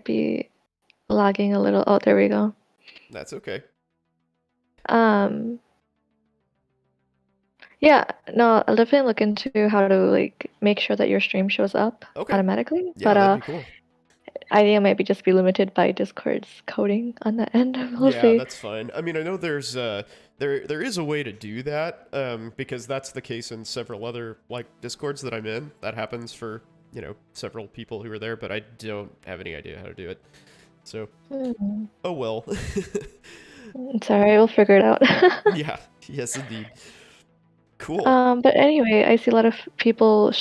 be lagging a little. Oh, there we go. That's okay. Um, yeah, no, I'll definitely look into how to like make sure that your stream shows up Okay. automatically. Yeah, But that'd be cool. I think it might be just be limited by Discord's coding on the end. We'll Yeah, see. that's fine. I mean, I know there is a way to do that, because that's the case in several other like Discords that I'm in. That happens for, several people who are there, but I don't have any idea how to do it. So, Hmm. oh well. It's alright, we'll figure it out. Yeah, yes indeed. Cool. But anyway, I see a lot of people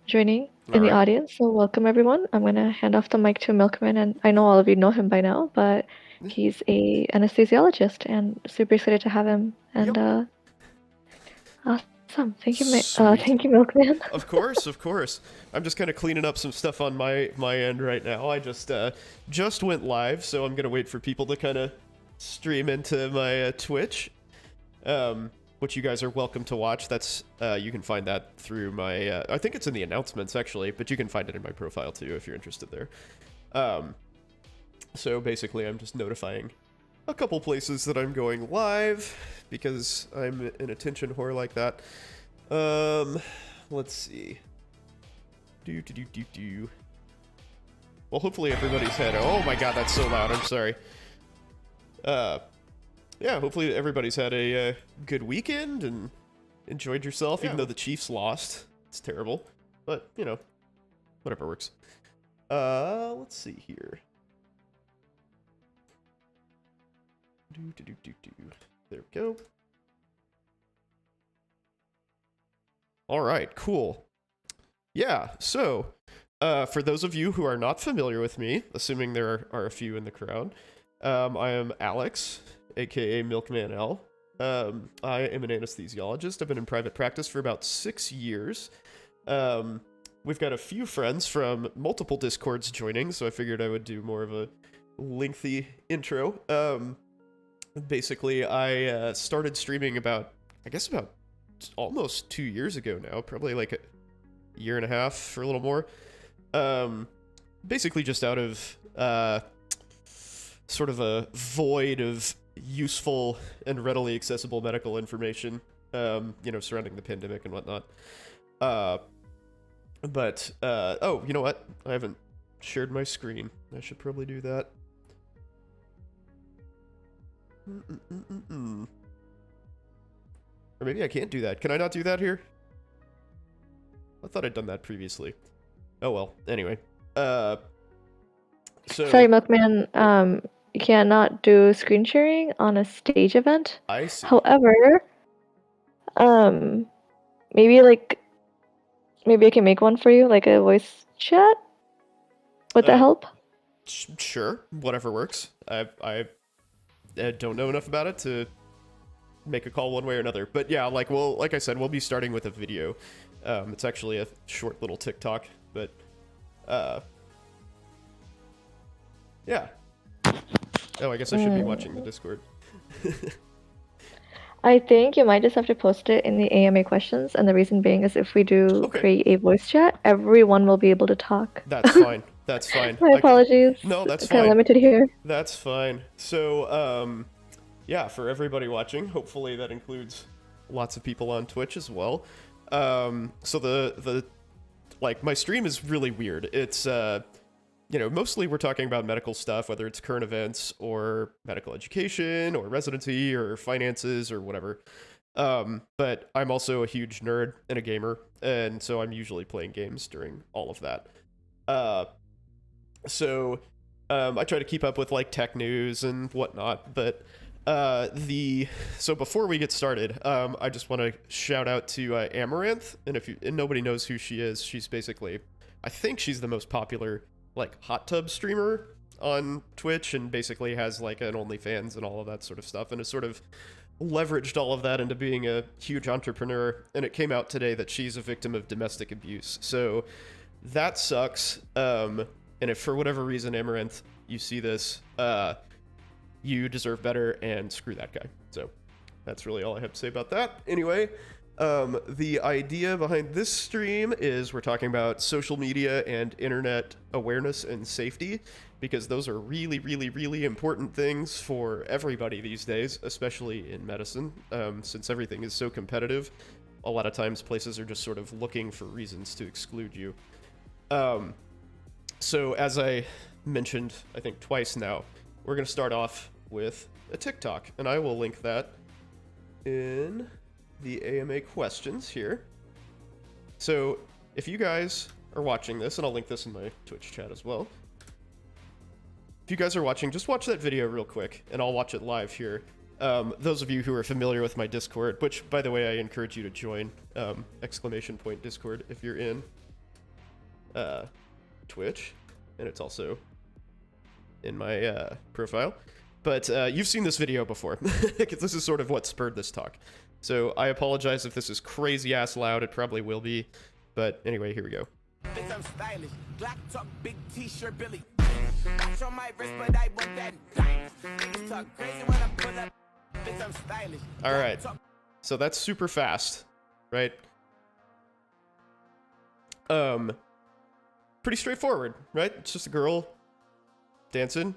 joining All in the right. audience, so welcome everyone. I'm gonna hand off the mic to Milkman, and I know all of you know him by now, but he's a anesthesiologist, and super excited to have him. And Yep. awesome, thank you, Sweet. thank you, Milkman. Of course, of course. I'm just kind of cleaning up some stuff on my end right now. I just went live, so I'm gonna wait for people to kind of stream into my Twitch, which you guys are welcome to watch. That's you can find that through my. I think it's in the announcements actually, but you can find it in my profile too if you're interested there. So basically, I'm just notifying a couple places that I'm going live because I'm an attention whore like that. Let's see. Well, hopefully everybody's had. Oh my god, that's so loud. I'm sorry. Yeah, hopefully everybody's had a good weekend and enjoyed yourself, even though the Chiefs lost. It's terrible, but whatever works. Let's see here. There we go. All right, cool. Yeah, so for those of you who are not familiar with me, assuming there are a few in the crowd, I am Alex, aka Milkman L. I am an anesthesiologist. I've been in private practice for about 6 years. We've got a few friends from multiple Discords joining, so I figured I would do more of a lengthy intro. Basically, I started streaming about almost 2 years ago now, probably like a year and a half or a little more. Basically just out of sort of a void of useful and readily accessible medical information, surrounding the pandemic and whatnot. But oh, you know what? I haven't shared my screen. I should probably do that. Or maybe I can't do that. Can I not do that here? I thought I'd done that previously. Oh well. Anyway. So Sorry, Milkman. You cannot do screen sharing on a stage event. I see. However, maybe I can make one for you, like a voice chat. Would that help? Sure, whatever works. I don't know enough about it to make a call one way or another. But yeah, like I said, we'll be starting with a video. It's actually a short little TikTok, but yeah. Oh, I guess I should be watching the Discord. I think you might just have to post it in the AMA questions, and the reason being is if we do create a voice chat, everyone will be able to talk. That's fine. That's fine. My apologies. No, that's kind fine. of limited here. That's fine. So, yeah, for everybody watching, hopefully that includes lots of people on Twitch as well. So the my stream is really weird. It's mostly we're talking about medical stuff, whether it's current events or medical education or residency or finances or whatever. But I'm also a huge nerd and a gamer, and so I'm usually playing games during all of that. So I try to keep up with like tech news and whatnot, but so before we get started, I just want to shout out to Amaranth, and and nobody knows who she is, she's basically, I think she's the most popular like hot tub streamer on Twitch, and basically has like an OnlyFans and all of that sort of stuff, and has sort of leveraged all of that into being a huge entrepreneur. And it came out today that she's a victim of domestic abuse, so that sucks. And if for whatever reason, Amaranth, you see this, you deserve better, and screw that guy. So that's really all I have to say about that. Anyway, The idea behind this stream is we're talking about social media and internet awareness and safety, because those are really, really, really important things for everybody these days, especially in medicine, since everything is so competitive. A lot of times places are just sort of looking for reasons to exclude you. So as I mentioned, I think twice now, we're going to start off with a TikTok, and I will link that in the AMA questions here. So if you guys are watching this, and I'll link this in my Twitch chat as well. If you guys are watching, just watch that video real quick, and I'll watch it live here. Those of you who are familiar with my Discord, which, by the way, I encourage you to join, !Discord if you're in Twitch, and it's also in my profile. But you've seen this video before, because this is sort of what spurred this talk. So I apologize if this is crazy-ass loud, it probably will be. But anyway, here we go. Bitch, I'm stylish. Black top, big t-shirt, Billy. Watch on my wrist, but I want that dice. Niggas talk crazy when I pull up. Bitch, I'm stylish. All right. So that's super fast, right? Pretty straightforward, right? It's just a girl dancing,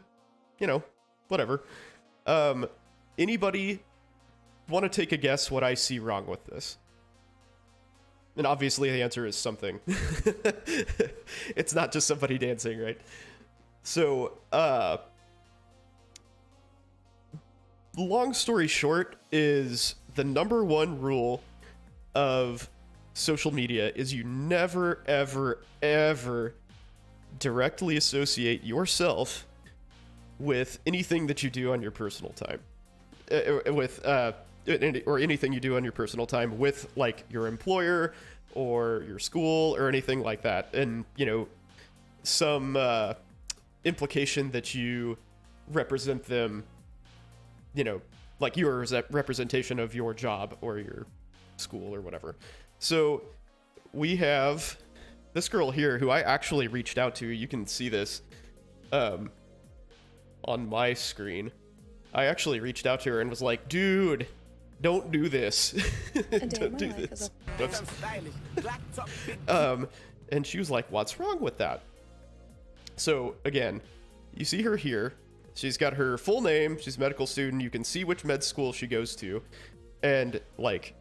you know, whatever. Anybody want to take a guess what I see wrong with this? And obviously the answer is something. It's not just somebody dancing, right? So, long story short is the number one rule of social media is you never, ever, ever directly associate yourself with anything that you do on your personal time. Or anything you do on your personal time with, like, your employer or your school or anything like that. And, you know, some implication that you represent them, you know, like your representation of your job or your school or whatever. So we have this girl here who I actually reached out to. You can see this on my screen. I actually reached out to her and was like, dude, don't do this. Don't do this. And she was like, what's wrong with that? So again, you see her here. She's got her full name. She's a medical student. You can see which med school she goes to. And like,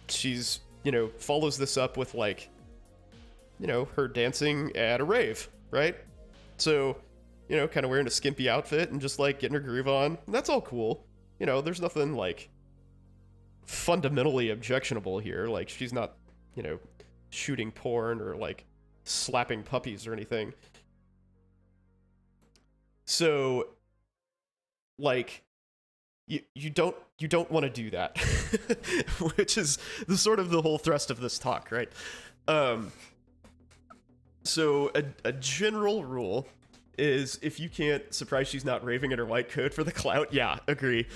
she's, you know, follows this up with like, you know, her dancing at a rave, right? So, you know, kind of wearing a skimpy outfit and just like getting her groove on. And that's all cool. You know, there's nothing like fundamentally objectionable here. Like, she's not, you know, shooting porn or like slapping puppies or anything. So like, you don't want to do that. Which is the sort of the whole thrust of this talk, right? So a general rule is, if you can't, surprise she's not raving in her white coat for the clout. Yeah, agree.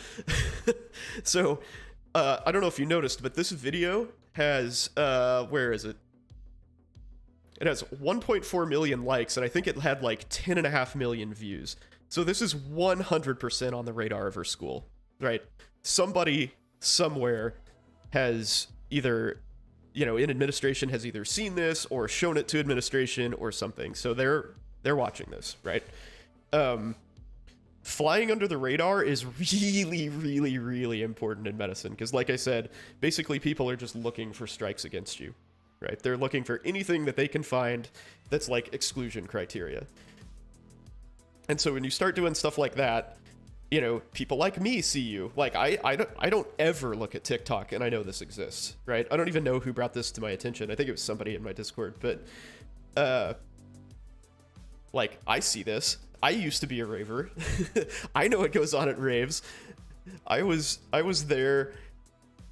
So I don't know if you noticed, but this video has where is it? It has 1.4 million likes, and I think it had like 10.5 million views. So this is 100% on the radar of her school, right? Somebody somewhere has either, you know, in administration has either seen this or shown it to administration or something. So they're watching this, right? Flying under the radar is really, really, really important in medicine, because like I said, basically people are just looking for strikes against you, right? They're looking for anything that they can find that's like exclusion criteria. And so when you start doing stuff like that, you know, people like me see you. Like, I don't ever look at TikTok, and I know this exists, right? I don't even know who brought this to my attention. I think it was somebody in my Discord, but like, I see this. I used to be a raver. I know what goes on at raves. I was there,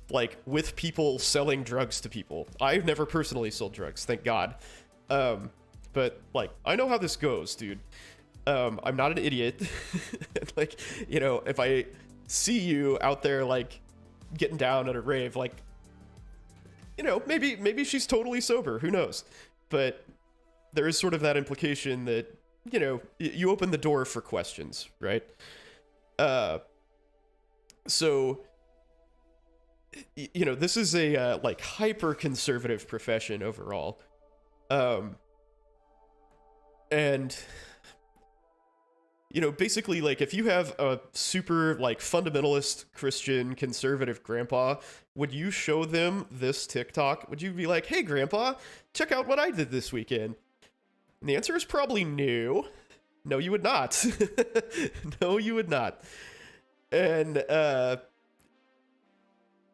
like, with people selling drugs to people. I've never personally sold drugs, thank God. But like, I know how this goes, dude. I'm not an idiot. Like, you know, if I see you out there, like, getting down at a rave, like, you know, maybe she's totally sober, who knows? But there is sort of that implication that, you know, you open the door for questions, right? So you know, this is a like hyper conservative profession overall, and you know, basically, like, if you have a super like fundamentalist Christian conservative grandpa, would you show them this TikTok? Would you be like, hey grandpa, check out what I did this weekend? And the answer is probably no. No, you would not. No, you would not. And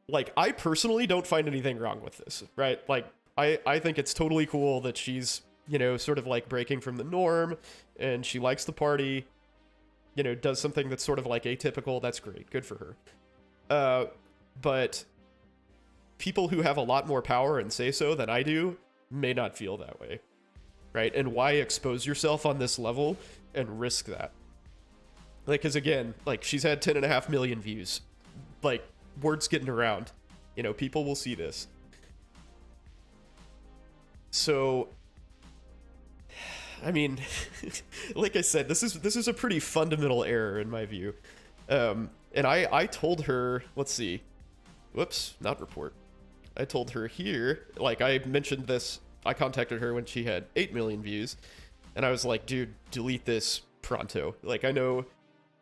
like, I personally don't find anything wrong with this, right? Like, I think it's totally cool that she's, you know, sort of like breaking from the norm, and she likes the party, you know, does something that's sort of like atypical. That's great. Good for her. But people who have a lot more power and say so than I do may not feel that way, right? And why expose yourself on this level and risk that? Like, because again, like, she's had 10.5 million views. Like, word's getting around. You know, people will see this. So, I mean, like I said, this is a pretty fundamental error in my view. And I told her, let's see, whoops, not report. I told her here, like, I mentioned this, I contacted her when she had 8 million views, and I was like, dude, delete this pronto. Like, I know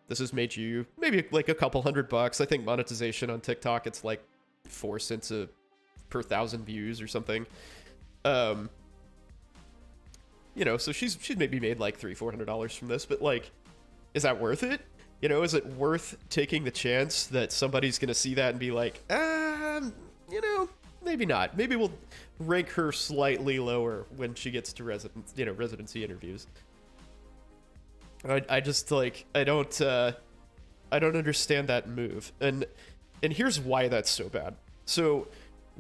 this has made you maybe like a couple $100. I think monetization on TikTok, it's like 4 cents per 1,000 views or something. You know, so she's maybe made like $300-400 from this, but like, is that worth it? You know, is it worth taking the chance that somebody's gonna see that and be like, you know, maybe not. Maybe we'll rank her slightly lower when she gets to residency interviews. I just like, I don't understand that move, and here's why that's so bad. So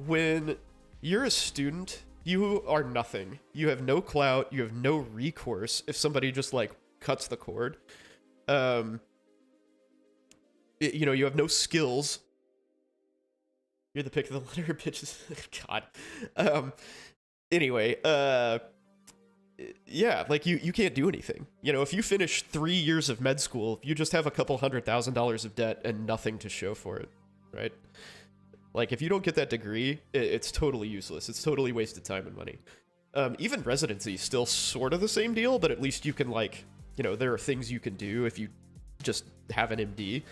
when you're a student, you are nothing. You have no clout. You have no recourse if somebody just like cuts the cord. You know, you have no skills. You're the pick of the litter, bitches. God. Anyway, yeah, like you can't do anything. You know, if you finish 3 years of med school, you just have a couple $100,000 of debt and nothing to show for it, right? Like, if you don't get that degree, it's totally useless. It's totally wasted time and money. Even residency is still sort of the same deal, but at least you can, like, you know, there are things you can do if you just have an MD.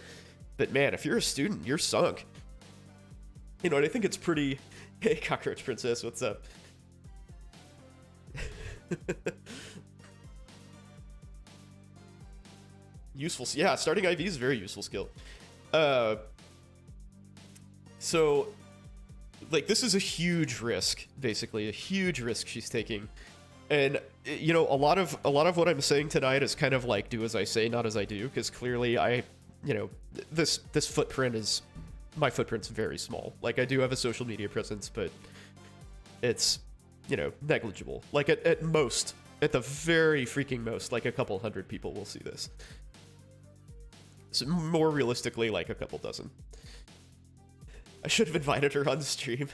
But man, if you're a student, you're sunk. You know, and I think it's pretty... Hey, Cockroach Princess, what's up? Useful. Yeah, starting IV is a very useful skill. So, like, this is a huge risk, basically, a huge risk she's taking. And, you know, a lot of what I'm saying tonight is kind of like, do as I say, not as I do, because clearly you know, this footprint is, my footprint's very small. Like, I do have a social media presence, but it's, you know, negligible. Like, at most, at the very freaking most, like, a couple hundred people will see this. So more realistically, like, a couple dozen. I should have invited her on stream.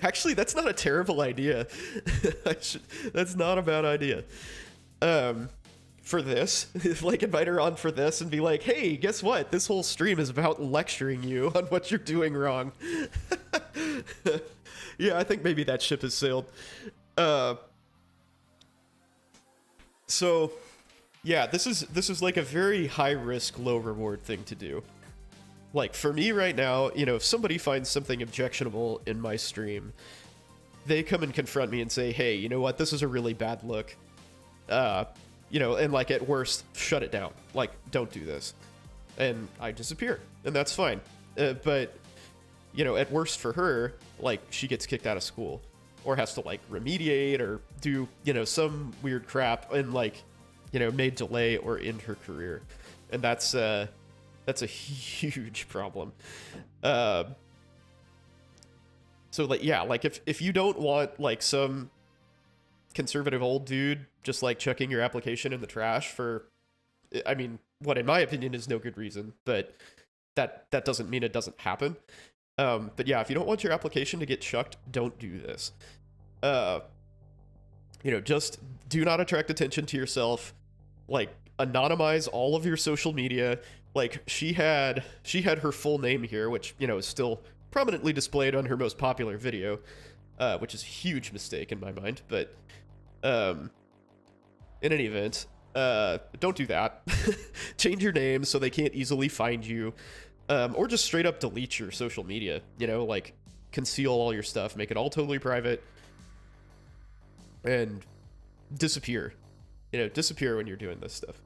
Actually, that's not a terrible idea. That's not a bad idea. For this, like, invite her on for this and be like, hey, guess what? This whole stream is about lecturing you on what you're doing wrong. Yeah, I think maybe that ship has sailed. So, yeah, this is like a very high risk, low reward thing to do. Like, for me right now, you know, if somebody finds something objectionable in my stream, they come and confront me and say, hey, you know what, this is a really bad look. You know, and, like, at worst, shut it down. Like, don't do this. And I disappear, and that's fine. But, you know, at worst for her, like, she gets kicked out of school, or has to, like, remediate, or do, you know, some weird crap, and, like, you know, may delay or end her career. And that's a huge problem. So, like, yeah, like, if you don't want, like, some conservative old dude just, like, chucking your application in the trash for, I mean, what in my opinion is no good reason, but that doesn't mean it doesn't happen. But yeah, if you don't want your application to get chucked, don't do this. You know, just do not attract attention to yourself. Like, anonymize all of your social media. Like, she had her full name here, which, you know, is still prominently displayed on her most popular video, which is a huge mistake in my mind. But in any event, don't do that. Change your name so they can't easily find you, or just straight up delete your social media. You know, like conceal all your stuff, make it all totally private, and disappear. You know, disappear when you're doing this stuff.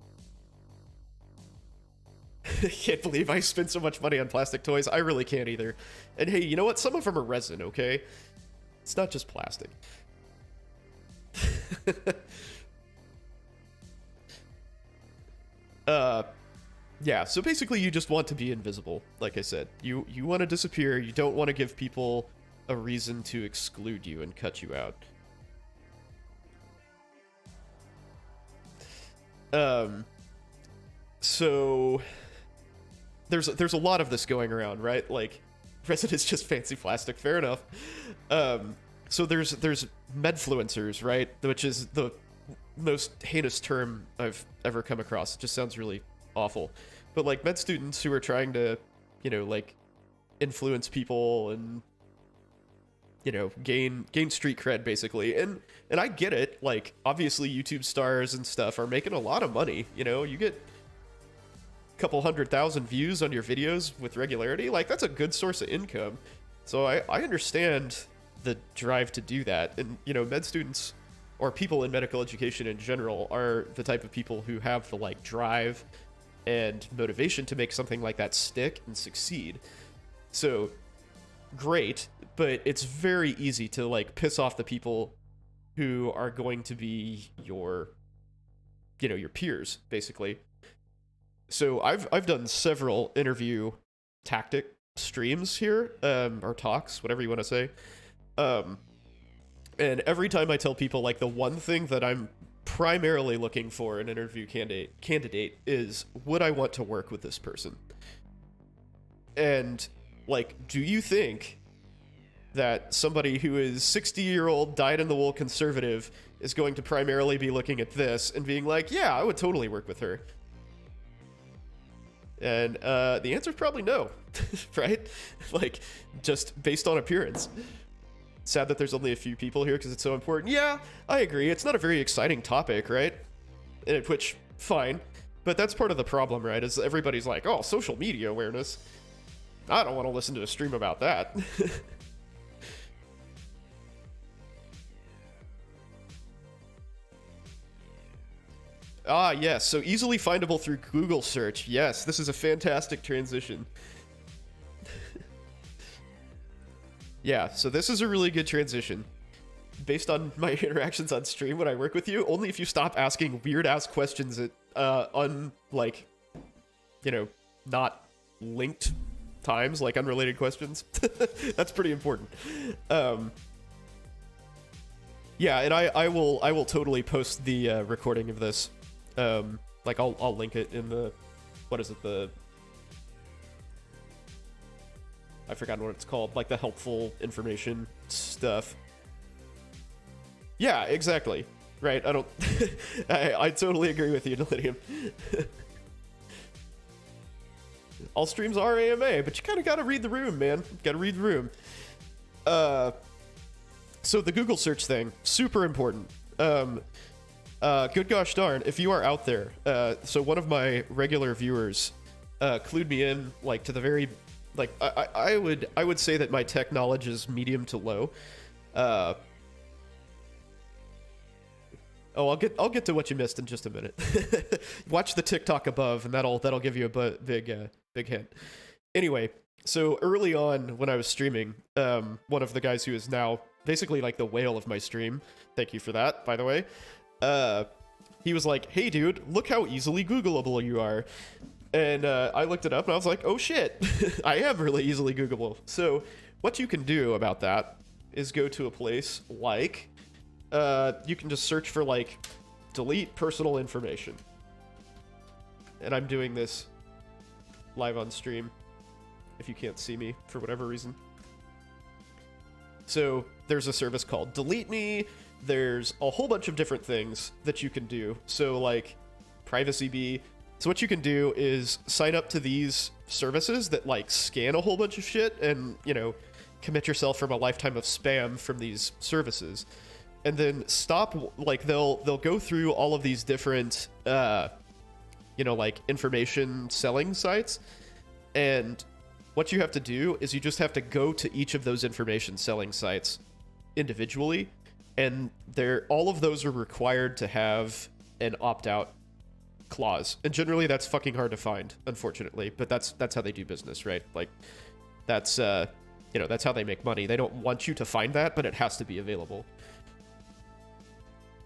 I can't believe I spent so much money on plastic toys. I really can't either. And hey, you know what? Some of them are resin, okay? It's not just plastic. Yeah, so basically you just want to be invisible, like I said. You want to disappear. You don't want to give people a reason to exclude you and cut you out. So there's a lot of this going around, right? Like, resin is just fancy plastic, fair enough. So there's medfluencers, right? Which is the most heinous term I've ever come across. It just sounds really awful. But like med students who are trying to, you know, like influence people and, you know, gain street cred basically. And I get it. Like, obviously YouTube stars and stuff are making a lot of money. You know, you get couple 100,000 views on your videos with regularity, like that's a good source of income. So I understand the drive to do that. And, you know, med students or people in medical education in general are the type of people who have the like drive and motivation to make something like that stick and succeed. So great, but it's very easy to like piss off the people who are going to be your, you know, your peers basically. So I've done several interview tactic streams here, or talks, whatever you want to say. And every time I tell people, like, the one thing that I'm primarily looking for in an interview candidate is, would I want to work with this person? And, like, do you think that somebody who is 60-year-old, dyed-in-the-wool conservative is going to primarily be looking at this and being like, yeah, I would totally work with her? And the answer is probably no, right? Like, just based on appearance. Sad that there's only a few people here because it's so important. Yeah, I agree. It's not a very exciting topic, right? And which, fine. But that's part of the problem, right? Is everybody's like, oh, social media awareness. I don't want to listen to a stream about that. Ah, yes, so easily findable through Google search. Yes, this is a fantastic transition. Yeah, so this is a really good transition. Based on my interactions on stream when I work with you, only if you stop asking weird-ass questions at, like, you know, not linked times, like unrelated questions. That's pretty important. Yeah, and I will totally post the recording of this. Like I'll link it in the, what is it, I forgot what it's called, like the helpful information stuff. Yeah, exactly. Right, I don't, I totally agree with you, Delirium. All streams are AMA, but you kind of got to read the room, man. Got to read the room. So the Google search thing, super important. Good gosh darn, if you are out there, so one of my regular viewers clued me in, like, to the very, like, I would say that my tech knowledge is medium to low. I'll get to what you missed in just a minute. Watch the TikTok above, and that'll give you a big hint. Anyway, so early on when I was streaming, one of the guys who is now basically like the whale of my stream, thank you for that, by the way, he was like, hey dude, look how easily Googleable you are. And I looked it up and I was like, oh shit, I am really easily Googleable. So what you can do about that is go to a place like, you can just search for like, delete personal information. And I'm doing this live on stream, if you can't see me for whatever reason. So there's a service called Delete Me. There's a whole bunch of different things that you can do. So like Privacy Bee. So what you can do is sign up to these services that like scan a whole bunch of shit and, you know, commit yourself from a lifetime of spam from these services. And then stop, like they'll go through all of these different you know, like information selling sites, and what you have to do is you just have to go to each of those information selling sites individually, and all of those are required to have an opt-out clause. And generally that's fucking hard to find, unfortunately, but that's how they do business, right? Like that's you know, that's how they make money. They don't want you to find that, but it has to be available.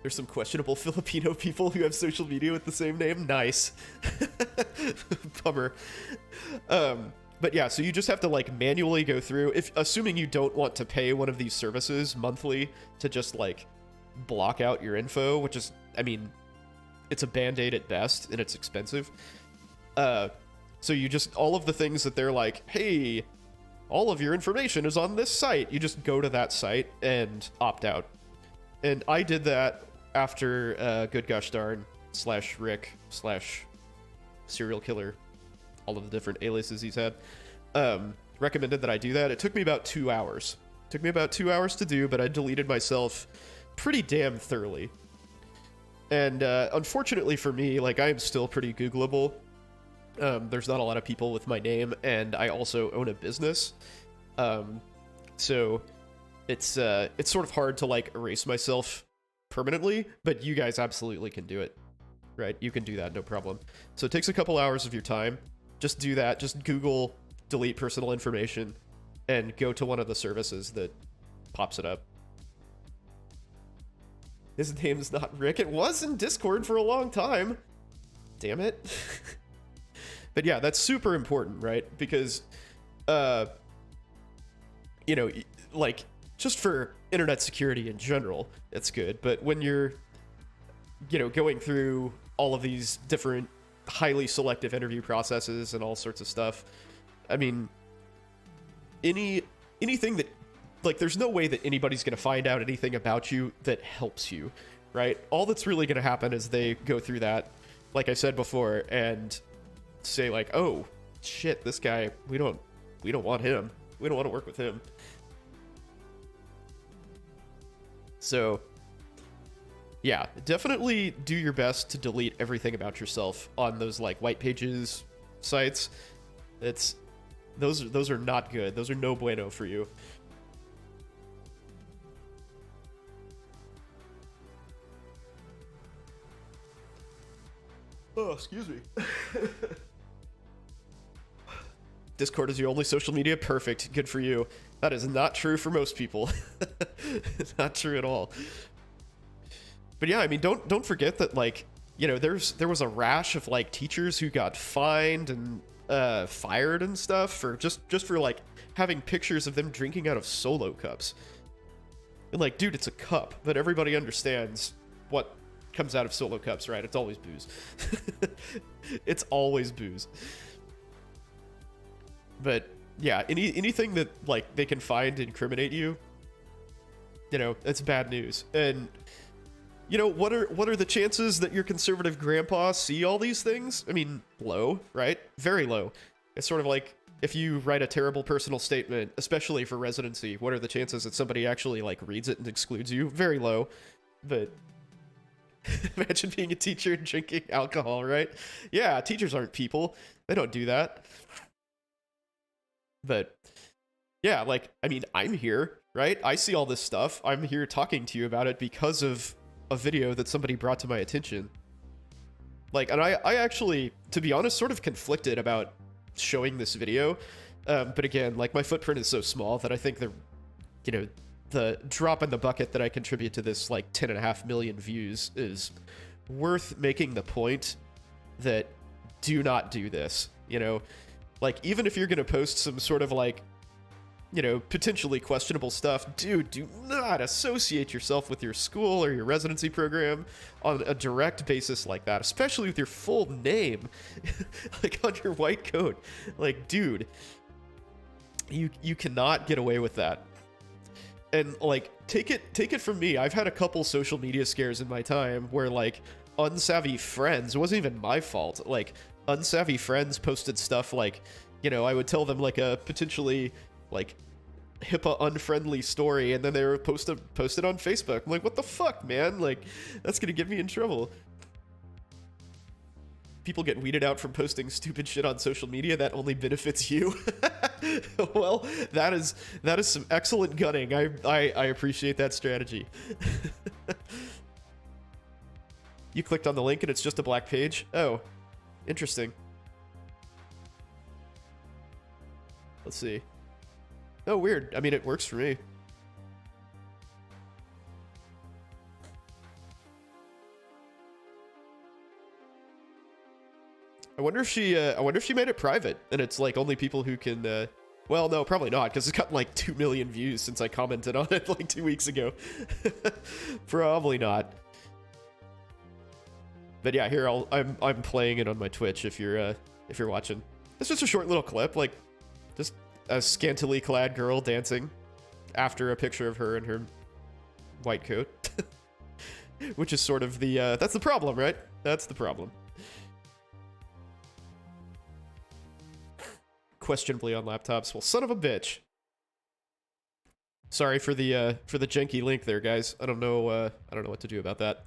There's some questionable Filipino people who have social media with the same name. Nice. Bummer. But yeah, so you just have to like manually go through, assuming you don't want to pay one of these services monthly to just like block out your info, which is, I mean, it's a band-aid at best and it's expensive. So you just, all of the things that they're like, hey, all of your information is on this site, you just go to that site and opt out. And I did that after Good Gosh Darn / Rick / serial killer, all of the different aliases he's had, recommended that I do that. It took me about 2 hours. It took me about 2 hours to do, but I deleted myself pretty damn thoroughly. And unfortunately for me, like, I am still pretty Googleable. There's not a lot of people with my name, and I also own a business. So it's sort of hard to like erase myself permanently, but you guys absolutely can do it, right? You can do that, no problem. So it takes a couple hours of your time. Just do that. Just Google delete personal information and go to one of the services that pops it up. His name's not Rick. It was in Discord for a long time. Damn it. But yeah, that's super important, right? Because, you know, like, just for internet security in general, it's good. But when you're, you know, going through all of these different highly selective interview processes and all sorts of stuff, I mean, anything that, like, there's no way that anybody's going to find out anything about you that helps you, right? All that's really going to happen is they go through that, like I said before, and say like, oh shit, this guy, we don't want him. We don't want to work with him. So yeah, definitely do your best to delete everything about yourself on those like white pages sites. Those are not good. Those are no bueno for you. Oh, excuse me. Discord is your only social media? Perfect. Good for you. That is not true for most people. It's not true at all. But yeah, I mean, don't forget that, like, you know, there was a rash of like teachers who got fined and fired and stuff for just for like having pictures of them drinking out of Solo cups. And like, dude, it's a cup, but everybody understands what comes out of Solo cups, right? It's always booze. It's always booze. But yeah, anything that like they can find to incriminate you, you know, it's bad news. And you know, what are the chances that your conservative grandpa see all these things? I mean, low, right? Very low. It's sort of like if you write a terrible personal statement, especially for residency, what are the chances that somebody actually like reads it and excludes you? Very low. But imagine being a teacher and drinking alcohol, right? Yeah, teachers aren't people. They don't do that. But yeah, like, I mean, I'm here, right? I see all this stuff. I'm here talking to you about it because of a video that somebody brought to my attention. Like, and I actually, to be honest, sort of conflicted about showing this video. But again, like, my footprint is so small that I think the drop in the bucket that I contribute to this, like, 10.5 million views is worth making the point that do not do this, you know? Like, even if you're going to post some sort of, like, you know, potentially questionable stuff, dude, do not associate yourself with your school or your residency program on a direct basis like that, especially with your full name, like, on your white coat. Like, dude, you cannot get away with that. And, like, take it from me. I've had a couple social media scares in my time where, like, unsavvy friends, it wasn't even my fault, like, unsavvy friends posted stuff like, you know, I would tell them like a potentially like HIPAA unfriendly story, and then they were posted on Facebook. I'm like, what the fuck, man? Like, that's gonna get me in trouble. People get weeded out from posting stupid shit on social media that only benefits you. Well, that is some excellent gunning. I appreciate that strategy. You clicked on the link and it's just a black page? Oh, interesting. Let's see. Oh, weird. I mean, it works for me. I wonder if she made it private and it's like only people who can. Well, no, probably not, because it's gotten like 2 million views since I commented on it like 2 weeks ago. Probably not. But yeah, here I'm playing it on my Twitch if you're watching. It's just a short little clip, like just a scantily clad girl dancing after a picture of her in her white coat. Which is sort of the that's the problem, right? That's the problem. Questionably on laptops. Well, son of a bitch. Sorry for the janky link there, guys. I don't know what to do about that.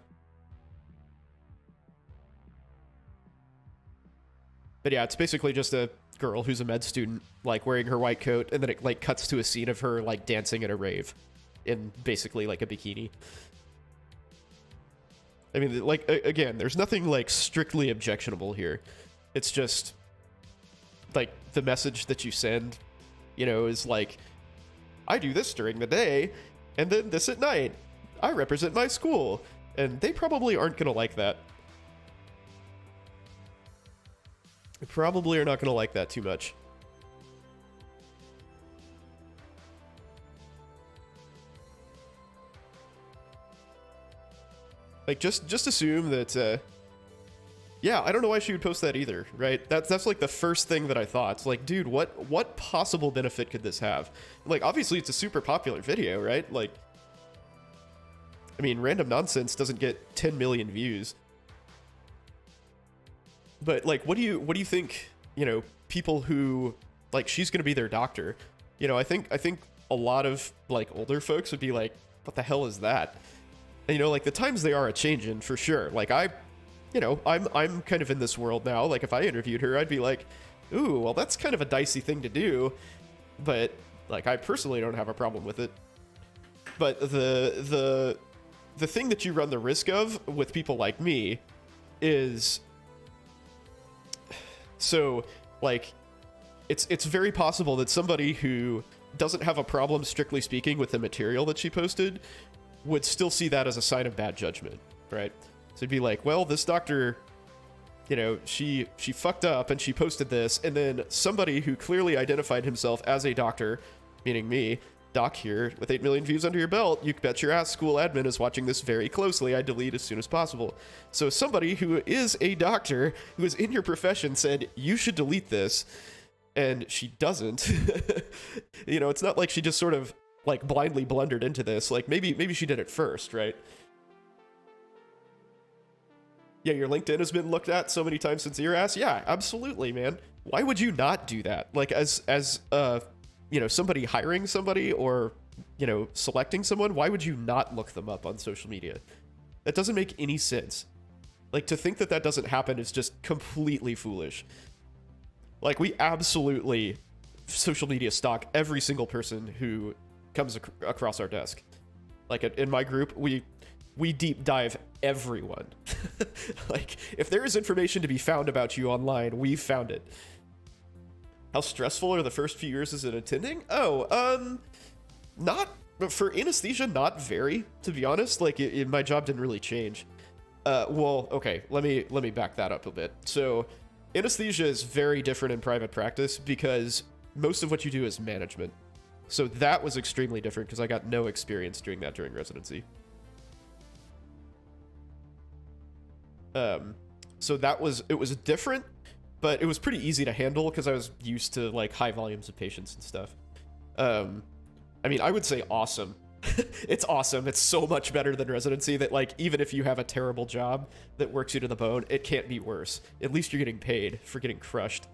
But yeah, it's basically just a girl who's a med student, like wearing her white coat, and then it like cuts to a scene of her like dancing at a rave in basically like a bikini. I mean, like again, there's nothing like strictly objectionable here. It's just like the message that you send, you know, is like, I do this during the day and then this at night. I represent my school. And they probably aren't going to like that. They probably are not going to like that too much. Like, just assume that, yeah, I don't know why she would post that either, right? That's like the first thing that I thought. It's like, dude, what possible benefit could this have? Like, obviously it's a super popular video, right? Like, I mean, random nonsense doesn't get 10 million views. But like, what do you think, you know, people who, like, she's gonna be their doctor. You know, I think a lot of like older folks would be like, what the hell is that? And, you know, like the times they are a changing for sure. Like you know, I'm kind of in this world now. Like if I interviewed her, I'd be like, ooh, well, that's kind of a dicey thing to do. But like, I personally don't have a problem with it. But the thing that you run the risk of with people like me is, so like, it's very possible that somebody who doesn't have a problem, strictly speaking, with the material that she posted would still see that as a sign of bad judgment, right? So it'd be like, well, this doctor, you know, she fucked up and she posted this, and then somebody who clearly identified himself as a doctor, meaning me, Doc here, with 8 million views under your belt, you bet your ass school admin is watching this very closely. I delete as soon as possible. So somebody who is a doctor, who is in your profession, said, you should delete this, and she doesn't. You know, it's not like she just sort of, like, blindly blundered into this. Like, maybe she did it first, right? Yeah, your LinkedIn has been looked at so many times since your ass. Yeah, absolutely, man. Why would you not do that? Like, as you know, somebody hiring somebody or, you know, selecting someone, why would you not look them up on social media? That doesn't make any sense. Like, to think that that doesn't happen is just completely foolish. Like, we absolutely social media stalk every single person who comes across our desk. Like, in my group, we deep dive everyone. Like, if there is information to be found about you online, we've found it. How stressful are the first few years as an attending? Oh, not for anesthesia, not very, to be honest. Like, my job didn't really change. Well, okay, let me back that up a bit. So, anesthesia is very different in private practice because most of what you do is management. So that was extremely different because I got no experience doing that during residency. So it was different, but it was pretty easy to handle because I was used to like high volumes of patients and stuff. I mean, I would say awesome. It's awesome. It's so much better than residency that, like, even if you have a terrible job that works you to the bone, it can't be worse. At least you're getting paid for getting crushed.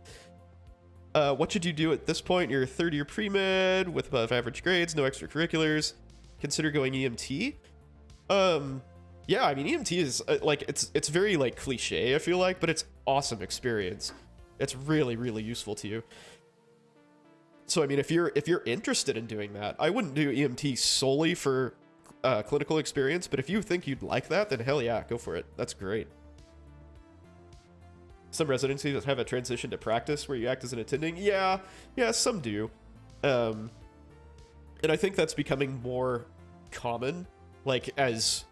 What should you do at this point? You're third year pre-med with above average grades, no extracurriculars. Consider going EMT. Yeah, I mean, EMT is like, it's very like cliche, I feel like, but it's awesome experience. It's really, really useful to you. So I mean, if you're interested in doing that, I wouldn't do EMT solely for clinical experience, but if you think you'd like that, then hell yeah, go for it. That's great. Some residencies have a transition to practice where you act as an attending. Yeah, some do. And I think that's becoming more common, like, as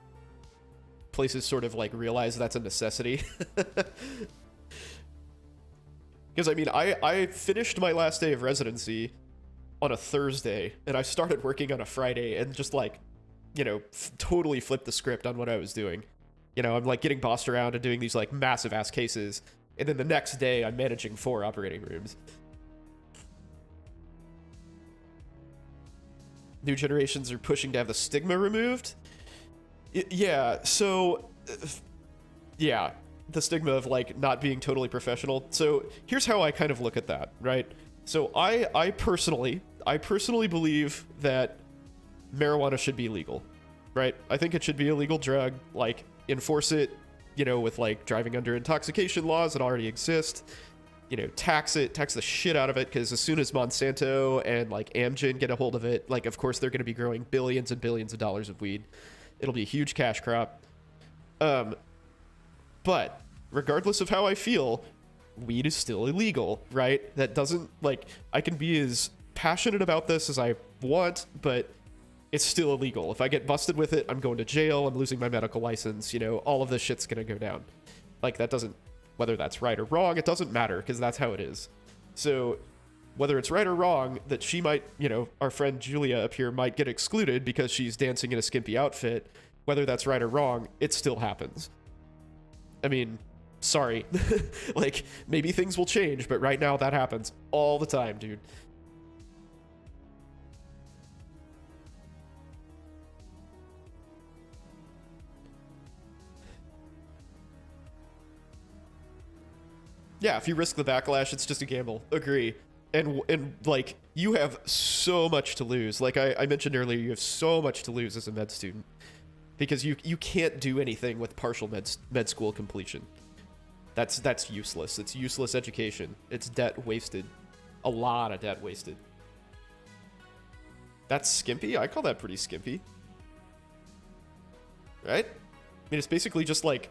places sort of like realize that's a necessity. Because I mean, I finished my last day of residency on a Thursday, and I started working on a Friday, and just like, you know, totally flipped the script on what I was doing. You know, I'm like getting bossed around and doing these like massive ass cases, and then the next day I'm managing 4 operating rooms. New generations are pushing to have the stigma removed. Yeah, so yeah, the stigma of like not being totally professional. So here's how I kind of look at that, right? So I personally believe that marijuana should be legal, right? I think it should be a legal drug. Like, enforce it, you know, with like driving under intoxication laws that already exist. You know, tax the shit out of it, because as soon as Monsanto and like Amgen get a hold of it, like, of course they're going to be growing billions and billions of dollars of weed. It'll be a huge cash crop. But regardless of how I feel, weed is still illegal, right? That doesn't, like, I can be as passionate about this as I want, but it's still illegal. If I get busted with it, I'm going to jail, I'm losing my medical license, you know, all of this shit's gonna go down. Like, that doesn't, whether that's right or wrong, it doesn't matter, because that's how it is. So whether it's right or wrong that she might, you know, our friend Julia up here might get excluded because she's dancing in a skimpy outfit, whether that's right or wrong, it still happens. I mean, sorry. Like, maybe things will change, but right now that happens all the time, dude. Yeah, if you risk the backlash, it's just a gamble. Agree. And like, you have so much to lose. Like I mentioned earlier, you have so much to lose as a med student, because you can't do anything with partial med school completion. That's useless. It's useless education. It's debt wasted. A lot of debt wasted. That's skimpy? I call that pretty skimpy. Right? I mean, it's basically just like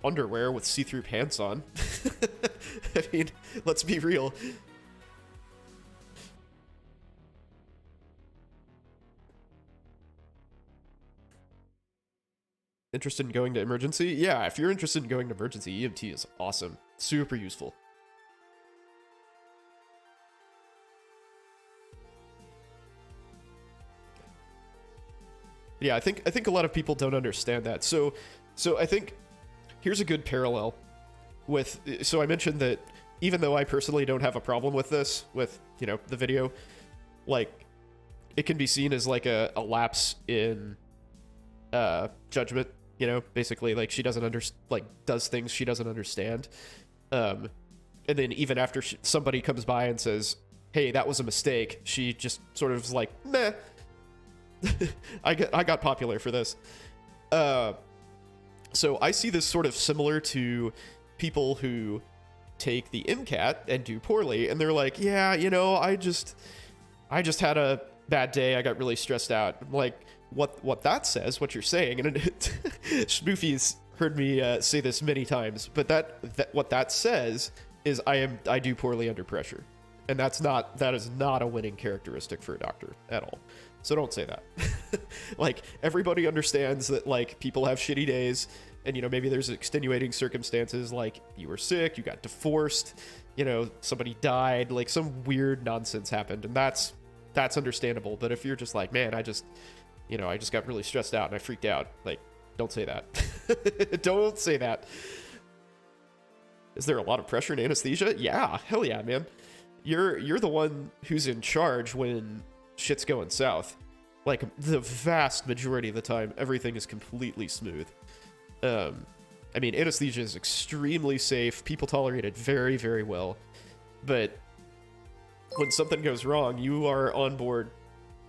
underwear with see-through pants on. I mean, let's be real. Interested in going to emergency? Yeah, if you're interested in going to emergency, EMT is awesome. Super useful. Yeah, I think a lot of people don't understand that. So I think here's a good parallel with, so I mentioned that even though I personally don't have a problem with this, with, you know, the video, like, it can be seen as like a lapse in judgment, you know, basically, like, she doesn't does things she doesn't understand. And then even after somebody comes by and says, hey, that was a mistake, she just sort of is like, meh. I got popular for this. So I see this sort of similar to people who take the MCAT and do poorly, and they're like, yeah, you know, I just had a bad day, I got really stressed out. I'm like, what that says, what you're saying, and Spoofy's heard me say this many times, but what that says is I do poorly under pressure, and that is not a winning characteristic for a doctor at all. So don't say that. Like, everybody understands that, like, people have shitty days, and, you know, maybe there's extenuating circumstances, like you were sick, you got divorced, you know, somebody died, like some weird nonsense happened, and that's understandable. But if you're just like, man, I just got really stressed out and I freaked out, like, don't say that. Don't say that. Is there a lot of pressure in anesthesia? Yeah, hell yeah, man. You're the one who's in charge when shit's going south. Like, the vast majority of the time, everything is completely smooth. I mean, anesthesia is extremely safe. People tolerate it very, very well. But when something goes wrong, you are on board.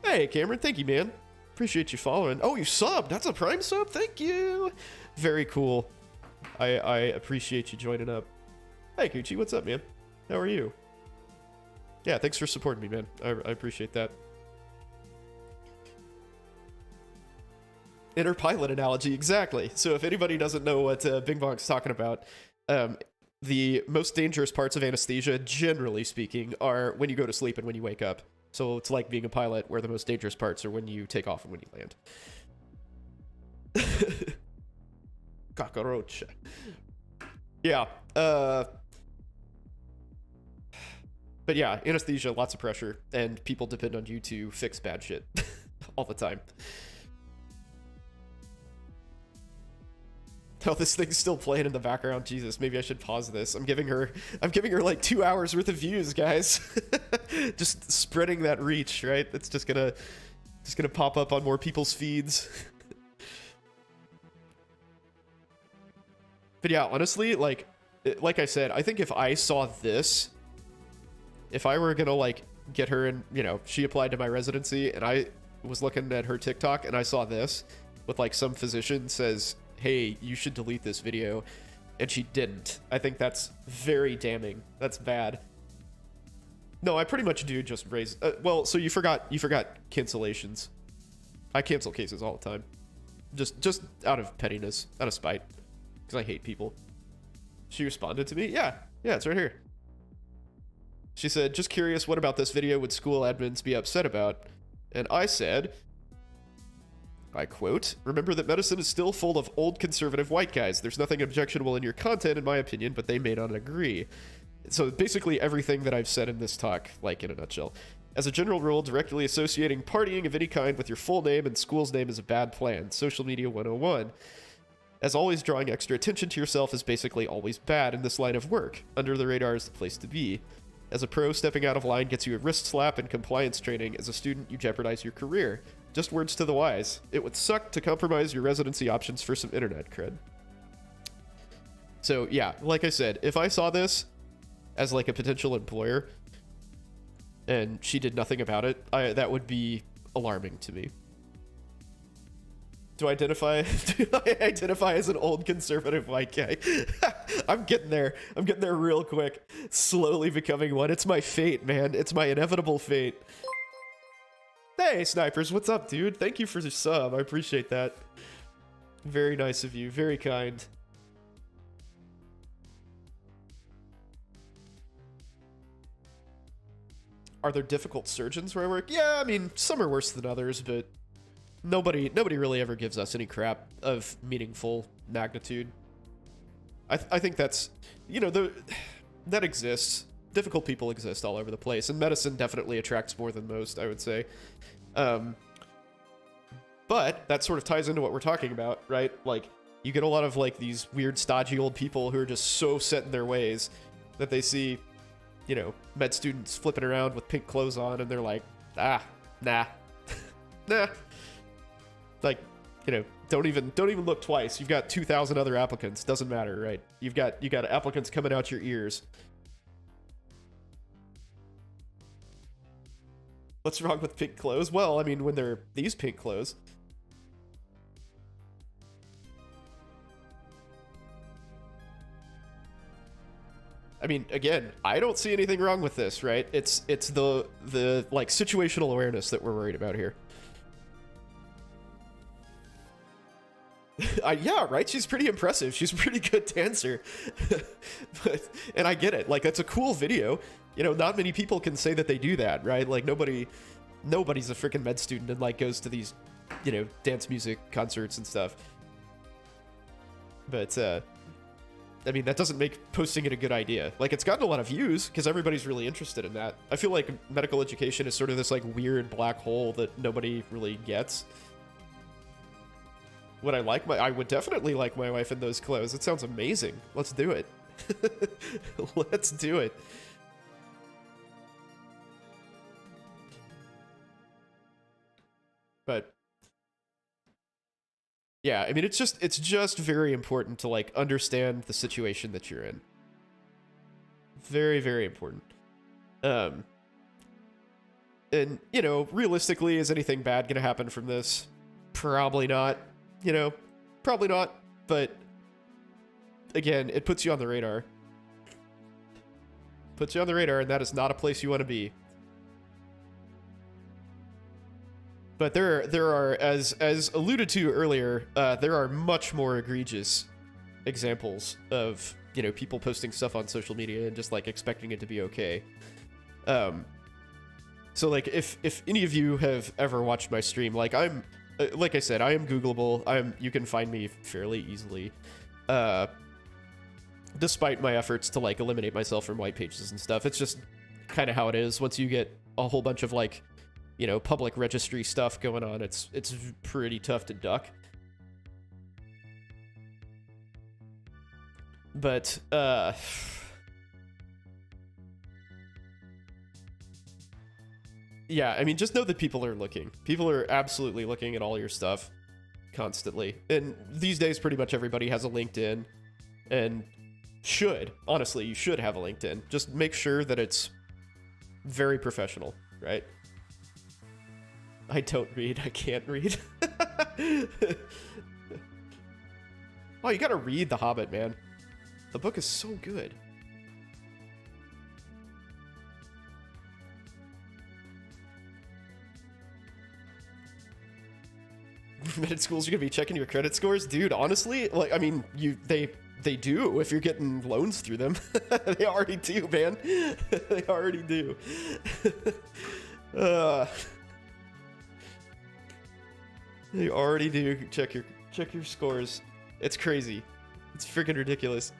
Hey, Cameron, thank you, man. Appreciate you following. Oh, you subbed. That's a Prime sub. Thank you. Very cool. I appreciate you joining up. Hey, Gucci, what's up, man? How are you? Yeah, thanks for supporting me, man. I appreciate that. Inner pilot analogy, exactly. So if anybody doesn't know what Bing Bong's talking about, the most dangerous parts of anesthesia, generally speaking, are when you go to sleep and when you wake up. So it's like being a pilot, where the most dangerous parts are when you take off and when you land. Cockroach. Yeah. But yeah, anesthesia, lots of pressure, and people depend on you to fix bad shit all the time. Oh, this thing's still playing in the background. Jesus, maybe I should pause this. I'm giving her like 2 hours worth of views, guys. Just spreading that reach, right? It's just gonna pop up on more people's feeds. But yeah, honestly, like I said, I think if I saw this, if I were gonna like get her and, you know, she applied to my residency and I was looking at her TikTok and I saw this with like some physician says, hey, you should delete this video, and she didn't. I think that's very damning. That's bad. No, I pretty much do just raise... well, so you forgot cancellations. I cancel cases all the time. Just out of pettiness, out of spite. Because I hate people. She responded to me? Yeah, it's right here. She said, just curious, what about this video would school admins be upset about? And I said... I quote, remember that medicine is still full of old conservative white guys. There's nothing objectionable in your content, in my opinion, but they may not agree. So basically everything that I've said in this talk, like in a nutshell. As a general rule, directly associating partying of any kind with your full name and school's name is a bad plan. Social media 101. As always, drawing extra attention to yourself is basically always bad in this line of work. Under the radar is the place to be. As a pro, stepping out of line gets you a wrist slap and compliance training. As a student, you jeopardize your career. Just words to the wise. It would suck to compromise your residency options for some internet cred. So yeah, like I said, if I saw this as like a potential employer and she did nothing about it, that would be alarming to me. Do I identify as an old conservative white guy? I'm getting there. I'm getting there real quick. Slowly becoming one. It's my fate, man. It's my inevitable fate. Hey, Snipers, what's up, dude? Thank you for the sub. I appreciate that. Very nice of you. Very kind. Are there difficult surgeons where I work? Yeah, I mean, some are worse than others, but nobody really ever gives us any crap of meaningful magnitude. I think that's, you know, that exists. Difficult people exist all over the place, and medicine definitely attracts more than most, I would say. But that sort of ties into what we're talking about, right? Like, you get a lot of like these weird, stodgy old people who are just so set in their ways that they see, you know, med students flipping around with pink clothes on, and they're like, nah, nah. Like, you know, don't even look twice. You've got 2,000 other applicants. Doesn't matter, right? You got applicants coming out your ears. What's wrong with pink clothes? Well, I mean, when they're these pink clothes. I mean, again, I don't see anything wrong with this, right? It's the like situational awareness that we're worried about here. Yeah, right? She's pretty impressive. She's a pretty good dancer. And I get it. Like, that's a cool video. You know, not many people can say that they do that, right? Like, nobody's a freaking med student and, like, goes to these, you know, dance music concerts and stuff. But, I mean, that doesn't make posting it a good idea. Like, it's gotten a lot of views because everybody's really interested in that. I feel like medical education is sort of this, like, weird black hole that nobody really gets. Would I would definitely like my wife in those clothes. It sounds amazing. Let's do it. Let's do it. But yeah, I mean, it's just very important to like understand the situation that you're in. Very, very important. And, you know, realistically, is anything bad going to happen from this? Probably not. You know, probably not. But, again, it puts you on the radar. Puts you on the radar, and that is not a place you want to be. But there are, as alluded to earlier, there are much more egregious examples of, you know, people posting stuff on social media and just, like, expecting it to be okay. So, like, if any of you have ever watched my stream, like, like I said, I am Googleable. You can find me fairly easily, despite my efforts to, like, eliminate myself from white pages and stuff. It's just kind of how it is. Once you get a whole bunch of, like, you know, public registry stuff going on, it's pretty tough to duck. But, yeah, I mean, just know that people are looking. People are absolutely looking at all your stuff constantly. And these days, pretty much everybody has a LinkedIn, and honestly, you should have a LinkedIn. Just make sure that it's very professional, right? I don't read. I can't read. Oh, you gotta read The Hobbit, man. The book is so good. Med schools are gonna be checking your credit scores, dude. Honestly, like, I mean, they do if you're getting loans through them. They already do, man. They already do. They already do check your scores. It's crazy. It's freaking ridiculous.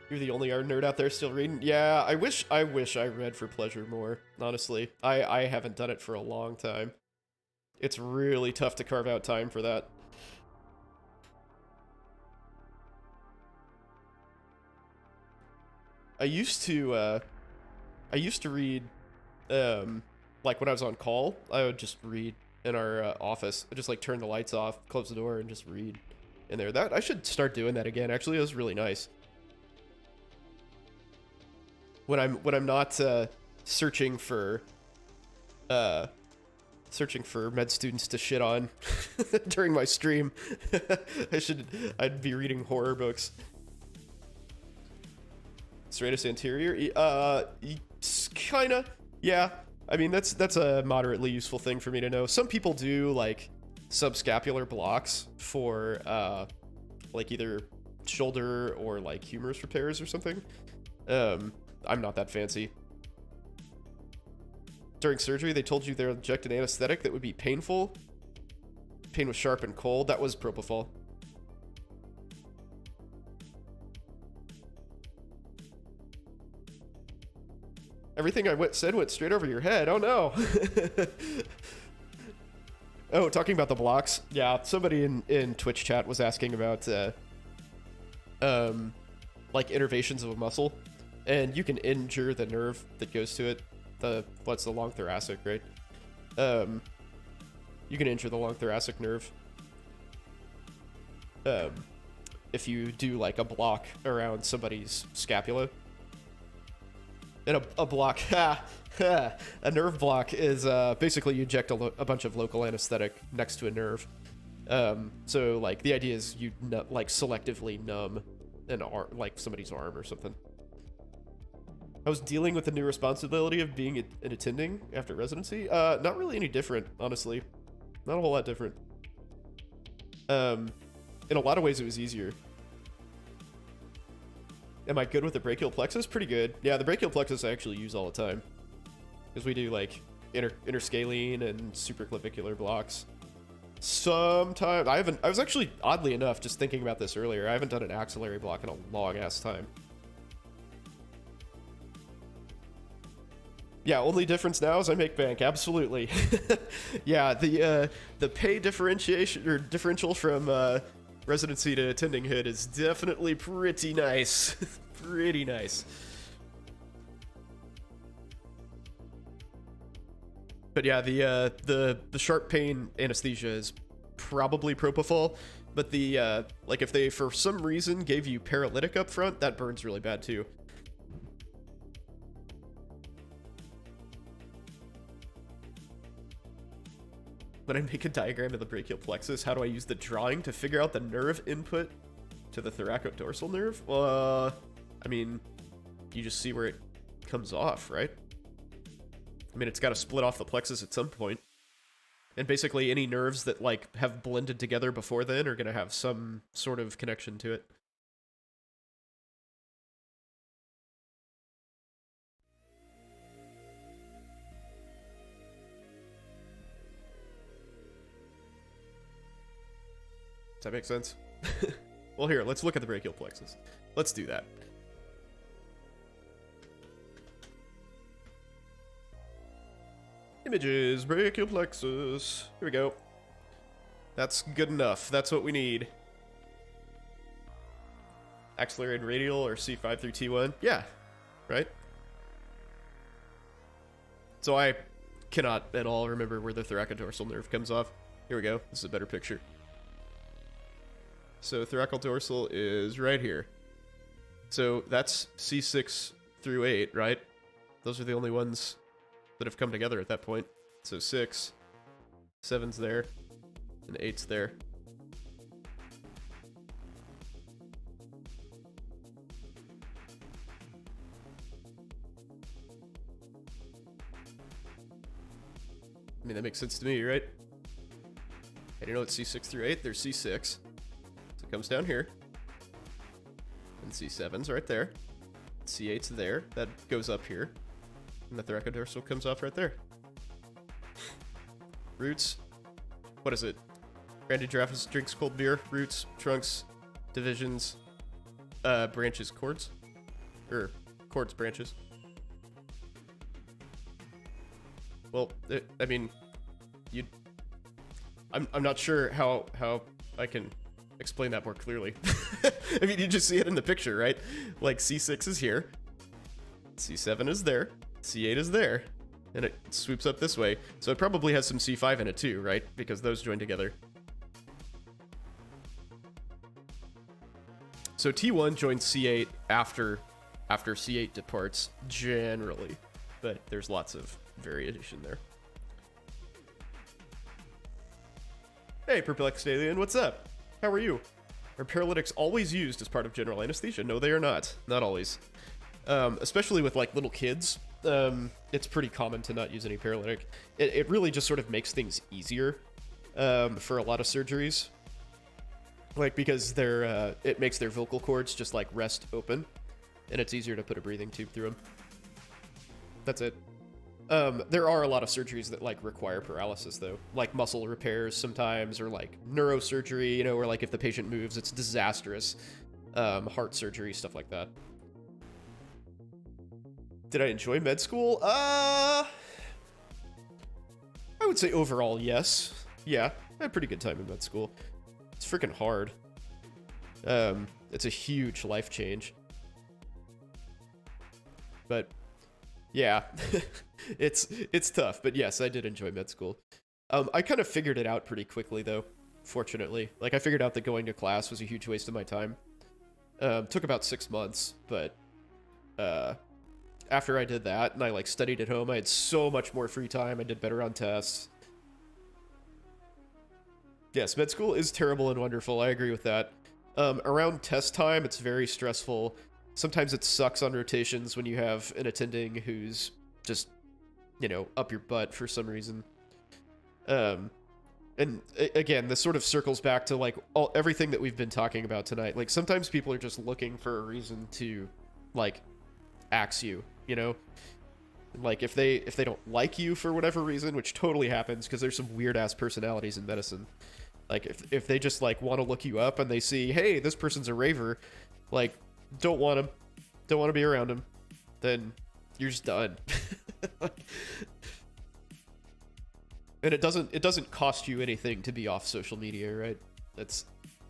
You're the only art nerd out there still reading? Yeah, I wish I read for pleasure more, honestly. I haven't done it for a long time. It's really tough to carve out time for that. I used to read, like when I was on call, I would just read in our office. I'd just like turn the lights off, close the door, and just read in there. I should start doing that again. Actually, it was really nice. When I'm not searching for med students to shit on during my stream, I'd be reading horror books. Serratus anterior? Kinda. Yeah. I mean, that's a moderately useful thing for me to know. Some people do, like, subscapular blocks for, like, either shoulder or, like, humerus repairs or something. I'm not that fancy. During surgery, they told you they'll inject an anesthetic that would be painful. Pain was sharp and cold. That was propofol. Everything I said went straight over your head. Oh no. Oh, talking about the blocks. Yeah, somebody in Twitch chat was asking about like innervations of a muscle, and you can injure the nerve that goes to it. What's the long thoracic, right? You can injure the long thoracic nerve if you do like a block around somebody's scapula. And a block, a nerve block is basically you inject a bunch of local anesthetic next to a nerve. So like the idea is you like selectively numb an arm, like somebody's arm or something. I was dealing with the new responsibility of being an attending after residency. Not really any different, honestly. Not a whole lot different. In a lot of ways, it was easier. Am I good with the brachial plexus? Pretty good. Yeah, the brachial plexus I actually use all the time. Because we do, like, interscalene and supraclavicular blocks. Sometimes... I was actually, oddly enough, just thinking about this earlier, I haven't done an axillary block in a long-ass time. Yeah, only difference now is I make bank. Absolutely. Yeah, the pay differentiation or differential from Residency to attending hood is definitely pretty nice. Pretty nice. But yeah, the sharp pain anesthesia is probably propofol, but the like if they for some reason gave you paralytic up front, that burns really bad too. When I make a diagram of the brachial plexus, how do I use the drawing to figure out the nerve input to the thoracodorsal nerve? I mean, you just see where it comes off, right? I mean, it's got to split off the plexus at some point. And basically any nerves that, like, have blended together before then are going to have some sort of connection to it. Does that make sense? Well, here, let's look at the brachial plexus. Let's do that. Images, brachial plexus. Here we go. That's good enough. That's what we need. Axillary and radial, or C5 through T1. Yeah, right? So I cannot at all remember where the thoracodorsal nerve comes off. Here we go. This is a better picture. So thoracodorsal is right here. So that's C6 through 8, right? Those are the only ones that have come together at that point. So 6, 7's there, and 8's there. I mean, that makes sense to me, right? And you know it's C6 through 8, there's C6. So it comes down here. And C7's right there. C8's there. That goes up here. And the thoracodorsal comes off right there. Roots. What is it? Randy Giraffes drinks cold beer. Roots, trunks, divisions, branches, chords. Or chords, branches. Well, I mean, I'm not sure how I can explain that more clearly. I mean, you just see it in the picture, right? Like C6 is here, C7 is there, C8 is there, and it swoops up this way. So it probably has some C5 in it too, right? Because those join together. So T1 joins C8 after C8 departs, generally. But there's lots of variation there. Hey, Perplexed Alien, what's up? How are you? Are paralytics always used as part of general anesthesia? No, they are not. Not always. Especially with, like, little kids. It's pretty common to not use any paralytic. It really just sort of makes things easier for a lot of surgeries. Like, because it makes their vocal cords just, like, rest open. And it's easier to put a breathing tube through them. That's it. There are a lot of surgeries that, like, require paralysis, though. Like muscle repairs sometimes, or, like, neurosurgery, you know, where, like, if the patient moves, it's disastrous. Heart surgery, stuff like that. Did I enjoy med school? I would say overall, yes. Yeah, I had a pretty good time in med school. It's freaking hard. It's a huge life change. But yeah, it's tough. But yes, I did enjoy med school. I kind of figured it out pretty quickly, though. Fortunately, like I figured out that going to class was a huge waste of my time. Took about 6 months, but after I did that and I like studied at home, I had so much more free time. I did better on tests. Yes, med school is terrible and wonderful. I agree with that. Around test time, it's very stressful. Sometimes it sucks on rotations when you have an attending who's just, you know, up your butt for some reason. And again, this sort of circles back to like everything that we've been talking about tonight. Like sometimes people are just looking for a reason to like axe you, you know? Like if they don't like you for whatever reason, which totally happens because there's some weird ass personalities in medicine. Like if they just like want to look you up and they see, hey, this person's a raver, like don't want him, don't want to be around him, then you're just done. And it doesn't cost you anything to be off social media, right?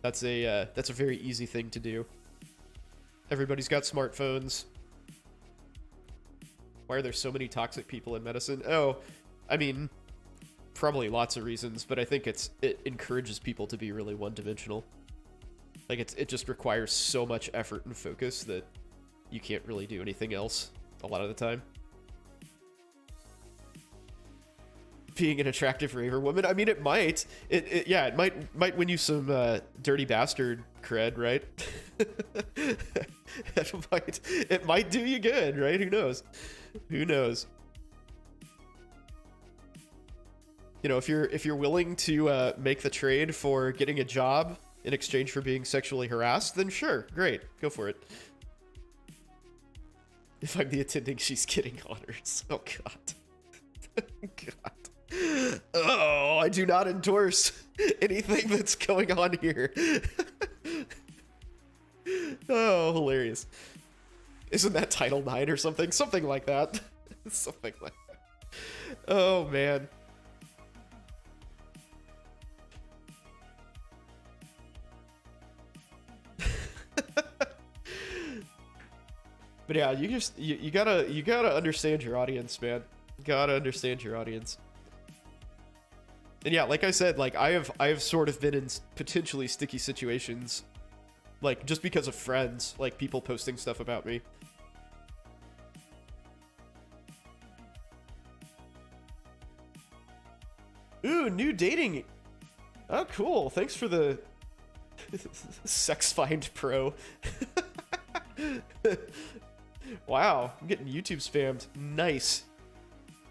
That's a very easy thing to do. Everybody's got smartphones. Why are there so many toxic people in medicine? Oh, I mean, probably lots of reasons, but I think it encourages people to be really one-dimensional. Like, it just requires so much effort and focus that you can't really do anything else a lot of the time. Being an attractive raver woman, I mean, it might. It might win you some dirty bastard cred, right? It might do you good, right? Who knows? Who knows? You know, if you're willing to make the trade for getting a job in exchange for being sexually harassed, then sure, great, go for it. If I'm the attending, she's getting honors. Oh God. God. Oh, I do not endorse anything that's going on here. Oh, hilarious. Isn't that Title IX or something? Something like that. Something like that. Oh, man. But yeah, you gotta understand your audience, man. You gotta understand your audience. And yeah, like I said, like I have sort of been in potentially sticky situations, like just because of friends, like people posting stuff about me. Ooh, new dating. Oh, cool. Thanks for the Sex Find Pro. Wow, I'm getting YouTube spammed. Nice.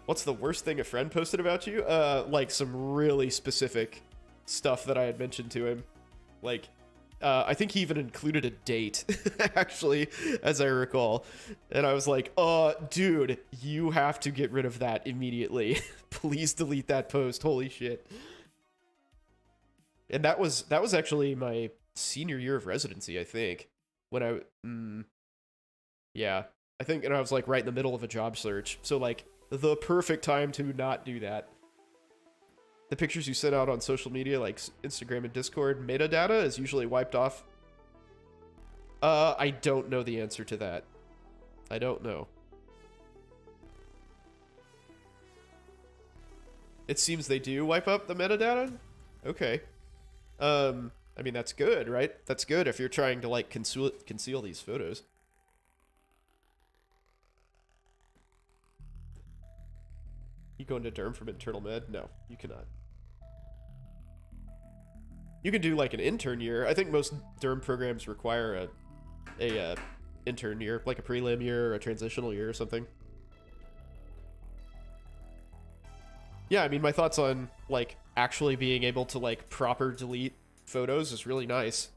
What's the worst thing a friend posted about you? Like some really specific stuff that I had mentioned to him. Like, I think he even included a date, actually, as I recall. And I was like, dude, you have to get rid of that immediately. Please delete that post. Holy shit. And that was actually my senior year of residency, I think. When yeah, I think, and I was like right in the middle of a job search. So like the perfect time to not do that. The pictures you send out on social media, like Instagram and Discord, metadata is usually wiped off. I don't know the answer to that. I don't know. It seems they do wipe up the metadata? Okay. I mean, that's good, right? That's good if you're trying to, like, conceal these photos. You go into derm from internal med? No, you cannot. You can do, like, an intern year. I think most derm programs require a intern year, like a prelim year or a transitional year or something. Yeah, I mean, my thoughts on, like, actually being able to, like, proper delete photos is really nice.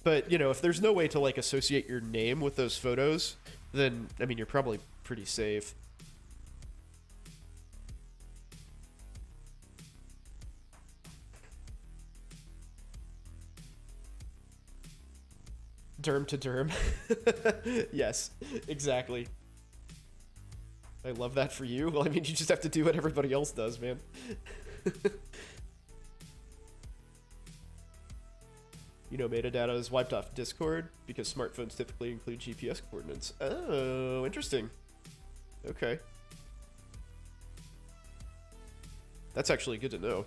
But, you know, if there's no way to, like, associate your name with those photos, then, I mean, you're probably pretty safe. Derm to derm. Yes, exactly. I love that for you. Well, I mean, you just have to do what everybody else does, man. You know, metadata is wiped off Discord because smartphones typically include GPS coordinates. Oh, interesting. Okay. That's actually good to know.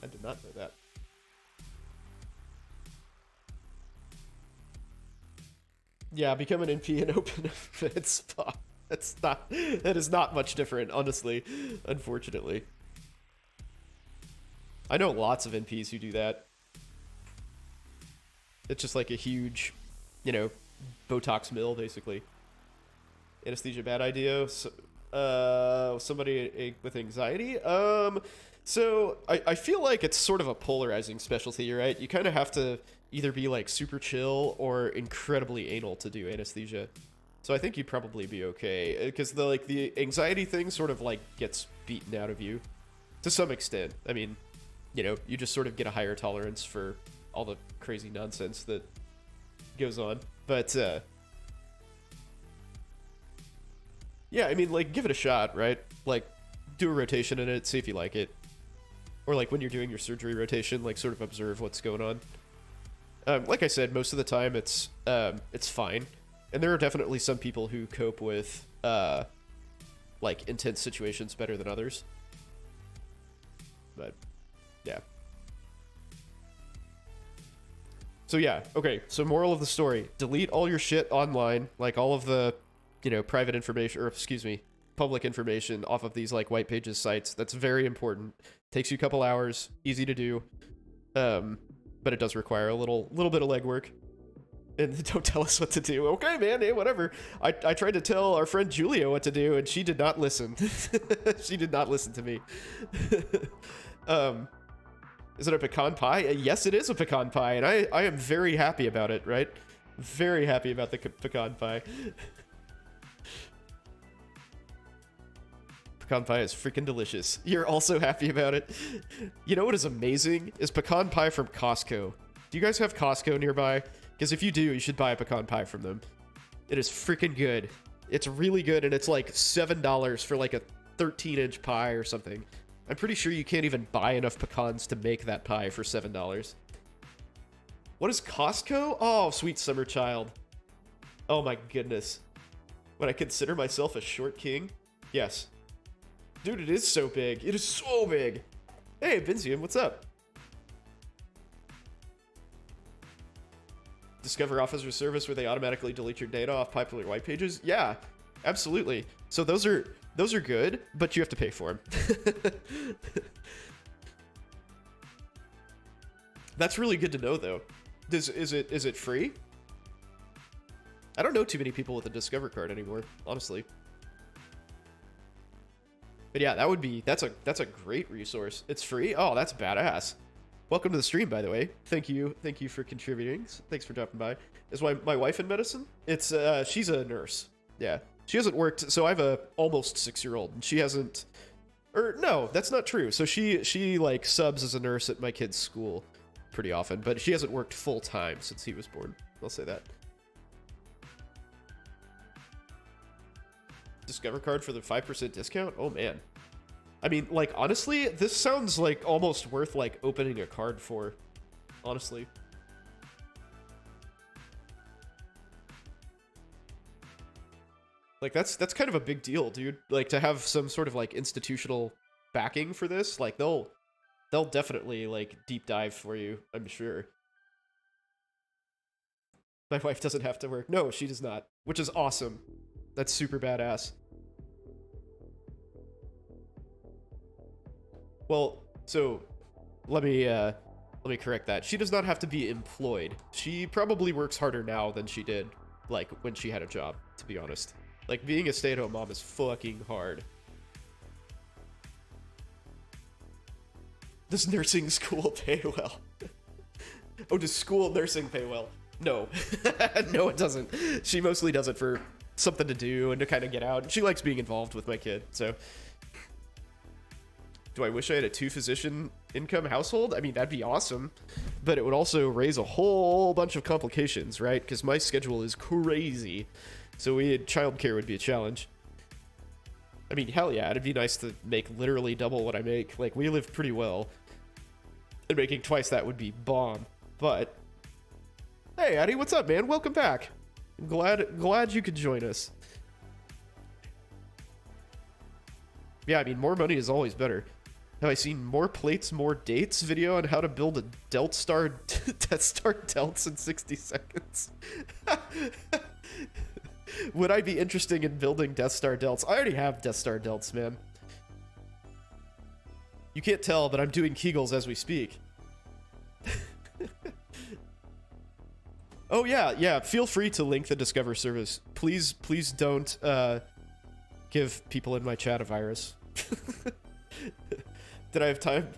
I did not know that. Yeah, become an NP and open a Fed spot. That is not much different, honestly, unfortunately. I know lots of NPs who do that. It's just like a huge, you know, Botox mill, basically. Anesthesia, bad idea. So, somebody with anxiety? So, I feel like it's sort of a polarizing specialty, right? You kind of have to either be, like, super chill or incredibly anal to do anesthesia. So I think you'd probably be okay. Because, the anxiety thing sort of, like, gets beaten out of you. To some extent. I mean, you know, you just sort of get a higher tolerance for all the crazy nonsense that goes on. But, yeah, I mean, like, give it a shot, right? Like, do a rotation in it, see if you like it. or like when you're doing your surgery rotation, like sort of observe what's going on. Like I said, most of the time it's fine, and there are definitely some people who cope with like intense situations better than others. But yeah. So yeah, okay. So moral of the story: delete all your shit online, like all of the, private information, or excuse me, public information off of these like white pages sites. That's very important. Takes you a couple hours, easy to do, but it does require a little bit of legwork. And don't tell us what to do. Okay, man, hey, whatever. I tried to tell our friend Julia what to do, and she did not listen. She did not listen to me. Is it a pecan pie? Yes, it is a pecan pie, and I am very happy about it, right? Very happy about the pecan pie. Pecan pie is freaking delicious. You're also happy about it. You know what is amazing? Is pecan pie from Costco. Do you guys have Costco nearby? Because if you do, you should buy a pecan pie from them. It is freaking good. It's really good, and it's like $7 for like a 13-inch pie or something. I'm pretty sure you can't even buy enough pecans to make that pie for $7. What is Costco? Oh, sweet summer child. Oh my goodness. Would I consider myself a short king? Yes. Dude, it is so big. It is so big. Hey, Benzium, what's up? Discover offers a service where they automatically delete your data off popular white pages? Yeah, absolutely. So those are good, but you have to pay for them. That's really good to know, though. Is it free? I don't know too many people with a Discover card anymore, honestly. But yeah, that's a great resource. It's free. Oh, that's badass. Welcome to the stream, by the way. Thank you for contributing. Thanks for dropping by. Is my wife in medicine? It's she's a nurse. Yeah, she hasn't worked. So I have a almost 6-year-old, and she hasn't. Or no, that's not true. So she like subs as a nurse at my kid's school pretty often, but she hasn't worked full time since he was born. I'll say that. Discover card for the 5% discount? Oh man. I mean, like, honestly, this sounds like almost worth like opening a card for, honestly. Like that's kind of a big deal, dude. Like to have some sort of like institutional backing for this, like they'll definitely like deep dive for you, I'm sure. My wife doesn't have to work. No, she does not, which is awesome. That's super badass. Well, so let me correct that. She does not have to be employed. She probably works harder now than she did like when she had a job, to be honest. Like being a stay-at-home mom is fucking hard. Does nursing school pay well? Oh, does school nursing pay well? No. No, it doesn't. She mostly does it for something to do and to kind of get out. She likes being involved with my kid, so. Do I wish I had a 2-physician income household? I mean, that'd be awesome, but it would also raise a whole bunch of complications, right? Because my schedule is crazy, so childcare would be a challenge. I mean, hell yeah, it'd be nice to make literally double what I make. Like, we live pretty well, and making twice that would be bomb. But hey, Addy, what's up, man? Welcome back. I'm glad you could join us. Yeah, I mean, more money is always better. Have I seen more plates, more dates video on how to build a Death Star delts in 60 seconds? Would I be interested in building Death Star delts? I already have Death Star delts, man. You can't tell, but I'm doing Kegels as we speak. Oh yeah, feel free to link the Discover service. Please don't give people in my chat a virus. Did I have time?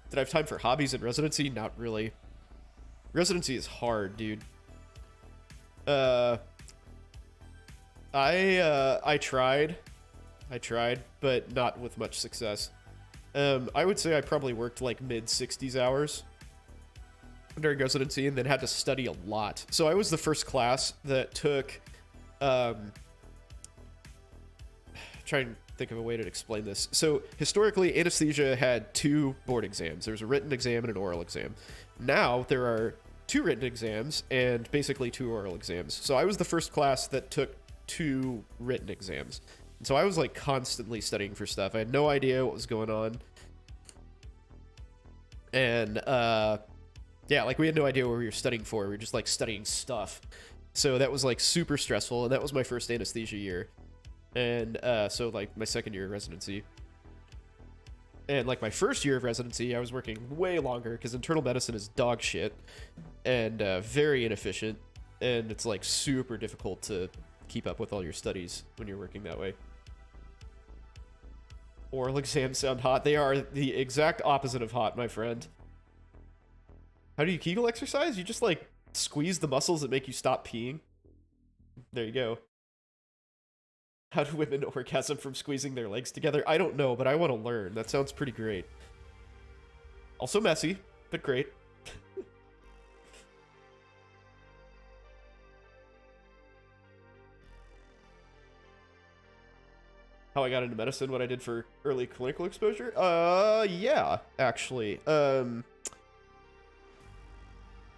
Did I have time for hobbies and residency? Not really. Residency is hard, dude. I tried, but not with much success. I would say I probably worked like mid-60s hours during residency and then had to study a lot. So I was the first class that took, trying think of a way to explain this. So historically, anesthesia had 2 board exams. There was a written exam and an oral exam. Now there are 2 written exams and basically 2 oral exams. So I was the first class that took 2 written exams. And so I was like constantly studying for stuff. I had no idea what was going on. And yeah, like we had no idea what we were studying for. We were just like studying stuff. So that was like super stressful, and that was my first anesthesia year. And so like my second year of residency. And like my first year of residency, I was working way longer because internal medicine is dog shit and very inefficient. And it's like super difficult to keep up with all your studies when you're working that way. Oral exams sound hot. They are the exact opposite of hot, my friend. How do you Kegel exercise? You just like squeeze the muscles that make you stop peeing. There you go. How do women orgasm from squeezing their legs together? I don't know, but I want to learn. That sounds pretty great. Also messy, but great. How I got into medicine, what I did for early clinical exposure? Yeah, actually.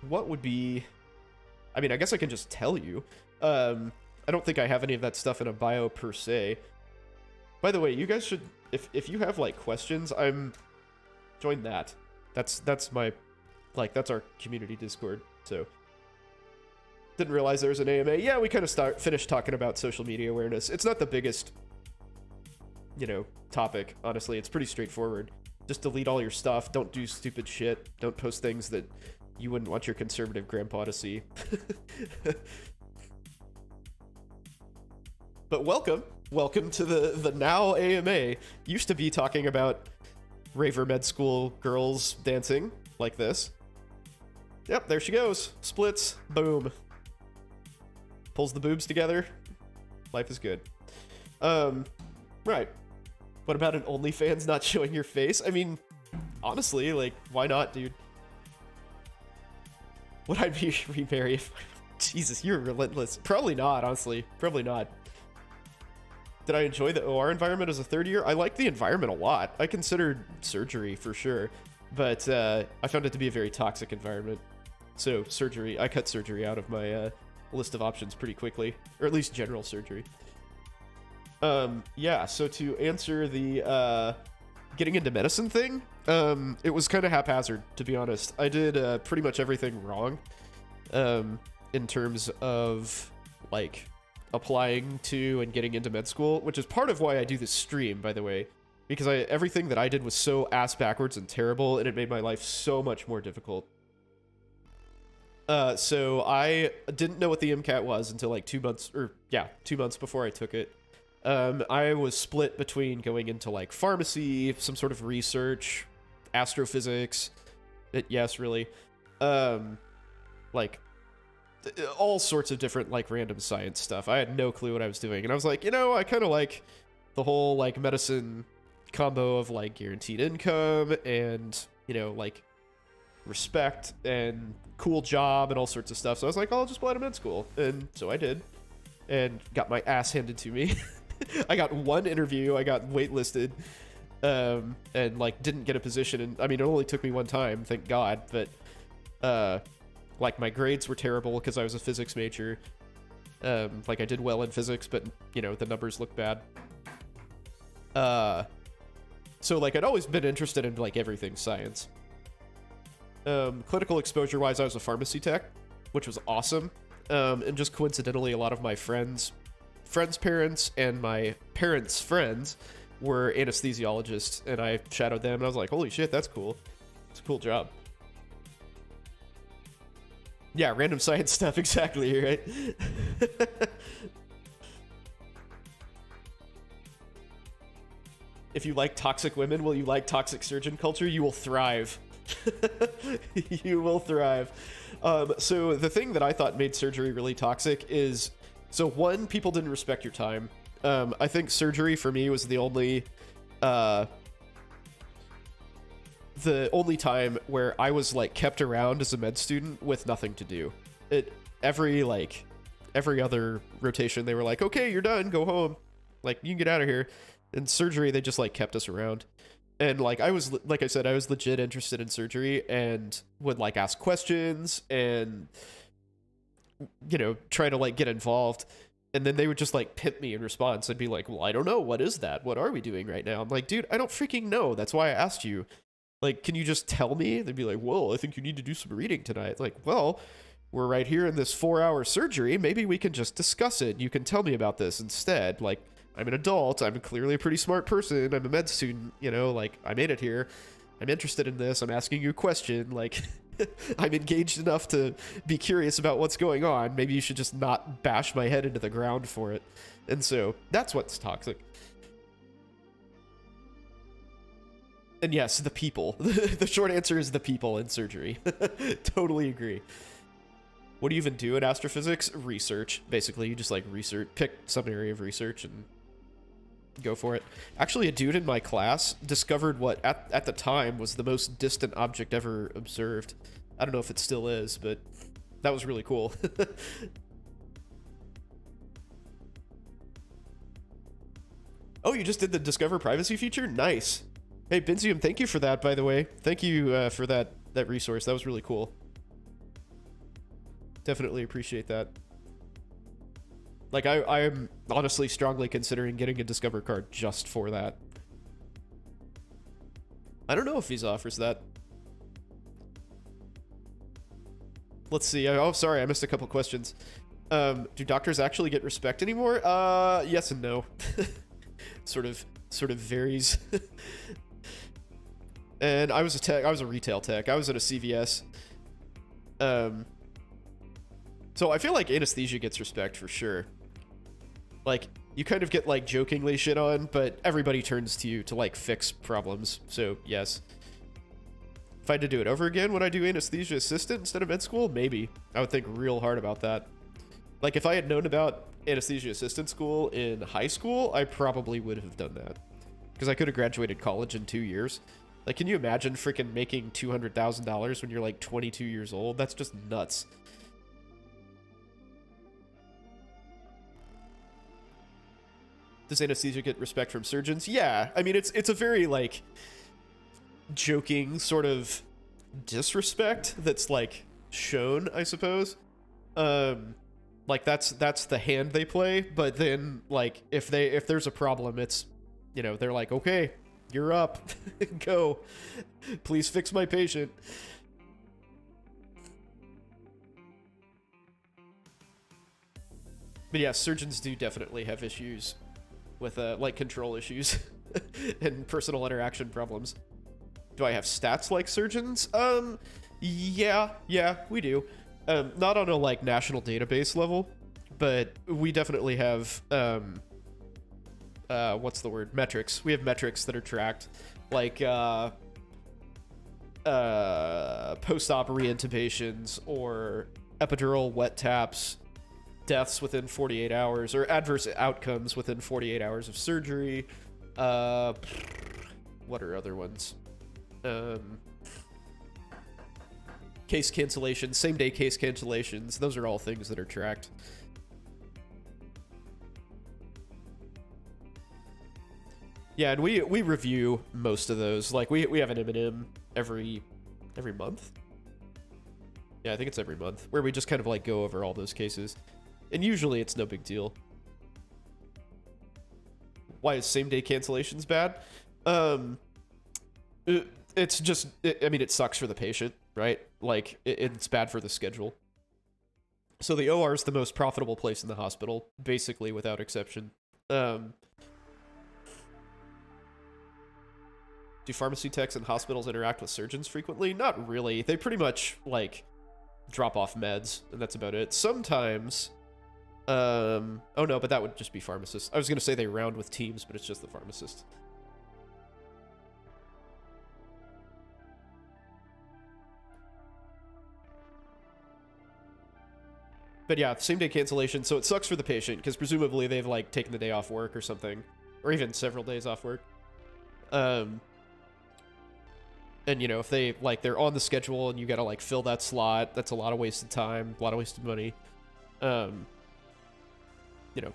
What would be... I mean, I guess I can just tell you. I don't think I have any of that stuff in a bio per se. By the way, you guys should... If you have, like, questions, join that. That's my... Like, that's our community Discord, so... Didn't realize there was an AMA. Yeah, we kind of finished talking about social media awareness. It's not the biggest... you know, topic, honestly. It's pretty straightforward. Just delete all your stuff. Don't do stupid shit. Don't post things that you wouldn't want your conservative grandpa to see. But welcome to the now AMA. Used to be talking about raver med school girls dancing like this. Yep, there she goes. Splits. Boom. Pulls the boobs together. Life is good. Right. What about an OnlyFans not showing your face? I mean, honestly, like, why not, dude? Would I be remarry if... Jesus, you're relentless. Probably not, honestly. Probably not. Did I enjoy the OR environment as a third year? I liked the environment a lot. I considered surgery for sure, but I found it to be a very toxic environment. So surgery, I cut surgery out of my list of options pretty quickly, or at least general surgery. Yeah, so to answer the getting into medicine thing, it was kind of haphazard, to be honest. I did pretty much everything wrong in terms of like applying to and getting into med school, which is part of why I do this stream, by the way, because everything that I did was so ass backwards and terrible, and it made my life so much more difficult. So I didn't know what the MCAT was until like 2 months before I took it. I was split between going into like pharmacy, some sort of research, astrophysics, yes, really, like all sorts of different like random science stuff. I had no clue what I was doing, and I was like, you know, I kind of like the whole like medicine combo of like guaranteed income and, you know, like respect and cool job and all sorts of stuff. So I was like, oh, I'll just apply to med school, and so I did, and got my ass handed to me. I got one interview, I got waitlisted, and like didn't get a position, and I mean, it only took me one time, thank God, but like my grades were terrible because I was a physics major. Like I did well in physics, but you know, the numbers look bad. So like I'd always been interested in like everything science. Clinical exposure wise, I was a pharmacy tech, which was awesome. And just coincidentally, a lot of my friends' parents and my parents' friends were anesthesiologists, and I shadowed them, and I was like, holy shit, that's cool. It's a cool job. Yeah, random science stuff, exactly, right? If you like toxic women, will you like toxic surgeon culture? You will thrive. You will thrive. So the thing that I thought made surgery really toxic is, so one, people didn't respect your time. I think surgery for me was the only time where I was like kept around as a med student with nothing to do. Every other rotation, they were like, okay, you're done, go home. Like, you can get out of here. In surgery, they just like kept us around. And like like I said, I was legit interested in surgery and would like ask questions and try to like get involved. And then they would just like pimp me in response. I'd be like, well, I don't know. What is that? What are we doing right now? I'm like, dude, I don't freaking know. That's why I asked you. Like, can you just tell me? They'd be like, well, I think you need to do some reading tonight. Like, well, we're right here in this 4-hour surgery. Maybe we can just discuss it. You can tell me about this instead. Like, I'm an adult. I'm clearly a pretty smart person. I'm a med student. Like, I made it here. I'm interested in this. I'm asking you a question. Like, I'm engaged enough to be curious about what's going on. Maybe you should just not bash my head into the ground for it. And so that's what's toxic. And yes, the people. The short answer is the people in surgery. Totally agree. What do you even do in astrophysics? Research. Basically, you just like research, pick some area of research and go for it. Actually, a dude in my class discovered what at the time was the most distant object ever observed. I don't know if it still is, but that was really cool. Oh, you just did the Discover Privacy feature? Nice. Hey, Benzium, thank you for that, by the way. Thank you for that resource. That was really cool. Definitely appreciate that. Like, I'm honestly strongly considering getting a Discover card just for that. I don't know if Visa offers that. Let's see. Oh, sorry, I missed a couple questions. Do doctors actually get respect anymore? Yes and no. sort of varies. And I was a retail tech. I was at a CVS. So I feel like anesthesia gets respect for sure. Like, you kind of get like jokingly shit on, but everybody turns to you to like fix problems. So yes. If I had to do it over again, would I do anesthesia assistant instead of med school? Maybe. I would think real hard about that. Like, if I had known about anesthesia assistant school in high school, I probably would have done that. Because I could have graduated college in 2 years. Like, can you imagine freaking making $200,000 when you're like 22 years old? That's just nuts. Does anesthesia get respect from surgeons? Yeah. I mean, it's a very, like, joking sort of disrespect that's, like, shown, I suppose. Like, that's the hand they play, but then, like, if there's a problem, it's, they're like, okay, you're up. Go. Please fix my patient. But yeah, surgeons do definitely have issues with, like, control issues and personal interaction problems. Do I have stats like surgeons? Yeah, we do. Not on a, like, national database level, but we definitely have, what's the word? Metrics. We have metrics that are tracked, like, post-op reintubations or epidural wet taps, deaths within 48 hours, or adverse outcomes within 48 hours of surgery. What are other ones? Case cancellations, same-day case cancellations. Those are all things that are tracked. Yeah, and we review most of those. Like, we have an M&M every month. Yeah, I think it's every month, where we just kind of, like, go over all those cases. And usually it's no big deal. Why is same-day cancellations bad? It's just, I mean, it sucks for the patient, right? Like, it's bad for the schedule. So the OR is the most profitable place in the hospital, basically, without exception. Do pharmacy techs and hospitals interact with surgeons frequently? Not really. They pretty much, like, drop off meds, and that's about it. Sometimes... oh no, but that would just be pharmacists. I was gonna say they round with teams, but it's just the pharmacist. But yeah, same day cancellation, so it sucks for the patient, because presumably they've, like, taken the day off work or something. Or even several days off work. And, if they, like, they're on the schedule and you gotta, like, fill that slot, that's a lot of wasted time, a lot of wasted money.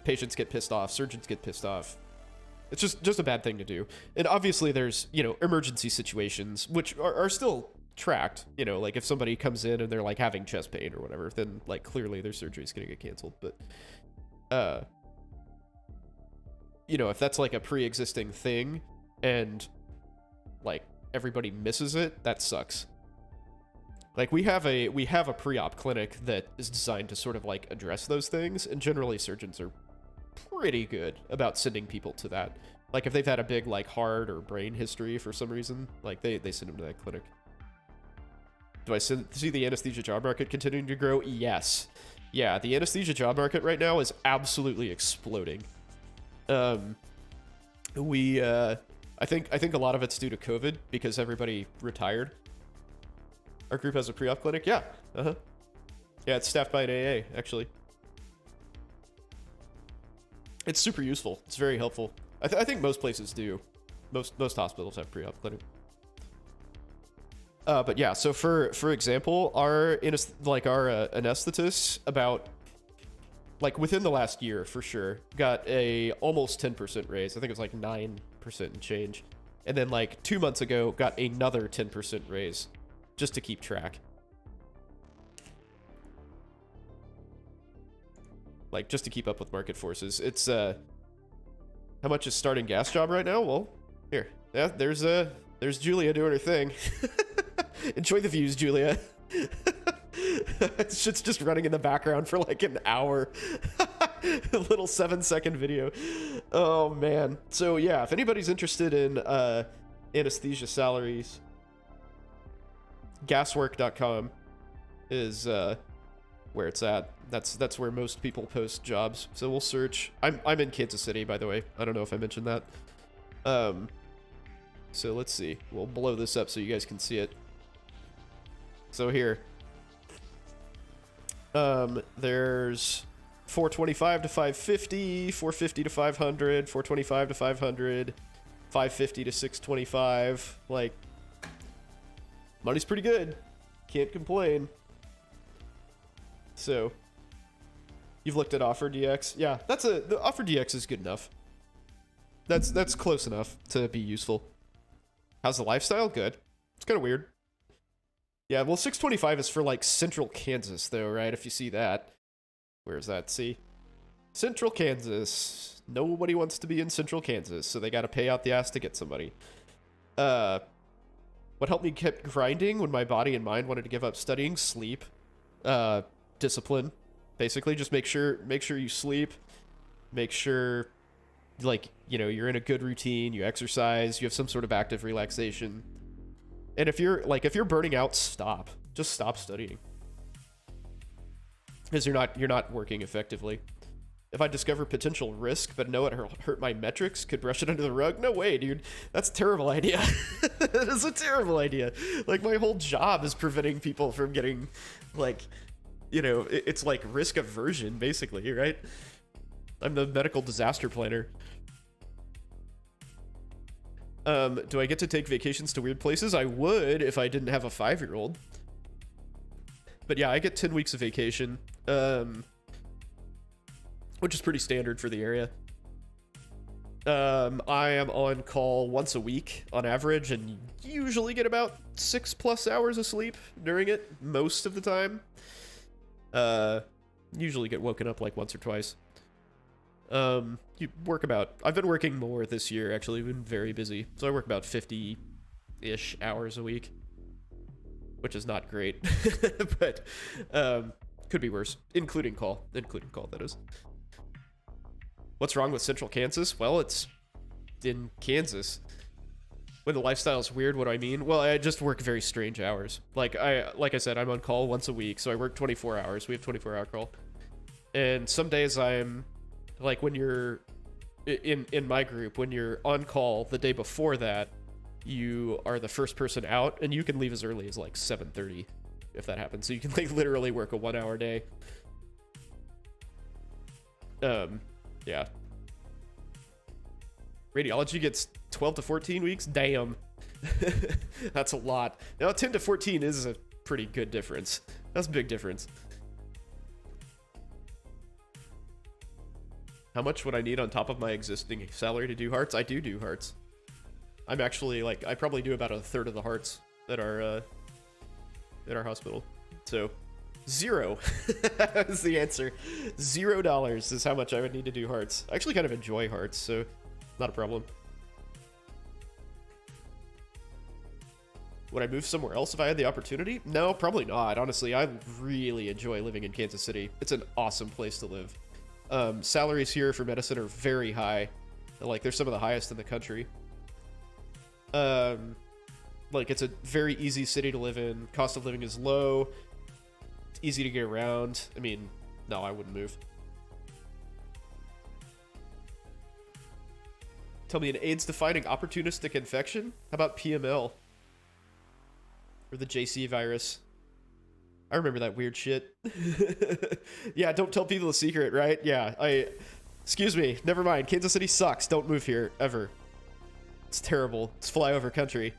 Patients get pissed off, surgeons get pissed off. It's just a bad thing to do. And obviously there's, emergency situations, which are still tracked. Like if somebody comes in and they're like having chest pain or whatever, then like clearly their surgery is going to get canceled. But, if that's like a pre-existing thing and like everybody misses it, that sucks. Like we have a pre-op clinic that is designed to sort of like address those things, and generally surgeons are pretty good about sending people to that. Like if they've had a big like heart or brain history for some reason, like they send them to that clinic. Do I see the anesthesia job market continuing to grow? Yes. Yeah, the anesthesia job market right now is absolutely exploding. I think a lot of it's due to COVID because everybody retired. Our group has a pre-op clinic. Yeah. Yeah, it's staffed by an AA, actually. It's super useful. It's very helpful. I think most places do. Most hospitals have pre-op clinic. But yeah, so for example, our anesthetists about like within the last year for sure got a almost 10% raise. I think it was like 9% and change. And then like 2 months ago got another 10% raise just to keep track. Like just to keep up with market forces. It's how much is starting gas job right now? Well, here. Yeah, there's Julia doing her thing. Enjoy the views, Julia. It's just running in the background for like an hour. A little 7-second video. Oh man. So yeah, if anybody's interested in anesthesia salaries, gaswork.com is where it's at. That's where most people post jobs. So we'll search. I'm in Kansas City, by the way. I don't know if I mentioned that. So let's see. We'll blow this up so you guys can see it. So here. There's 425 to 550, 450 to 500, 425 to 500, 550 to 625. Like, money's pretty good. Can't complain. So, you've looked at Offer DX? Yeah, the Offer DX is good enough. That's close enough to be useful. How's the lifestyle? Good. It's kind of weird. Yeah, well, 625 is for like Central Kansas, though, right? If you see that. Where's that? See? Central Kansas. Nobody wants to be in Central Kansas, so they got to pay out the ass to get somebody. What helped me keep grinding when my body and mind wanted to give up studying? Sleep. Discipline. Basically, just make sure you sleep. Make sure, like, you're in a good routine, you exercise, you have some sort of active relaxation. And if you're burning out, stop. Just stop studying. Because you're not working effectively. If I discover potential risk, but know it hurt my metrics, could brush it under the rug? No way, dude. That's a terrible idea. That is a terrible idea. Like, my whole job is preventing people from getting, like, it's like risk aversion, basically, right? I'm the medical disaster planner. Do I get to take vacations to weird places? I would if I didn't have a 5-year-old. But yeah, I get 10 weeks of vacation, which is pretty standard for the area. I am on call once a week on average and usually get about 6+ hours of sleep during it most of the time. Usually get woken up like once or twice. I've been working more this year, actually. I've been very busy. So I work about 50-ish hours a week, which is not great, but, could be worse, including call, that is. What's wrong with Central Kansas? Well, it's in Kansas. When the lifestyle's weird, what do I mean? Well, I just work very strange hours. Like I said, I'm on call once a week, so I work 24 hours. We have 24-hour call. And some days I'm, like, when you're in my group, when you're on call the day before that, you are the first person out, and you can leave as early as like 7:30 if that happens. So you can like literally work a 1-hour day. Yeah. Radiology gets 12 to 14 weeks. Damn. That's a lot. Now 10 to 14 is a pretty good difference. That's a big difference. How much would I need on top of my existing salary to do hearts? I do hearts. I'm actually like, I probably do about a third of the hearts at our hospital. So 0 is the answer. $0 is how much I would need to do hearts. I actually kind of enjoy hearts, so not a problem. Would I move somewhere else if I had the opportunity? No, probably not. Honestly, I really enjoy living in Kansas City. It's an awesome place to live. Salaries here for medicine are very high. Like, they're some of the highest in the country. Like, it's a very easy city to live in. Cost of living is low. It's easy to get around. I mean, no, I wouldn't move. Tell me an AIDS defining opportunistic infection? How about PML? Or the JC virus? I remember that weird shit. Yeah, don't tell people the secret, right? Yeah, excuse me, never mind. Kansas City sucks. Don't move here, ever. It's terrible. It's flyover country.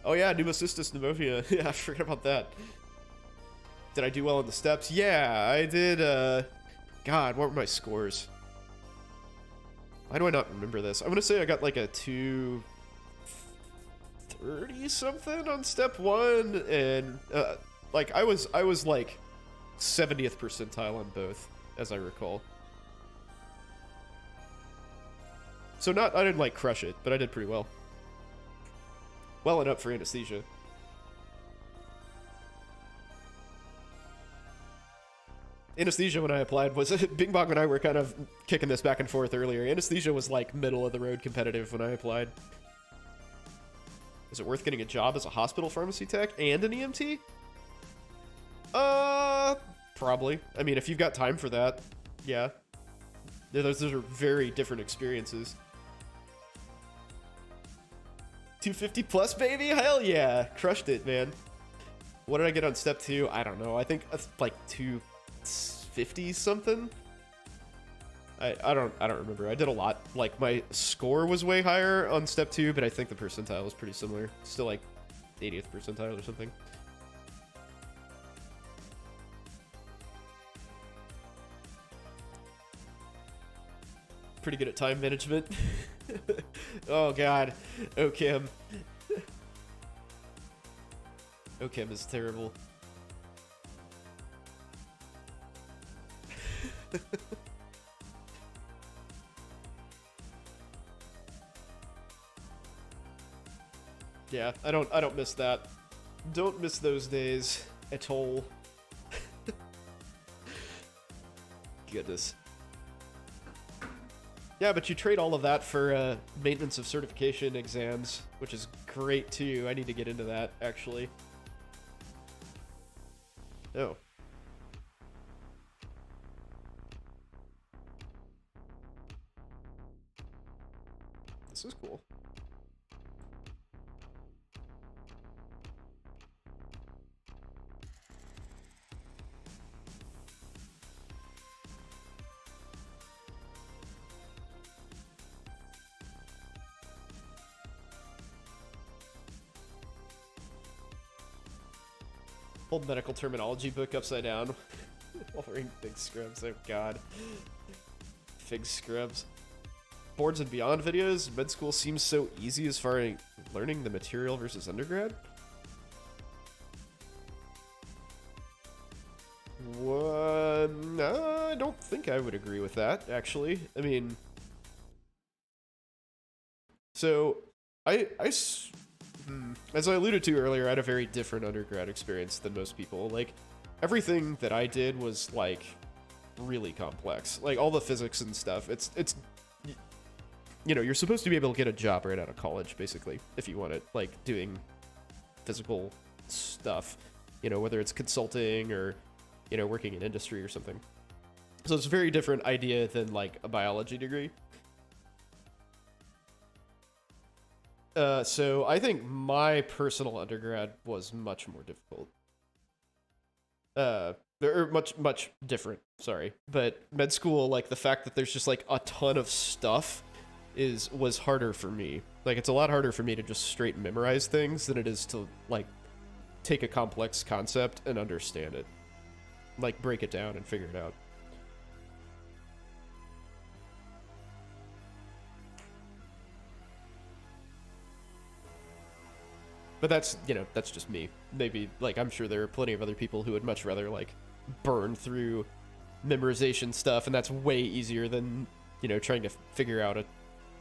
Oh yeah, pneumocystis pneumonia. Yeah, I forgot about that. Did I do well on the steps? Yeah, I did. God, what were my scores? Why do I not remember this? I'm gonna say I got like a 230 something on step 1, and like I was like 70th percentile on both, as I recall. So I didn't like crush it, but I did pretty well. Well enough for anesthesia. Anesthesia, when I applied, was Bing Bong and I were kind of kicking this back and forth earlier. Anesthesia was like middle of the road competitive when I applied. Is it worth getting a job as a hospital pharmacy tech and an EMT? Probably. I mean, if you've got time for that, yeah. Those are very different experiences. 250 plus, baby? Hell yeah. Crushed it, man. What did I get on step 2? I don't know. I think that's like 250 something. I don't remember. I did a lot. Like, my score was way higher on step 2, but I think the percentile was pretty similar. Still like 80th percentile or something. Pretty good at time management. Oh god. OChem. OChem is terrible. Yeah, I don't miss that. Don't miss those days at all. Goodness. Yeah, but you trade all of that for maintenance of certification exams, which is great too. I need to get into that, actually. Oh. This is cool. Old medical terminology book upside down. While wearing big scrubs. Oh god. Fig scrubs. Boards and beyond videos. Med school seems so easy as far as learning the material versus undergrad. No, I don't think I would agree with that, actually. I mean, so as I alluded to earlier, I had a very different undergrad experience than most people. Like, everything that I did was, like, really complex. Like, all the physics and stuff, it's you know, you're supposed to be able to get a job right out of college, basically, if you want it, like, doing physical stuff, you know, whether it's consulting or, you know, working in industry or something. So it's a very different idea than, like, a biology degree. So I think my personal undergrad was much more difficult. Or much different, sorry. But med school, like, the fact that there's just, like, a ton of stuff was harder for me. Like, it's a lot harder for me to just straight memorize things than it is to, like, take a complex concept and understand it. Like, break it down and figure it out. But that's, you know, that's just me. Maybe, like, I'm sure there are plenty of other people who would much rather, like, burn through memorization stuff, and that's way easier than, you know, trying to figure out a,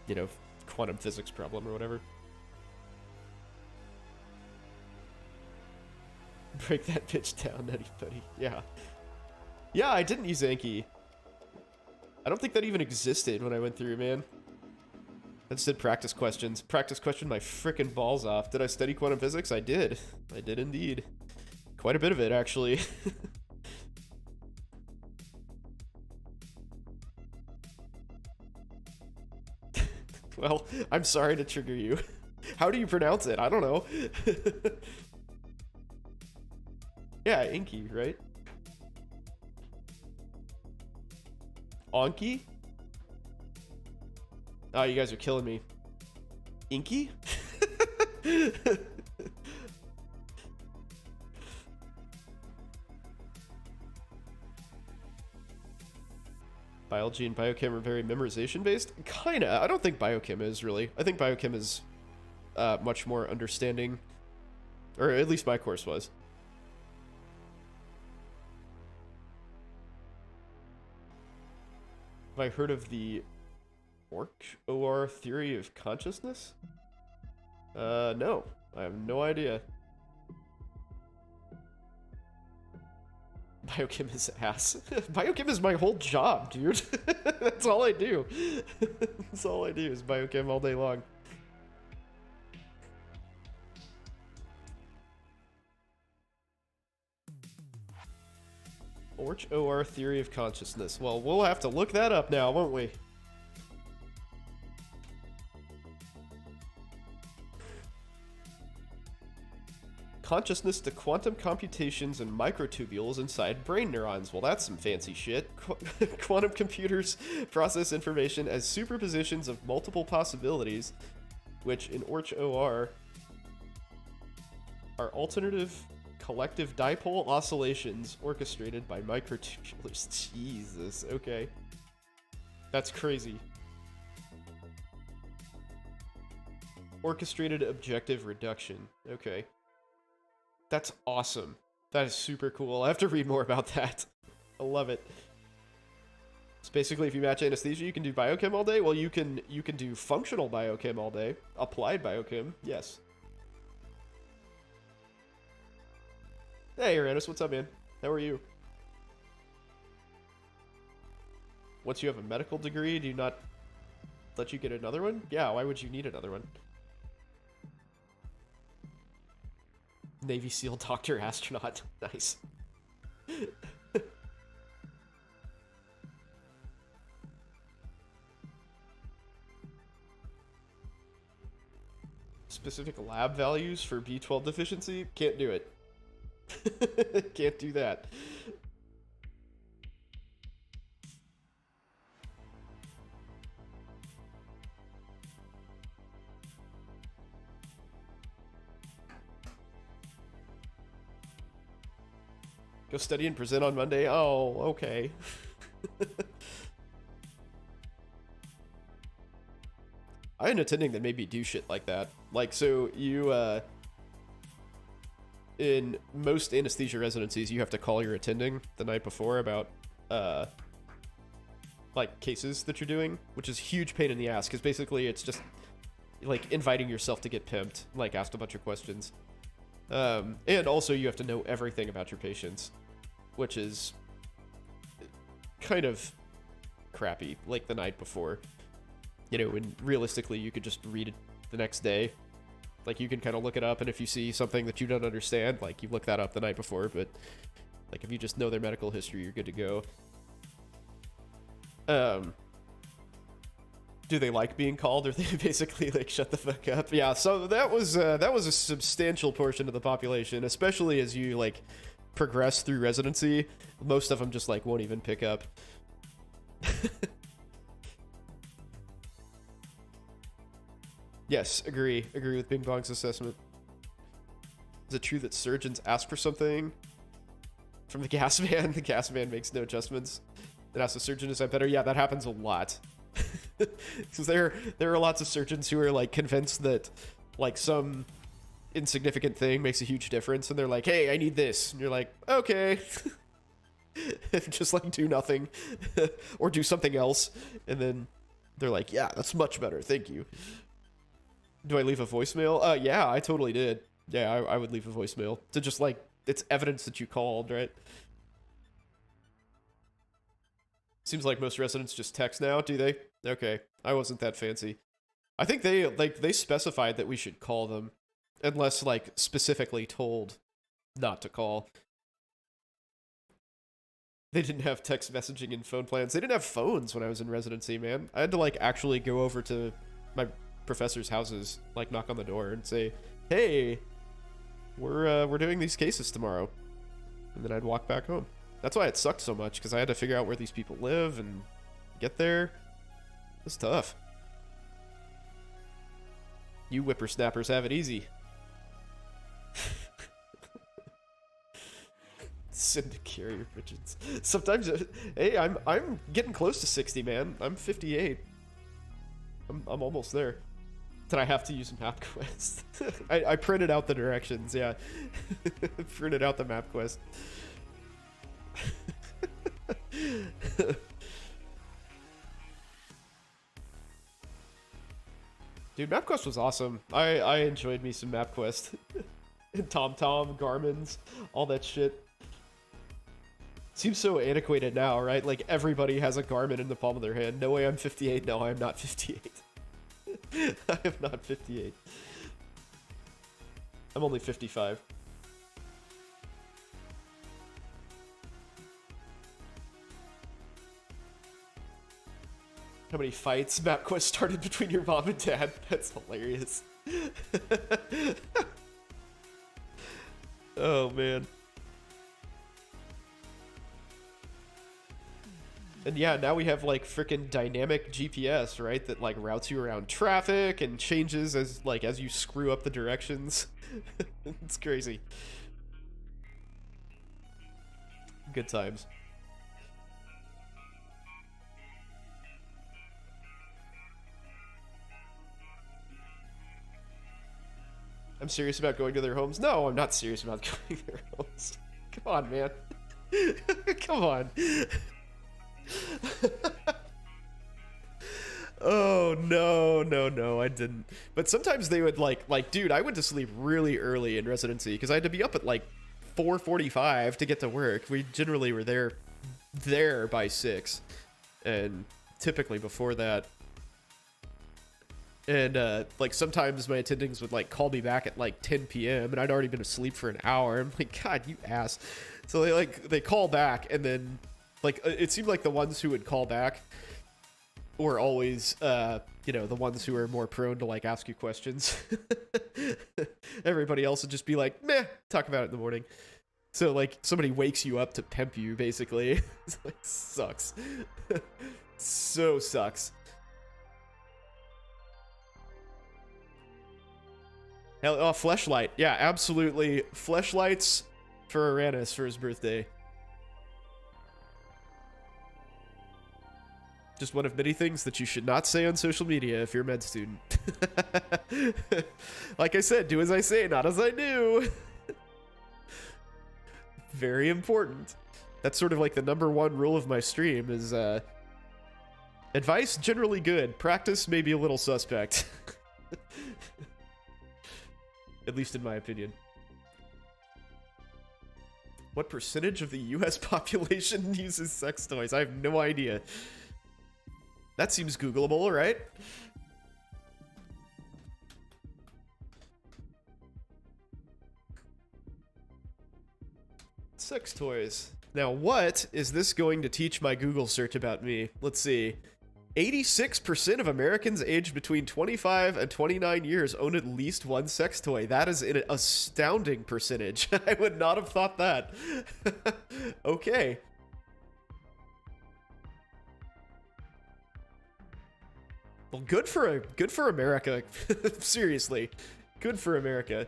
you know, quantum physics problem or whatever. Break that bitch down, Nutty Buddy. Yeah. Yeah, I didn't use Anki. I don't think that even existed when I went through, man. I just did practice questions. Practice question my frickin' balls off. Did I study quantum physics? I did. I did indeed. Quite a bit of it, actually. Well, I'm sorry to trigger you. How do you pronounce it? I don't know. Yeah, Inky, right? Onky? Oh, you guys are killing me. Inky? Biology and biochem are very memorization based? Kinda. I don't think biochem is, really. I think biochem is much more understanding. Or at least my course was. Have I heard of the OR theory of consciousness? No. I have no idea. Biochem is ass. Biochem is my whole job, dude. That's all I do. That's all I do is biochem all day long. OR theory of consciousness. Well, we'll have to look that up now, won't we? Consciousness to quantum computations and microtubules inside brain neurons. Well, that's some fancy shit. Quantum computers process information as superpositions of multiple possibilities, which in OR are alternative collective dipole oscillations orchestrated by microtubulars. Jesus, okay. That's crazy. Orchestrated objective reduction. Okay. That's awesome. That is super cool. I have to read more about that. I love it. So basically, if you match anesthesia, you can do biochem all day. Well, you can do functional biochem all day. Applied biochem, yes. Hey, Uranus, what's up, man? How are you? Once you have a medical degree, do you not let you get another one? Yeah, why would you need another one? Navy SEAL Doctor Astronaut. Nice. Specific lab values for B12 deficiency? Can't do it. Can't do that. Go study and present on Monday? Oh, okay. I had an attending that made me do shit like that. Like, so you, in most anesthesia residencies, you have to call your attending the night before about, like, cases that you're doing, which is a huge pain in the ass, because basically it's just, like, inviting yourself to get pimped, like, asked a bunch of questions. And also you have to know everything about your patients, which is kind of crappy, like the night before. You know, when realistically you could just read it the next day. Like, you can kind of look it up, and if you see something that you don't understand, like, you look that up the night before, but, like, if you just know their medical history, you're good to go. Do they like being called, or they basically, like, shut the fuck up? Yeah, so that was a substantial portion of the population, especially as you, like, progress through residency. Most of them just, like, won't even pick up. Yes, agree with Bing Bong's assessment. Is it true that surgeons ask for something from the gas man? The gas man makes no adjustments and asks the surgeon, is that better? Yeah, that happens a lot. Because there are lots of surgeons who are like convinced that like some insignificant thing makes a huge difference, and they're like, hey, I need this, and you're like, okay. Just like do nothing or do something else, and then they're like, yeah, that's much better, thank you. Do I leave a voicemail? Yeah, I totally did. Yeah, I would leave a voicemail to just like, it's evidence that you called, right? Seems like most residents just text now, do they? Okay, I wasn't that fancy. I think they specified that we should call them, unless like specifically told not to call. They didn't have text messaging and phone plans. They didn't have phones when I was in residency, man. I had to like actually go over to my professors' houses, like knock on the door and say, hey, we're doing these cases tomorrow. And then I'd walk back home. That's why it sucked so much, because I had to figure out where these people live and get there. It was tough. You whippersnappers have it easy. Send to carrier pigeons. Sometimes, hey, I'm getting close to 60, man. I'm 58. I'm almost there. Did I have to use MapQuest? I printed out the directions, yeah. Printed out the MapQuest. Dude, MapQuest was awesome. I enjoyed me some MapQuest. TomTom, Garmin's, all that shit. Seems so antiquated now, right? Like everybody has a Garmin in the palm of their hand. No way I'm 58. No, I am not 58. I am not 58. I'm only 55. How many fights MapQuest started between your mom and dad? That's hilarious. Oh, man. And yeah, now we have like freaking dynamic GPS, right? That like routes you around traffic and changes as you screw up the directions. It's crazy. Good times. I'm serious about going to their homes. No, I'm not serious about going to their homes. Come on, man. Come on. Oh, no, I didn't. But sometimes they would like, dude, I went to sleep really early in residency because I had to be up at like 4:45 to get to work. We generally were there by 6, and typically before that. And like sometimes my attendings would like call me back at like 10 p.m. and I'd already been asleep for an hour. I'm like, God, you ass. So they call back, and then like it seemed like the ones who would call back were always the ones who are more prone to like ask you questions. Everybody else would just be like, meh, talk about it in the morning. So like somebody wakes you up to pimp you, basically. It's like, sucks. So sucks. Hell, oh, fleshlight. Yeah, absolutely. Fleshlights for Uranus for his birthday. Just one of many things that you should not say on social media if you're a med student. Like I said, do as I say, not as I do. Very important. That's sort of like the #1 rule of my stream is advice generally good. Practice maybe a little suspect. At least in my opinion. What percentage of the US population uses sex toys? I have no idea. That seems Googleable, right? Sex toys. Now, what is this going to teach my Google search about me? Let's see. 86% of Americans aged between 25 and 29 years own at least one sex toy. That is an astounding percentage. I would not have thought that. Okay. Well, good for America. Seriously, good for America.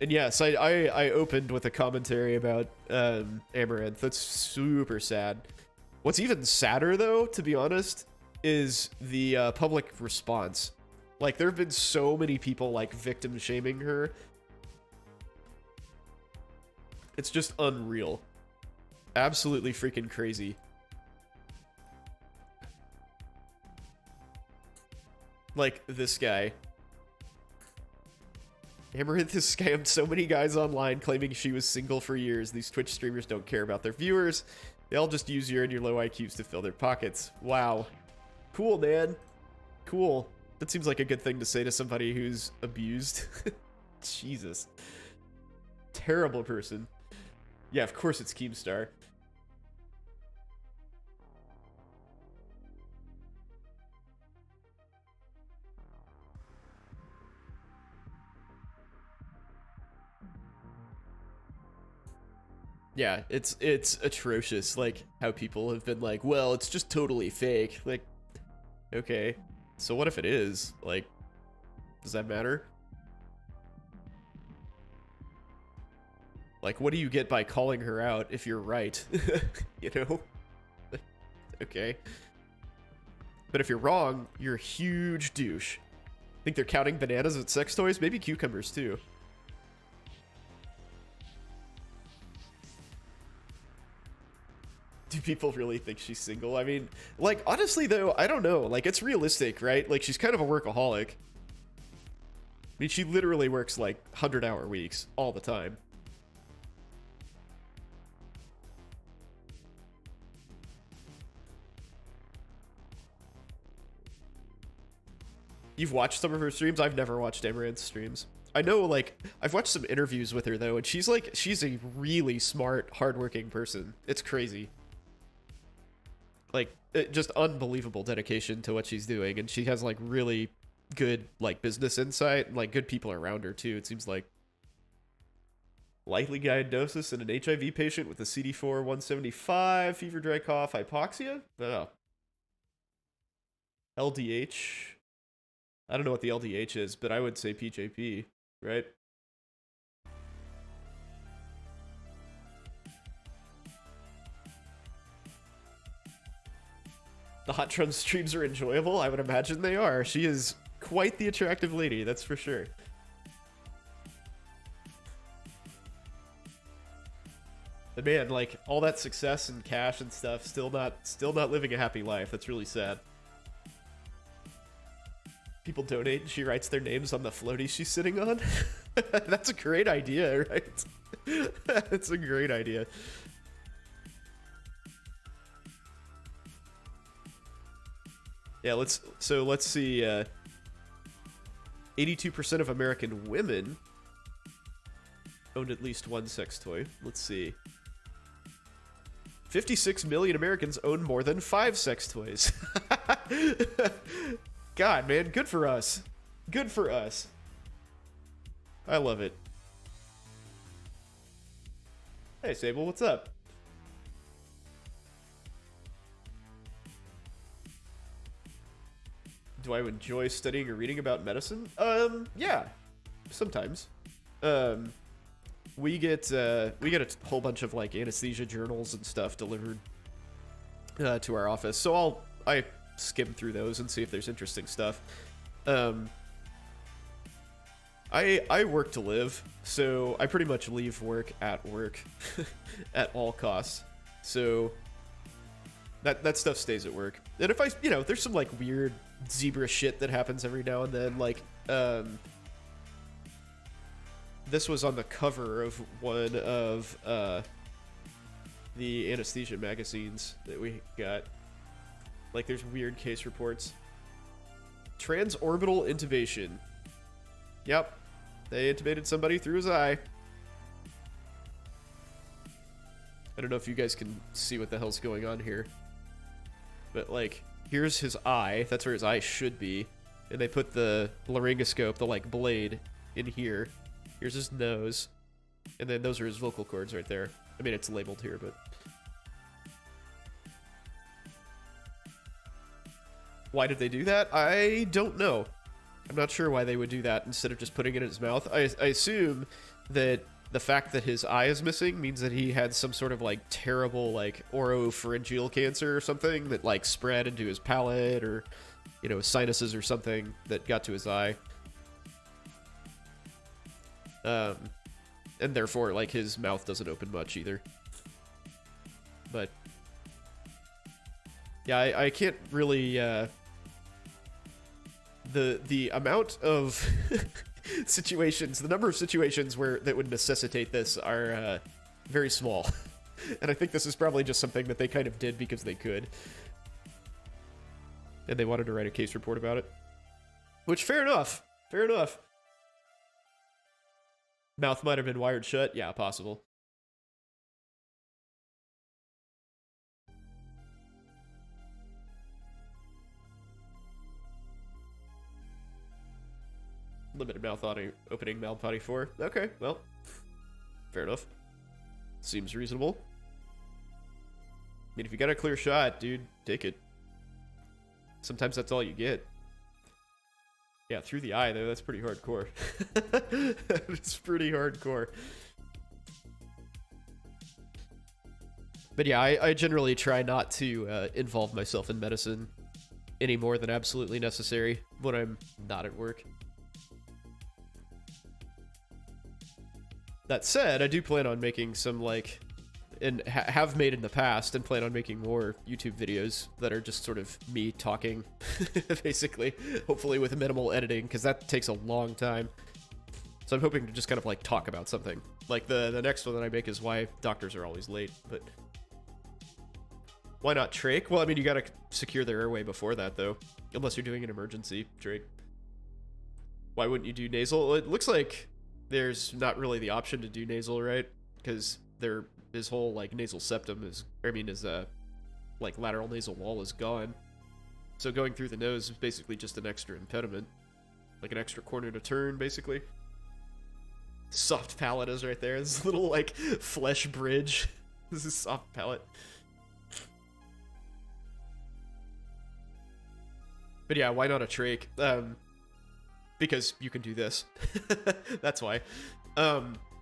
And yes, I opened with a commentary about Amaranth. That's super sad. What's even sadder, though, to be honest, is the public response. Like, there have been so many people, like, victim shaming her. It's just unreal. Absolutely freaking crazy. Like, this guy. Amaranth has scammed so many guys online claiming she was single for years. These Twitch streamers don't care about their viewers. They all just use your and your low IQs to fill their pockets. Wow. Cool, man. Cool. That seems like a good thing to say to somebody who's abused. Jesus. Terrible person. Yeah, of course it's Keemstar. Yeah, it's atrocious, like, how people have been like, well, it's just totally fake. Like, okay. So what if it is? Like, does that matter? Like, what do you get by calling her out if you're right? You know? Okay. But if you're wrong, you're a huge douche. Think they're counting bananas as sex toys? Maybe cucumbers, too. Do people really think she's single? I mean, like, honestly, though, I don't know. Like, it's realistic, right? Like, she's kind of a workaholic. I mean, she literally works, like, 100-hour weeks all the time. You've watched some of her streams? I've never watched Amaranth's streams. I know, like, I've watched some interviews with her, though, and she's a really smart, hardworking person. It's crazy. Like, just unbelievable dedication to what she's doing, and she has, like, really good, like, business insight, and, like, good people around her, too, it seems like. Likely diagnosis in an HIV patient with a CD4 175, fever, dry cough, hypoxia? Oh. LDH? I don't know what the LDH is, but I would say PJP, right? The Hot Drum streams are enjoyable? I would imagine they are. She is quite the attractive lady, that's for sure. But man, like, all that success and cash and stuff, still not living a happy life. That's really sad. People donate and she writes their names on the floaty she's sitting on. That's a great idea, right? That's a great idea. Yeah, let's see. 82% of American women owned at least one sex toy. Let's see. 56 million Americans own more than 5 sex toys. God, man, good for us. Good for us. I love it. Hey, Sable, what's up? Do I enjoy studying or reading about medicine? Yeah, sometimes. We get a whole bunch of, like, anesthesia journals and stuff delivered to our office, so I skim through those and see if there's interesting stuff. I work to live, so I pretty much leave work at at all costs. So that stuff stays at work. And if there's some, like, weird zebra shit that happens every now and then, like, this was on the cover of one of the Anesthesia magazines that we got. Like, there's weird case reports. Transorbital intubation. Yep. They intubated somebody through his eye. I don't know if you guys can see what the hell's going on here. But, like, here's his eye. That's where his eye should be. And they put the laryngoscope, the, like, blade, in here. Here's his nose. And then those are his vocal cords right there. I mean, it's labeled here, but... Why did they do that? I don't know. I'm not sure why they would do that instead of just putting it in his mouth. I assume that the fact that his eye is missing means that he had some sort of like terrible like oropharyngeal cancer or something that like spread into his palate, or you know, sinuses or something that got to his eye. And therefore like his mouth doesn't open much either. But yeah, I can't really the amount of situations, the number of situations where that would necessitate this are very small. And I think this is probably just something that they kind of did because they could. And they wanted to write a case report about it. Which, fair enough. Fair enough. Mouth might have been wired shut. Yeah, possible. Limited mouth opening Malpotty 4. Okay, well. Fair enough. Seems reasonable. I mean, if you got a clear shot, dude, take it. Sometimes that's all you get. Yeah, through the eye, though, that's pretty hardcore. It's pretty hardcore. But yeah, I generally try not to involve myself in medicine any more than absolutely necessary when I'm not at work. That said, I do plan on making some, like, and have made in the past, and plan on making more YouTube videos that are just sort of me talking, basically, hopefully with minimal editing, because that takes a long time. So I'm hoping to just kind of, like, talk about something. Like, the next one that I make is why doctors are always late, but why not trach? Well, I mean, you gotta secure their airway before that, though, unless you're doing an emergency trach. Why wouldn't you do nasal? It looks like there's not really the option to do nasal, right? Because his whole like nasal septum is, his like lateral nasal wall is gone. So going through the nose is basically just an extra impediment, like an extra corner to turn, basically. Soft palate is right there. This little like flesh bridge. This is soft palate. But yeah, why not a trach? Because you can do this. That's why.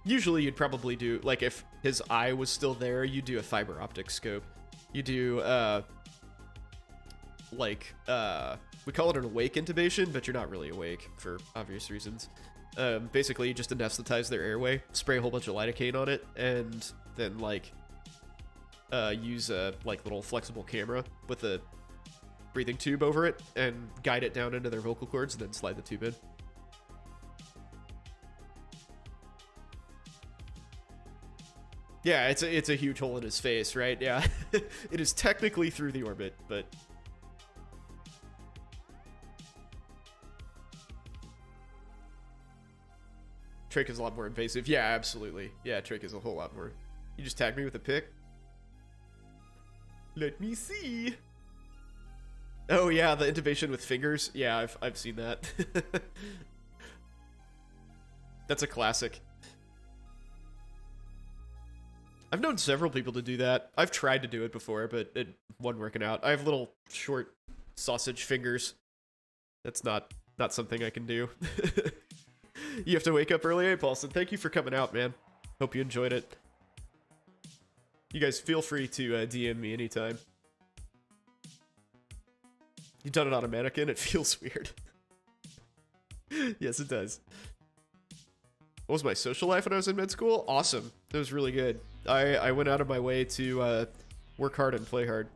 Usually you'd probably do, like, if his eye was still there, you'd do a fiber optic scope. You do, we call it an awake intubation, but you're not really awake for obvious reasons. Basically, you just anesthetize their airway, spray a whole bunch of lidocaine on it, and then, like, use a, like, little flexible camera with a breathing tube over it, and guide it down into their vocal cords, and then slide the tube in. Yeah, it's a huge hole in his face, right? Yeah. It is technically through the orbit, but trach is a lot more invasive. Yeah, absolutely. Yeah, trach is a whole lot more. You just tag me with a pic? Let me see. Oh yeah, the intubation with fingers. Yeah, I've seen that. That's a classic. I've known several people to do that. I've tried to do it before, but it wasn't working out. I have little short sausage fingers. That's not something I can do. You have to wake up early, Paulson. Thank you for coming out, man. Hope you enjoyed it. You guys feel free to DM me anytime. You've done it on a mannequin? It feels weird. Yes, it does. What was my social life when I was in med school? Awesome. It was really good. I went out of my way to work hard and play hard.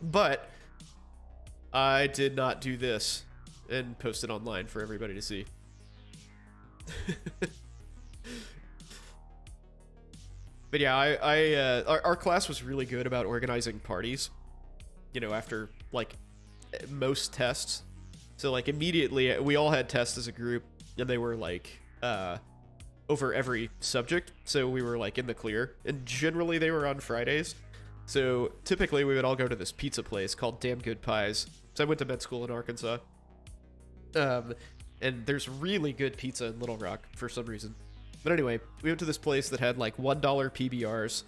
But I did not do this and post it online for everybody to see. But yeah, our class was really good about organizing parties. You know, after like most tests. So like immediately we all had tests as a group, and they were like over every subject, so we were like in the clear, and generally they were on Fridays. So typically we would all go to this pizza place called Damn Good Pies. So I went to med school in Arkansas, and there's really good pizza in Little Rock for some reason. But anyway, we went to this place that had like $1 PBRs,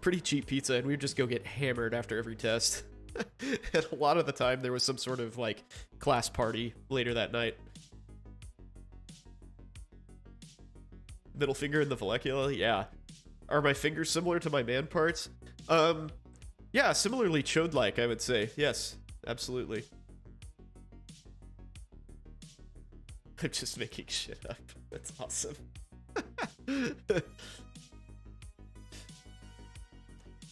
pretty cheap pizza, and we would just go get hammered after every test. And a lot of the time there was some sort of like class party later that night. Middle finger in the vallecula, yeah. Are my fingers similar to my man parts? Yeah, similarly chode-like, I would say. Yes, absolutely. I'm just making shit up. That's awesome. But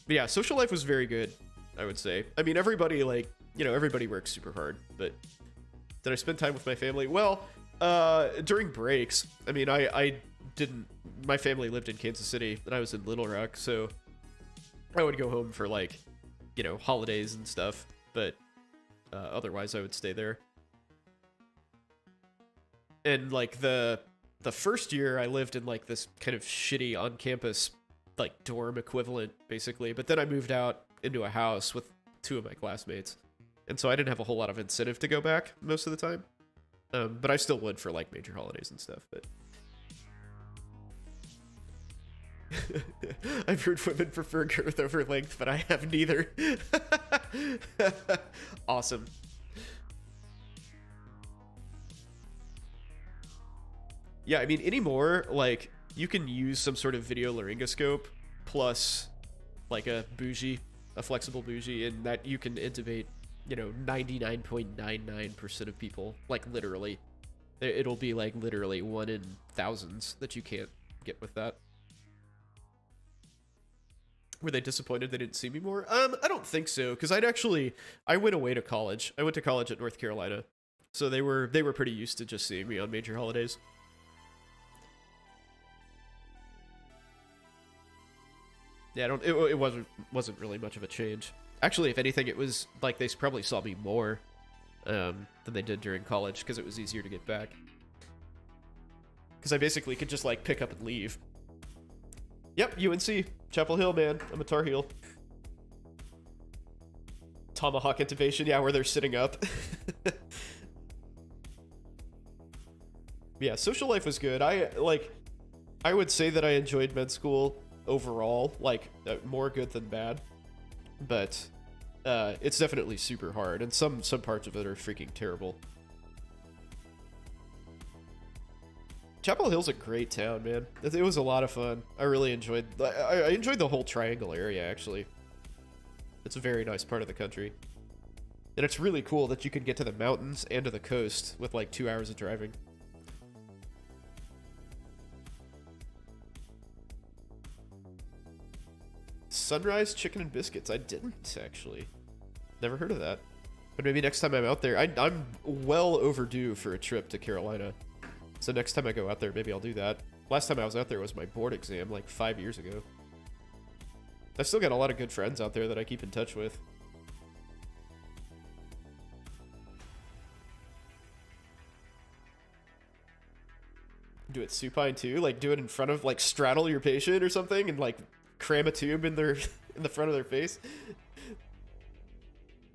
yeah, social life was very good, I would say. I mean, everybody, like, you know, everybody works super hard, but did I spend time with my family? Well, during breaks, I mean, I didn't, my family lived in Kansas City, and I was in Little Rock, so I would go home for, like, you know, holidays and stuff, but otherwise I would stay there. And, like, the first year I lived in, like, this kind of shitty on-campus, like, dorm equivalent, basically, but then I moved out into a house with 2 of my classmates, and so I didn't have a whole lot of incentive to go back most of the time, but I still would for, like, major holidays and stuff, but... I've heard women prefer girth over length, but I have neither. Awesome. Yeah, I mean, anymore, like, you can use some sort of video laryngoscope plus, like, a flexible bougie, and that you can intubate, you know, 99.99% of people, like, literally. It'll be, like, literally 1 in thousands that you can't get with that. Were they disappointed they didn't see me more? I don't think so, because I went away to college. I went to college at North Carolina, so they were pretty used to just seeing me on major holidays. Yeah, it wasn't really much of a change. Actually, if anything, it was like they probably saw me more than they did during college, because it was easier to get back. Because I basically could just like pick up and leave. Yep, UNC, Chapel Hill, man. I'm a Tar Heel. Tomahawk intubation, yeah, where they're sitting up. Yeah, social life was good. I would say that I enjoyed med school overall, like, more good than bad. But it's definitely super hard, and some parts of it are freaking terrible. Chapel Hill's a great town, man. It was a lot of fun. I really enjoyed... I enjoyed the whole Triangle area, actually. It's a very nice part of the country. And it's really cool that you can get to the mountains and to the coast with, like, 2 hours of driving. Sunrise Chicken and Biscuits. I didn't, actually. Never heard of that. But maybe next time I'm out there... I'm well overdue for a trip to Carolina. So next time I go out there, maybe I'll do that. Last time I was out there was my board exam, like 5 years ago. I've still got a lot of good friends out there that I keep in touch with. Do it supine too? Like do it in front of, like straddle your patient or something and like cram a tube in their in the front of their face?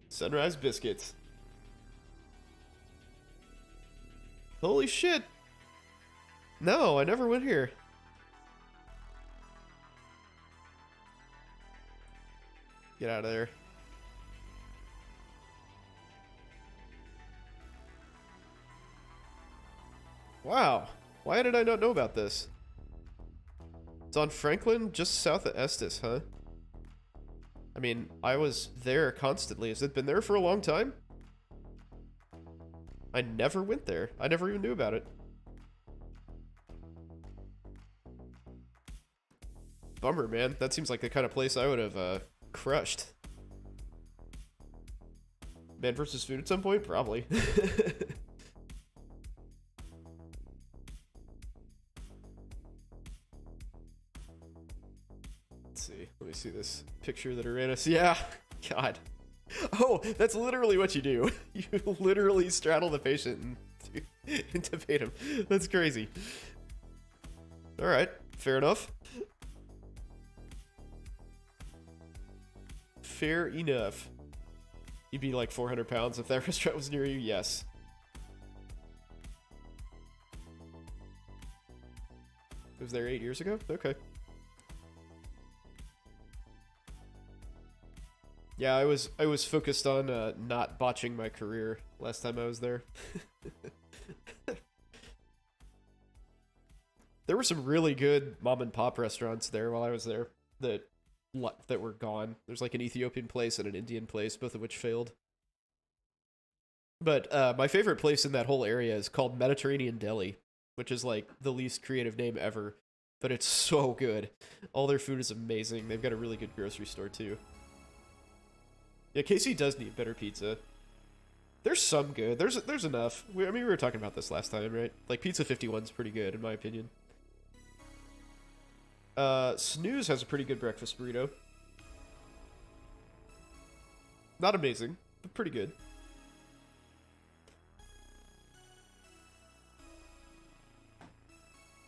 Sunrise Biscuits. Holy shit! No, I never went here. Get out of there. Wow. Why did I not know about this? It's on Franklin, just south of Estes, huh? I mean, I was there constantly. Has it been there for a long time? I never went there. I never even knew about it. Bummer, man. That seems like the kind of place I would have crushed. Man versus Food at some point? Probably. Let's see. Let me see this picture that Uranus... Yeah! God. Oh, that's literally what you do. You literally straddle the patient and intubate him. That's crazy. Alright. Fair enough. Fair enough. You'd be like 400 pounds if that restaurant was near you? Yes. It was there 8 years ago? Okay. Yeah, I was focused on not botching my career last time I was there. There were some really good mom and pop restaurants there while I was there that were gone. There's like an Ethiopian place and an Indian place, both of which failed. But my favorite place in that whole area is called Mediterranean Deli, which is like the least creative name ever, but it's so good. All their food is amazing. They've got a really good grocery store too. Yeah, KC does need better pizza. There's some good. There's enough. I mean, we were talking about this last time, right? Like Pizza 51's pretty good in my opinion. Snooze has a pretty good breakfast burrito. Not amazing, but pretty good.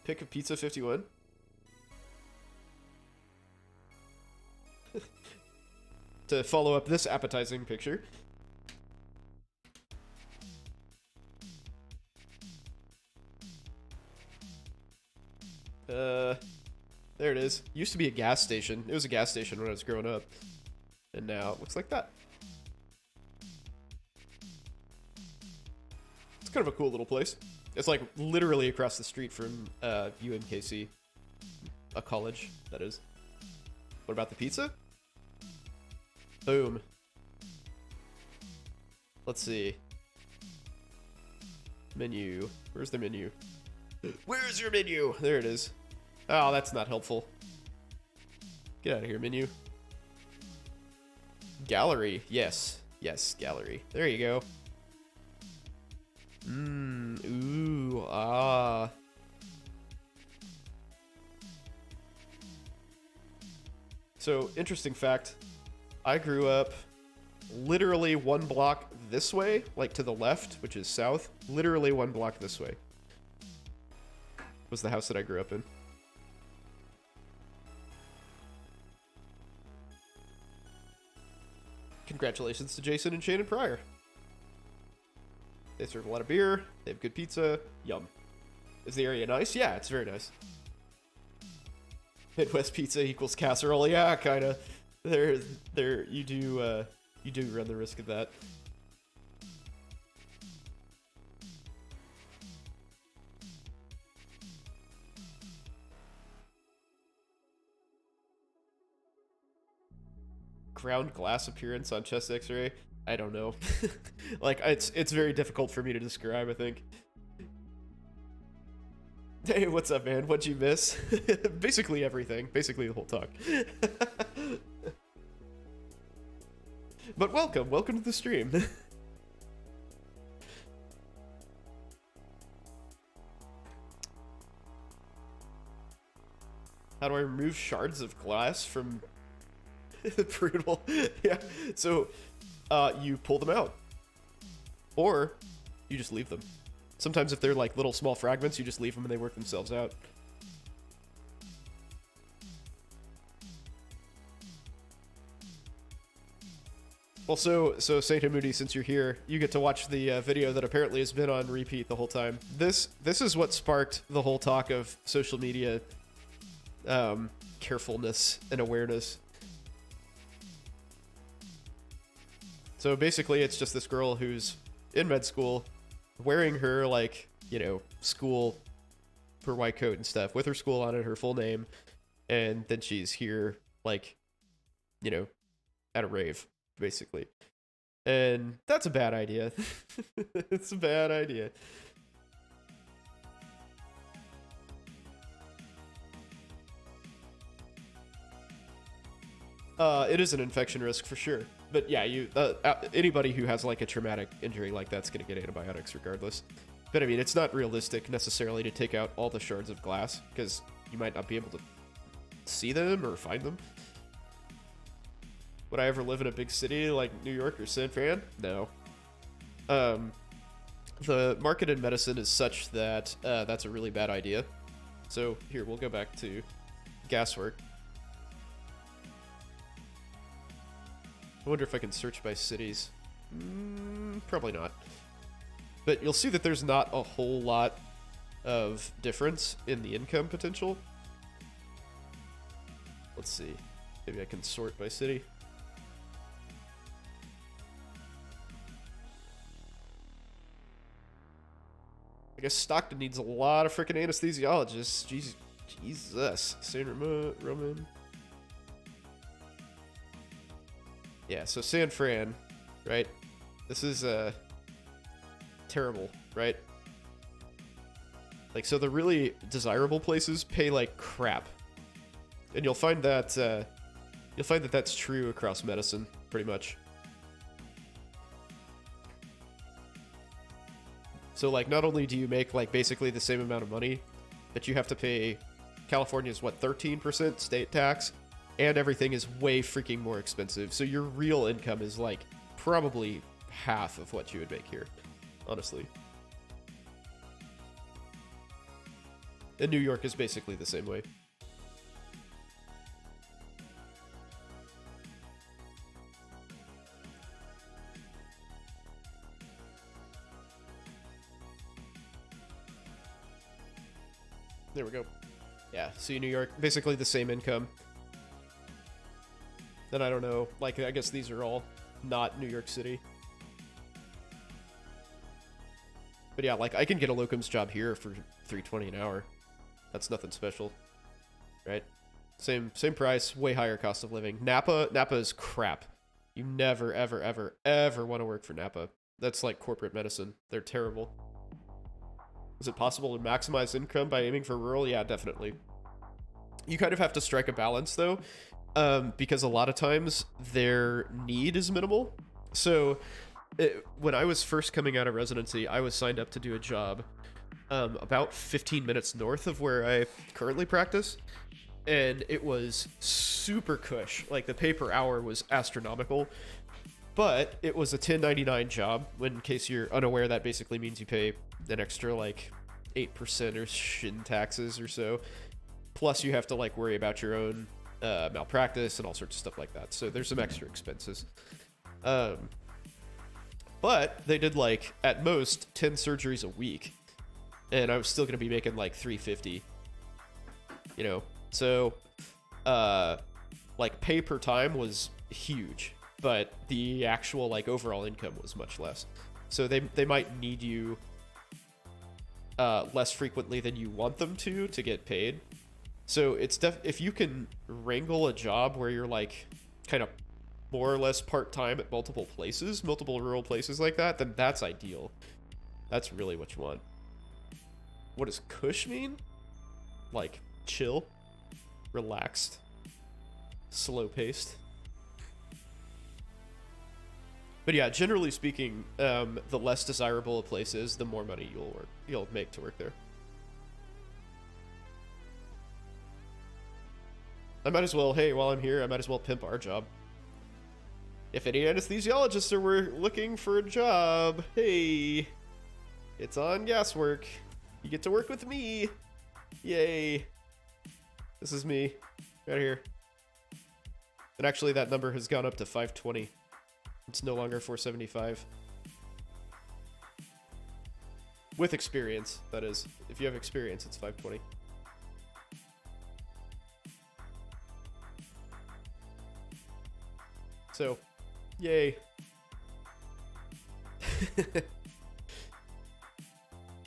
Pick a Pizza 51. To follow up this appetizing picture. There it is. Used to be a gas station. It was a gas station when I was growing up. And now it looks like that. It's kind of a cool little place. It's like literally across the street from UMKC. A college, that is. What about the pizza? Boom. Let's see. Menu. Where's the menu? Where's your menu? There it is. Oh, that's not helpful. Get out of here, menu. Gallery. Yes. Yes, gallery. There you go. Ooh. Ah. So, interesting fact. I grew up literally one block this way, like to the left, which is south. Literally one block this way was the house that I grew up in. Congratulations to Jason and Shannon Pryor. They serve a lot of beer. They have good pizza. Yum. Is the area nice? Yeah, it's very nice. Midwest pizza equals casserole. Yeah, kind of. You do run the risk of that. Ground glass appearance on chest X-ray. I don't know. Like it's very difficult for me to describe, I think. Hey, what's up, man? What'd you miss? Basically everything. Basically the whole talk. But welcome to the stream. How do I remove shards of glass from brutal? Yeah, so you pull them out, or you just leave them. Sometimes if they're like little small fragments, you just leave them and they work themselves out. Also, so Saint Moody, since you're here, you get to watch the video that apparently has been on repeat the whole time. This is what sparked the whole talk of social media carefulness and awareness. So basically, it's just this girl who's in med school, wearing her, like, you know, school, her white coat and stuff, with her school on it, her full name, and then she's here, like, you know, at a rave, basically. And that's a bad idea. It's a bad idea. It is an infection risk for sure. But yeah, anybody who has like a traumatic injury like that's going to get antibiotics regardless. But I mean, it's not realistic necessarily to take out all the shards of glass because you might not be able to see them or find them. Would I ever live in a big city like New York or San Fran? No. The market in medicine is such that that's a really bad idea. So here, we'll go back to gas work. I wonder if I can search by cities. Probably not. But you'll see that there's not a whole lot of difference in the income potential. Let's see. Maybe I can sort by city. I guess Stockton needs a lot of freaking anesthesiologists. Jesus. San Roman. Yeah, so San Fran, right? This is terrible, right? Like, so the really desirable places pay like crap, and you'll find that that's true across medicine, pretty much. So like, not only do you make like basically the same amount of money, but you have to pay California's what, 13% state tax, and everything is way freaking more expensive. So your real income is like probably half of what you would make here, honestly. And New York is basically the same way. There we go. Yeah, see, New York, basically the same income. Then I don't know, like, I guess these are all not New York City. But yeah, like, I can get a locums job here for $3.20 an hour. That's nothing special, right? Same price, way higher cost of living. Napa is crap. You never, ever, ever, ever want to work for Napa. That's like corporate medicine. They're terrible. Is it possible to maximize income by aiming for rural? Yeah, definitely. You kind of have to strike a balance, though, because a lot of times their need is minimal. So when I was first coming out of residency, I was signed up to do a job about 15 minutes north of where I currently practice, and it was super cush. Like, the pay per hour was astronomical, but it was a 1099 job. In case you're unaware, that basically means you pay an extra like 8% or in taxes or so. Plus, you have to like worry about your own malpractice and all sorts of stuff like that. So there's some extra expenses. But they did like at most 10 surgeries a week, and I was still gonna be making like $350. You know, so like pay per time was huge, but the actual like overall income was much less. So they might need you less frequently than you want them to get paid. So it's if you can wrangle a job where you're like kind of more or less part-time at multiple places, multiple rural places like that, then that's ideal. That's really what you want. What does cush mean? Like chill, relaxed, slow-paced. But yeah, generally speaking, the less desirable a place is, the more money you'll make to work there. I might as well, hey, while I'm here, I might as well pimp our job. If any anesthesiologists are looking for a job, hey, it's on gas work. You get to work with me. Yay. This is me, right here. And actually, that number has gone up to 520. It's no longer 475. With experience, that is. If you have experience, it's 520. So, yay.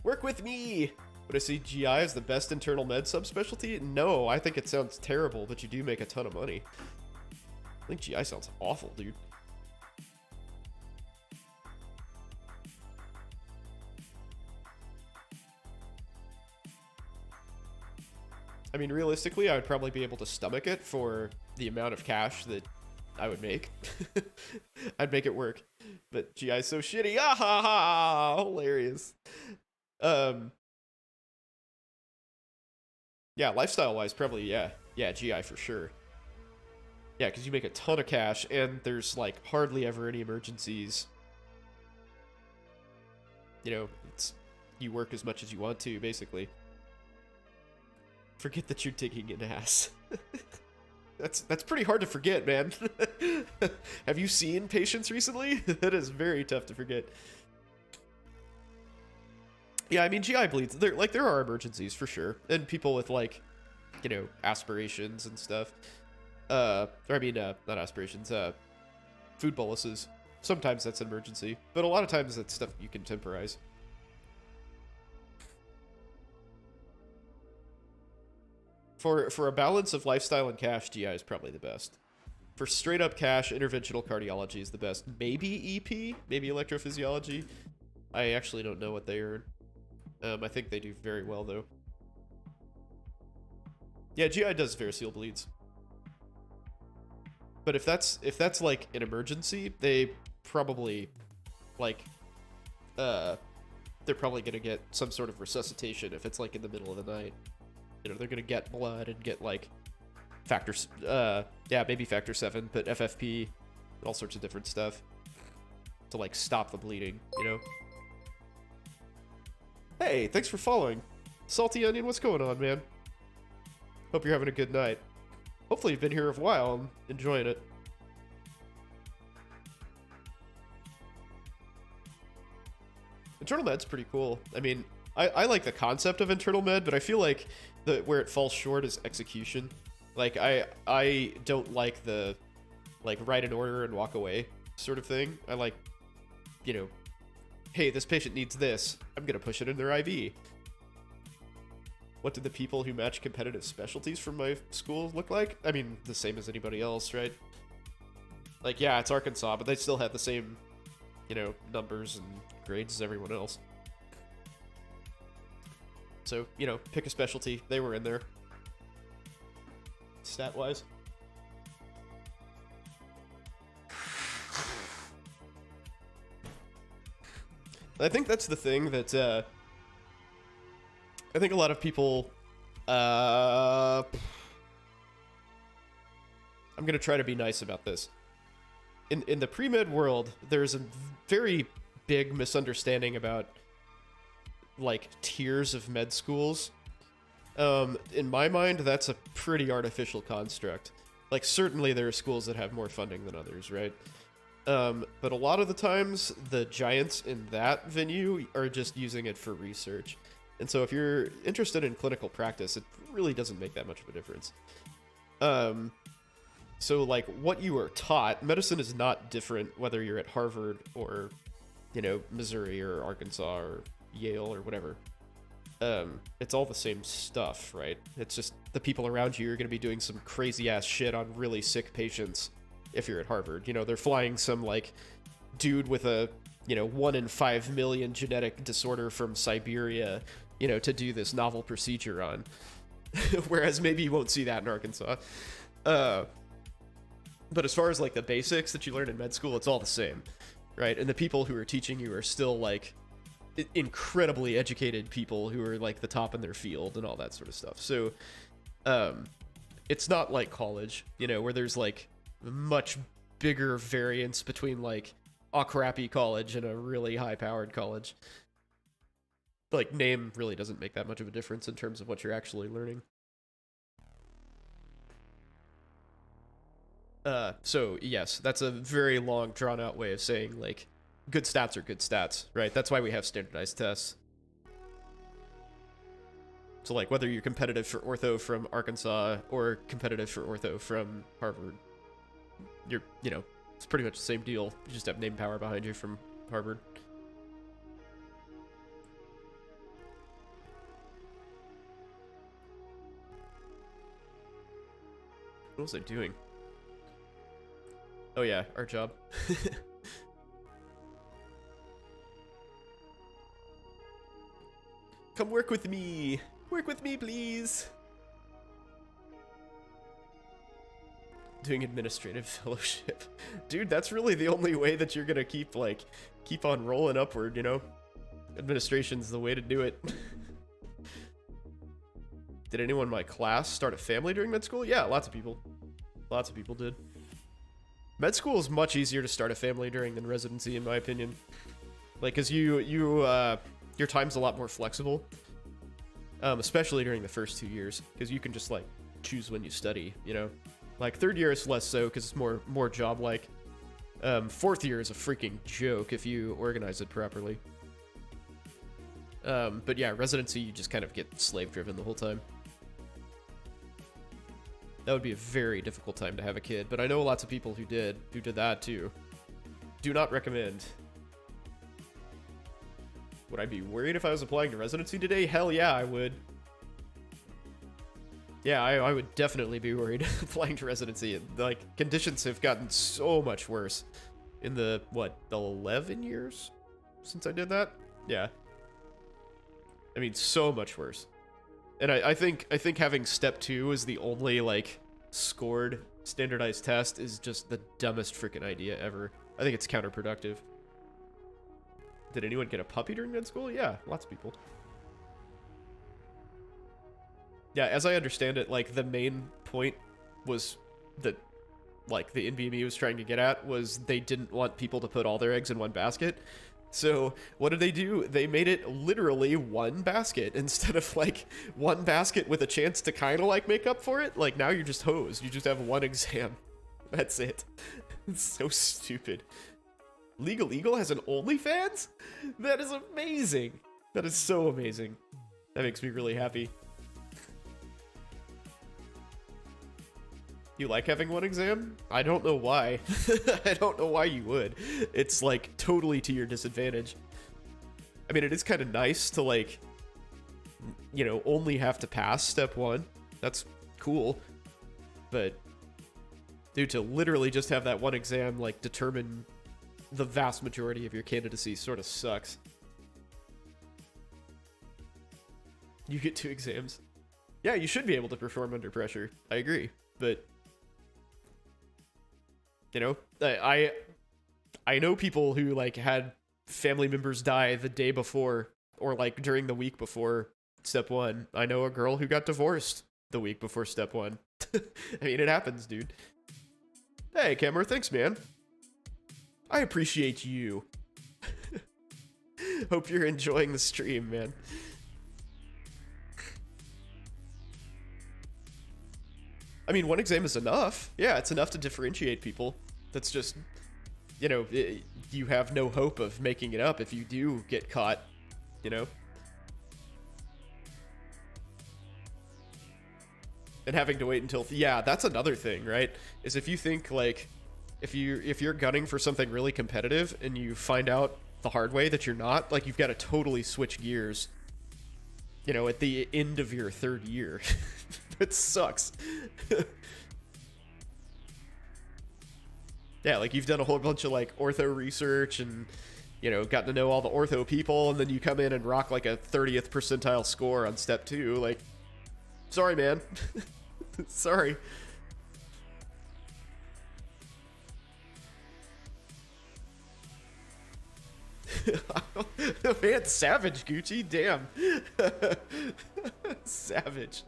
Work with me! Would I see GI as the best internal med subspecialty? No, I think it sounds terrible, but you do make a ton of money. I think GI sounds awful, dude. I mean, realistically, I would probably be able to stomach it for the amount of cash that I would make. I'd make it work. But GI's so shitty. Ah ha ha! Hilarious. Yeah, lifestyle-wise, probably, yeah. Yeah, GI for sure. Yeah, because you make a ton of cash, and there's, like, hardly ever any emergencies. You know, you work as much as you want to, basically. Forget that you're digging an ass. That's pretty hard to forget, man. Have you seen patients recently? That is very tough to forget. Yeah, I mean, GI bleeds. There are emergencies for sure, and people with like, you know, aspirations and stuff. Or I mean, not aspirations. Food boluses. Sometimes that's an emergency, but a lot of times that's stuff you can temporize. For a balance of lifestyle and cash, GI is probably the best. For straight up cash, interventional cardiology is the best. Maybe EP, maybe electrophysiology. I actually don't know what they earn. I think they do very well though. Yeah, GI does variceal bleeds. But if that's like an emergency, they probably like they're probably gonna get some sort of resuscitation if it's like in the middle of the night. You know, they're gonna get blood and get like factors, yeah, maybe factor 7, but FFP, all sorts of different stuff to like stop the bleeding, you know? Hey, thanks for following. Salty Onion, what's going on, man? Hope you're having a good night. Hopefully you've been here a while and enjoying it. Internal med's pretty cool. I mean, I like the concept of internal med, but I feel like where it falls short is execution. Like, I don't like the, like, write an order and walk away sort of thing. I like, you know, hey, this patient needs this. I'm going to push it in their IV. What did the people who match competitive specialties from my school look like? I mean, the same as anybody else, right? Like, yeah, it's Arkansas, but they still had the same, you know, numbers and grades as everyone else. So, you know, pick a specialty. They were in there. Stat-wise. I think that's the thing that, I think a lot of people, I'm gonna try to be nice about this. In the pre-med world, there's a very big misunderstanding about, like, tiers of med schools. In my mind, that's a pretty artificial construct. Like, certainly there are schools that have more funding than others, right? But a lot of the times, the giants in that venue are just using it for research. And so if you're interested in clinical practice, it really doesn't make that much of a difference. So, like, what you are taught, medicine is not different whether you're at Harvard or, you know, Missouri or Arkansas or Yale or whatever. It's all the same stuff, right? It's just the people around you are going to be doing some crazy ass shit on really sick patients if you're at Harvard. You know, they're flying some, like, dude with a, you know, 1 in 5 million genetic disorder from Siberia, you know, to do this novel procedure on. Whereas maybe you won't see that in Arkansas. But as far as, like, the basics that you learn in med school, it's all the same, right? And the people who are teaching you are still, like, incredibly educated people who are, like, the top in their field and all that sort of stuff. So, it's not like college, you know, where there's, like, much bigger variance between, like, a crappy college and a really high-powered college. Like, name really doesn't make that much of a difference in terms of what you're actually learning. So, yes, that's a very long, drawn-out way of saying, like, good stats are good stats, right? That's why we have standardized tests. So, like, whether you're competitive for ortho from Arkansas or competitive for ortho from Harvard, you're, you know, it's pretty much the same deal. You just have name power behind you from Harvard. What was I doing? Oh yeah, our job. Come work with me! Work with me, please! Doing administrative fellowship. Dude, that's really the only way that you're gonna keep on rolling upward, you know? Administration's the way to do it. Did anyone in my class start a family during med school? Yeah, lots of people. Lots of people did. Med school is much easier to start a family during than residency, in my opinion. Like, cause your time's a lot more flexible. Especially during the first 2 years, because you can just, like, choose when you study, you know? Like, third year is less so, because it's more job-like. Fourth year is a freaking joke if you organize it properly. But yeah, residency, you just kind of get slave-driven the whole time. That would be a very difficult time to have a kid, but I know lots of people who did that too. Do not recommend. Would I be worried if I was applying to residency today? Hell yeah, I would. Yeah, I would definitely be worried applying to residency. Like, conditions have gotten so much worse in the, what, 11 years since I did that? Yeah. I mean, so much worse. And I think having step 2 as the only, like, scored standardized test is just the dumbest freaking idea ever. I think it's counterproductive. Did anyone get a puppy during med school? Yeah, lots of people. Yeah, as I understand it, like, the main point was that, like, the NVMe was trying to get at was they didn't want people to put all their eggs in one basket. So what did they do? They made it literally one basket instead of, like, one basket with a chance to kind of, like, make up for it. Like, now you're just hosed. You just have one exam. That's it. It's so stupid. Legal Eagle has an OnlyFans? That is amazing. That is so amazing. That makes me really happy. You like having one exam? I don't know why. I don't know why you would. It's, like, totally to your disadvantage. I mean, it is kind of nice to, like, you know, only have to pass step 1. That's cool. But, dude, to literally just have that one exam, like, determine the vast majority of your candidacy sort of sucks. You get 2 exams. Yeah, you should be able to perform under pressure. I agree. But, you know, I know people who, like, had family members die the day before or, like, during the week before step 1. I know a girl who got divorced the week before step 1. I mean, it happens, dude. Hey, Cameron, thanks, man. I appreciate you. Hope you're enjoying the stream, man. I mean, one exam is enough. Yeah, it's enough to differentiate people. That's just, you know, you have no hope of making it up if you do get caught, you know? And having to wait until, yeah, that's another thing, right? Is if you think, like, if you're gunning for something really competitive and you find out the hard way that you're not, like, you've got to totally switch gears, you know, at the end of your 3rd year. It sucks. Yeah, like, you've done a whole bunch of, like, ortho research and, you know, gotten to know all the ortho people, and then you come in and rock, like, a 30th percentile score on step 2. Like, sorry, man. Sorry. Man, savage, Gucci. Damn. Savage.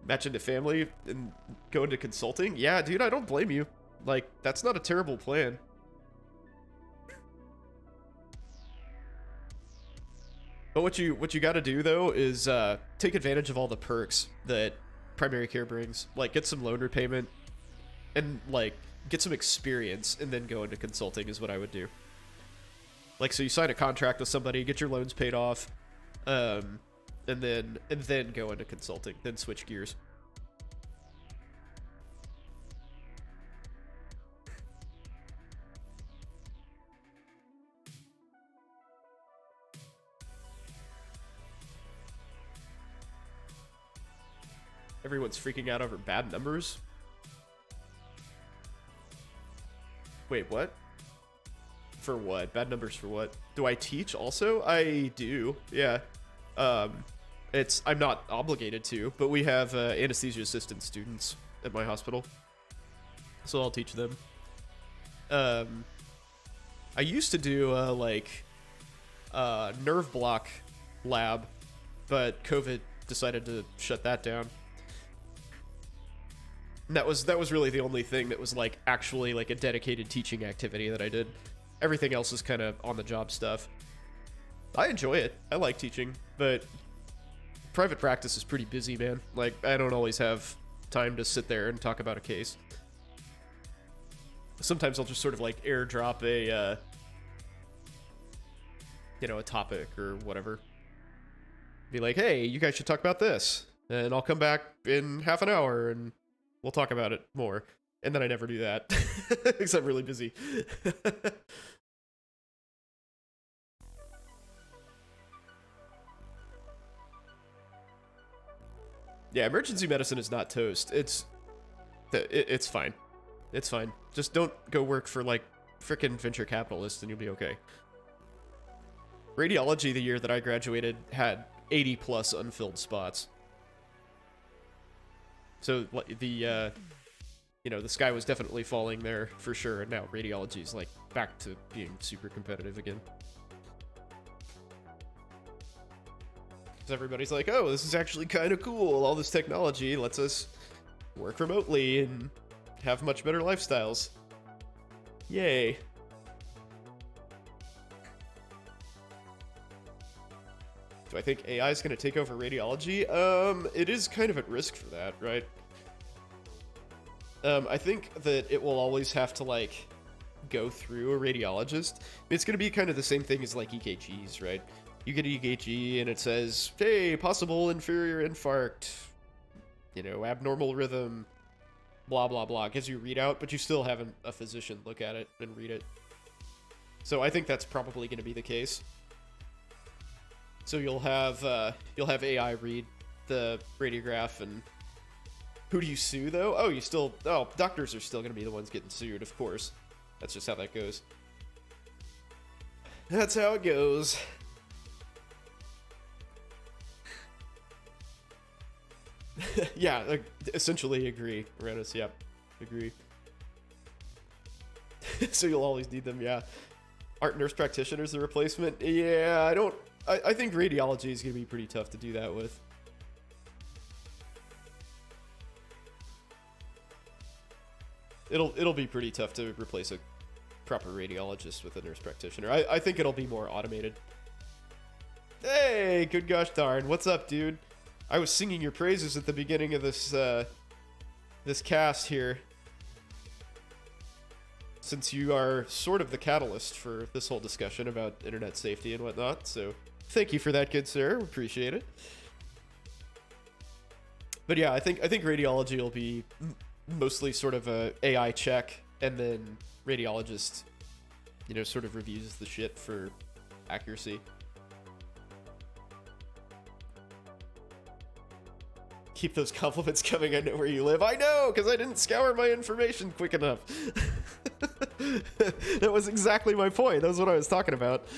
Match into family and go into consulting? Yeah, dude, I don't blame you. Like, that's not a terrible plan. But what you got to do, though, is take advantage of all the perks that primary care brings. Like, get some loan repayment and, like, get some experience and then go into consulting is what I would do. Like, so you sign a contract with somebody, get your loans paid off, and then go into consulting, then switch gears. Everyone's freaking out over bad numbers. Wait, what? For what? Bad numbers for what? Do I teach also? I do, yeah. I'm not obligated to, but we have anesthesia assistant students at my hospital, so I'll teach them. I used to do nerve block lab, but COVID decided to shut that down. And that was really the only thing that was, like, actually, like, a dedicated teaching activity that I did. Everything else is kind of on-the-job stuff. I enjoy it. I like teaching, but private practice is pretty busy, man. Like, I don't always have time to sit there and talk about a case. Sometimes I'll just sort of, like, airdrop a, a topic or whatever. Be like, hey, you guys should talk about this. And I'll come back in half an hour and we'll talk about it more. And then I never do that because I'm really busy. Yeah, emergency medicine is not toast. It's fine. It's fine. Just don't go work for, like, frickin' venture capitalists and you'll be okay. Radiology, the year that I graduated, had 80 plus unfilled spots. So the the sky was definitely falling there for sure, and now radiology is like back to being super competitive again. Because everybody's like, oh, this is actually kind of cool. All this technology lets us work remotely and have much better lifestyles. Yay. Do I think AI is going to take over radiology? It is kind of at risk for that, right? I think that it will always have to, like, go through a radiologist. It's going to be kind of the same thing as, like, EKGs, right? You get an EKG and it says, hey, possible inferior infarct, abnormal rhythm, blah, blah, blah. It gives you a readout, but you still have a physician look at it and read it. So I think that's probably going to be the case. So you'll have AI read the radiograph, and who do you sue though? Doctors are still gonna be the ones getting sued, of course. That's just how that goes. That's how it goes. Yeah, essentially agree, Renus. Yep, agree. So you'll always need them, yeah. Aren't nurse practitioners the replacement? Yeah, I think radiology is going to be pretty tough to do that with. It'll be pretty tough to replace a proper radiologist with a nurse practitioner. I think it'll be more automated. Hey, good gosh darn. What's up, dude? I was singing your praises at the beginning of this cast here. Since you are sort of the catalyst for this whole discussion about internet safety and whatnot, so thank you for that, good sir. Appreciate it. But yeah, I think radiology will be mostly sort of a AI check, and then radiologist, sort of reviews the shit for accuracy. Keep those compliments coming. I know where you live. I know, because I didn't scour my information quick enough. That was exactly my point. That was what I was talking about.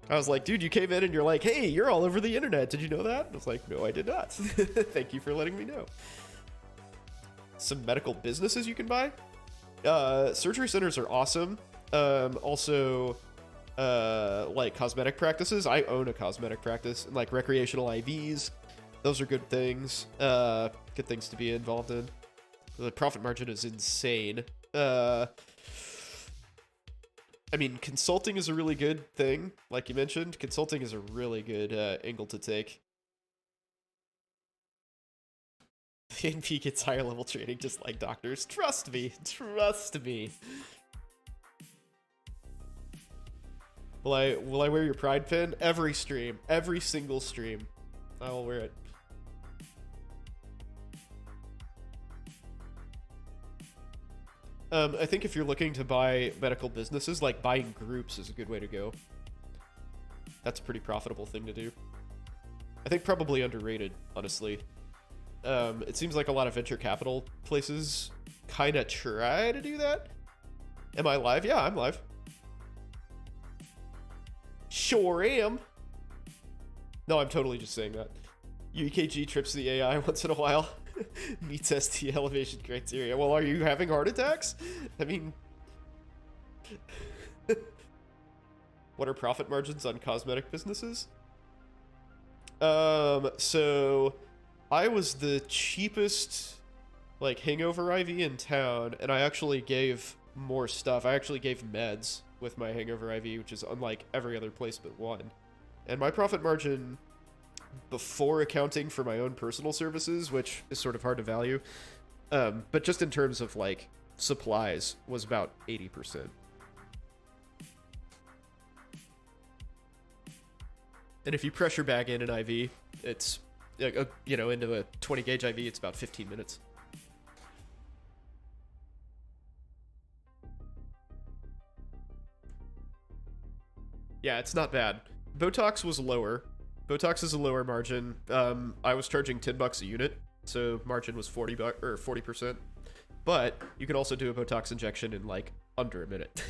I was like, dude, you came in and you're like, hey, you're all over the internet. Did you know that? I was like, no, I did not. Thank you for letting me know. Some medical businesses you can buy. Surgery centers are awesome. Also, like cosmetic practices. I own a cosmetic practice, and like recreational IVs. Those are good things. Good things to be involved in. The profit margin is insane. I mean, consulting is a really good thing. Like you mentioned, consulting is a really good angle to take. The NP gets higher level training just like doctors. Trust me. Trust me. Will I wear your pride pin? Every stream. Every single stream. I will wear it. I think if you're looking to buy medical businesses, like buying groups is a good way to go. That's a pretty profitable thing to do. I think probably underrated, honestly. It seems like a lot of venture capital places kind of try to do that. Am I live? Yeah, I'm live. Sure am. No, I'm totally just saying that. UKG trips the AI once in a while. Meets ST elevation criteria. Well, are you having heart attacks? I mean... What are profit margins on cosmetic businesses? So... I was the cheapest, like, hangover IV in town, and I actually gave more stuff. I actually gave meds with my hangover IV, which is unlike every other place but one. And my profit margin, before accounting for my own personal services, which is sort of hard to value, but just in terms of, like, supplies, was about 80%. And if you pressure bag in an IV, it's... into a 20 gauge IV, it's about 15 minutes. Yeah, it's not bad. Botox was lower. Botox is a lower margin. I was charging $10 a unit so margin was 40%. But you can also do a Botox injection in like under a minute.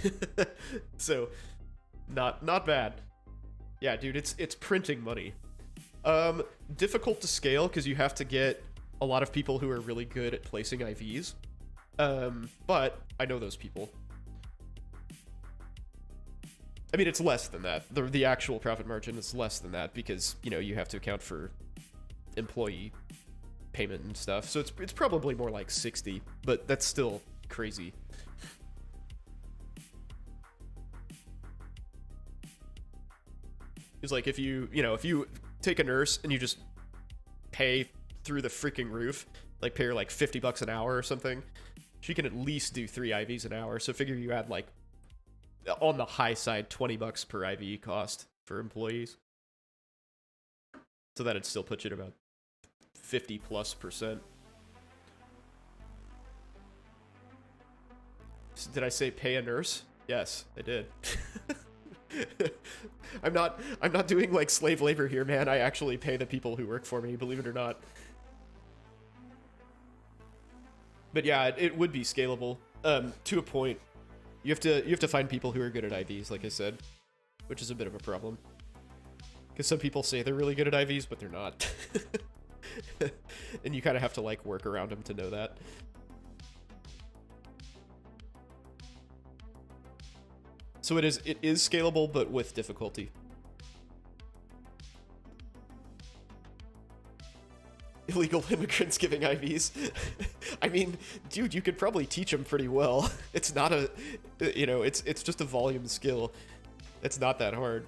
So not bad. Yeah, dude, it's printing money. Difficult to scale because you have to get a lot of people who are really good at placing IVs. But I know those people. I mean, it's less than that. The actual profit margin is less than that because, you know, you have to account for employee payment and stuff. So it's probably more like 60, but that's still crazy. It's like if you take a nurse and you just pay through the freaking roof, like pay her like $50 an hour or something, she can at least do 3 IVs an hour. So figure you add like, on the high side, $20 per IV cost for employees. So that'd still put you at about 50+%. Did I say pay a nurse? Yes, I did. I'm not doing like slave labor here, man. I actually pay the people who work for me, believe it or not. But yeah, it would be scalable to a point. You have to find people who are good at IVs, like I said, which is a bit of a problem. Because some people say they're really good at IVs, but they're not. And you kind of have to like work around them to know that. So it is scalable, but with difficulty. Illegal immigrants giving IVs. I mean, dude, you could probably teach them pretty well. It's not a, you know, it's just a volume skill. It's not that hard.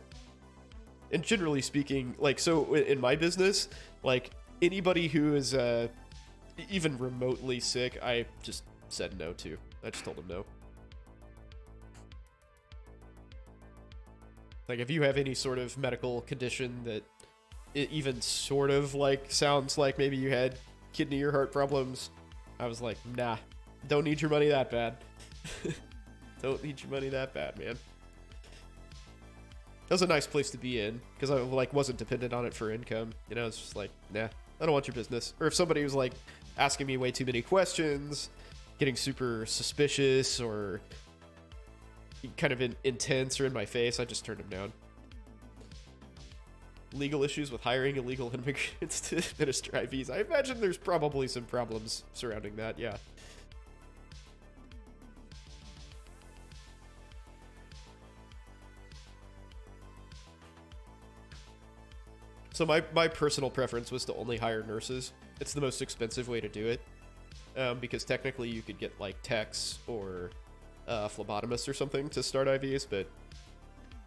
And generally speaking, like, so in my business, like, anybody who is even remotely sick, I just said no to. I just told them no. Like, if you have any sort of medical condition that it even sort of, like, sounds like maybe you had kidney or heart problems, I was like, nah, don't need your money that bad. Don't need your money that bad, man. That was a nice place to be in, because I, like, wasn't dependent on it for income. You know, it's just like, nah, I don't want your business. Or if somebody was, like, asking me way too many questions, getting super suspicious, or kind of intense or in my face, I just turned them down. Legal issues with hiring illegal immigrants to administer IVs. I imagine there's probably some problems surrounding that, yeah. So my personal preference was to only hire nurses. It's the most expensive way to do it. Because technically you could get like techs or phlebotomists or something to start IVs, but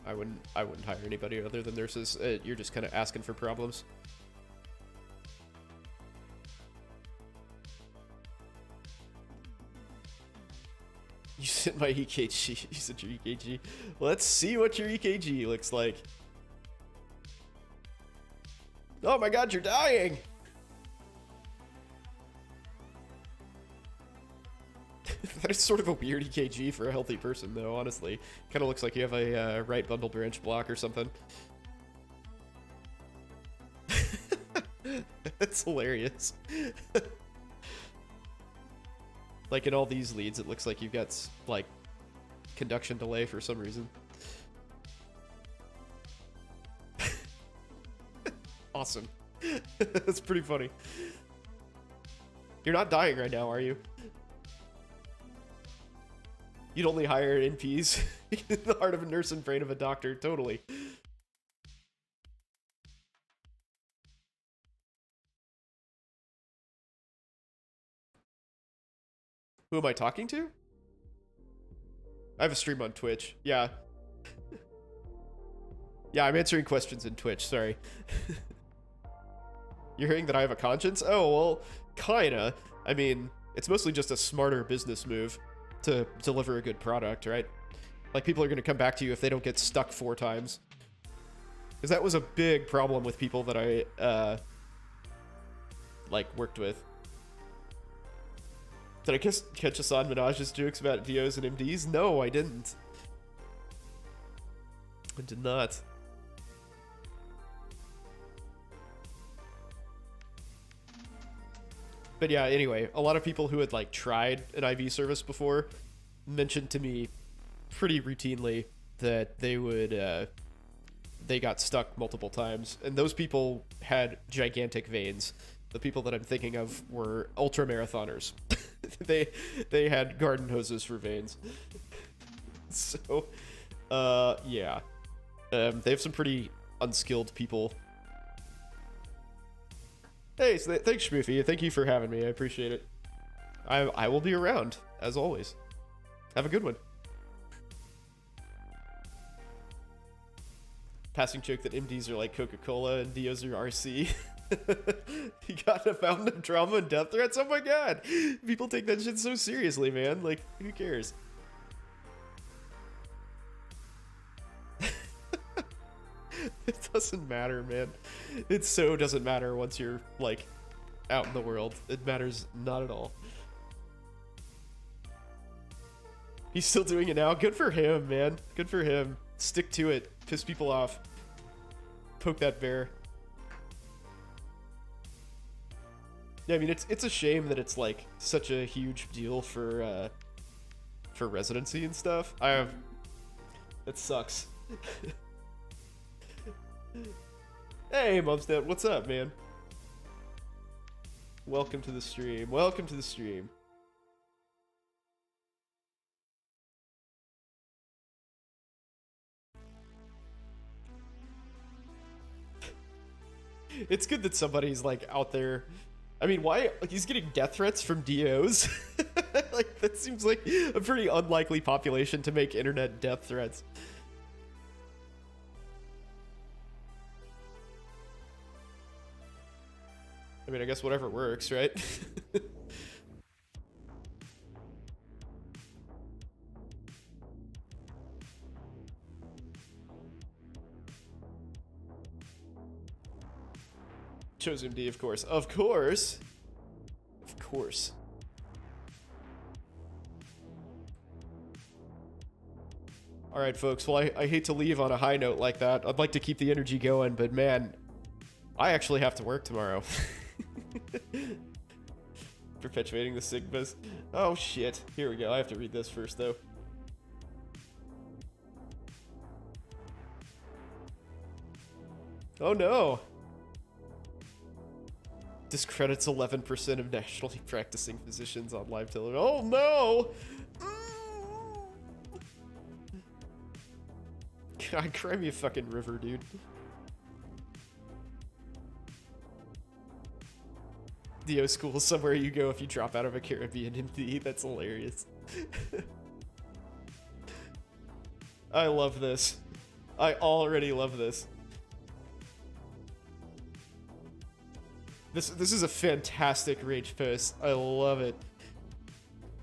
I wouldn't hire anybody other than nurses. You're just kind of asking for problems. You sent my EKG. You sent your EKG. Let's see what your EKG looks like. Oh my god, you're dying! That is sort of a weird EKG for a healthy person, though, honestly. Kind of looks like you have a right bundle branch block or something. That's hilarious. Like, in all these leads, it looks like you've got, like, conduction delay for some reason. Awesome. That's pretty funny. You're not dying right now, are you? You'd only hire NPs. The heart of a nurse and brain of a doctor, totally. Who am I talking to? I have a stream on Twitch. Yeah. Yeah, I'm answering questions in Twitch, sorry. You're hearing that I have a conscience? Oh, well, kinda. I mean, it's mostly just a smarter business move to deliver a good product, right? Like, people are going to come back to you if they don't get stuck 4 times. Because that was a big problem with people that I, like, worked with. Did I catch Hassan Minaj's jokes about DOs and MDs? No, I didn't. I did not. But yeah, anyway, a lot of people who had like tried an IV service before mentioned to me pretty routinely that they got stuck multiple times, and those people had gigantic veins. The people that I'm thinking of were ultra marathoners. they had garden hoses for veins. So, yeah, they have some pretty unskilled people. Hey, so thanks, Schmoofy. Thank you for having me. I appreciate it. I will be around, as always. Have a good one. Passing joke that MDs are like Coca-Cola and DOs are RC. You got a fountain of trauma and death threats? Oh my god! People take that shit so seriously, man. Like, who cares? It doesn't matter, man. It so doesn't matter once you're, like, out in the world. It matters not at all. He's still doing it now. Good for him, man. Good for him. Stick to it. Piss people off. Poke that bear. Yeah, I mean, it's a shame that it's, like, such a huge deal for residency and stuff. It sucks. Hey, Mumsnet, what's up, man? Welcome to the stream. Welcome to the stream. It's good that somebody's, like, out there. I mean, why? Like, he's getting death threats from DOs? Like, that seems like a pretty unlikely population to make internet death threats. I mean, I guess whatever works, right? Chose MD, of course. Of course! Of course. Alright, folks. Well, I hate to leave on a high note like that. I'd like to keep the energy going, but man, I actually have to work tomorrow. Perpetuating the Sigmas. Oh, shit. Here we go. I have to read this first, though. Oh, no. Discredits 11% of nationally practicing physicians on live television. Oh, no! God, cry me a fucking river, dude. DO school is somewhere you go if you drop out of a Caribbean MD. That's hilarious. I love this. I already love this. This is a fantastic rage post. I love it.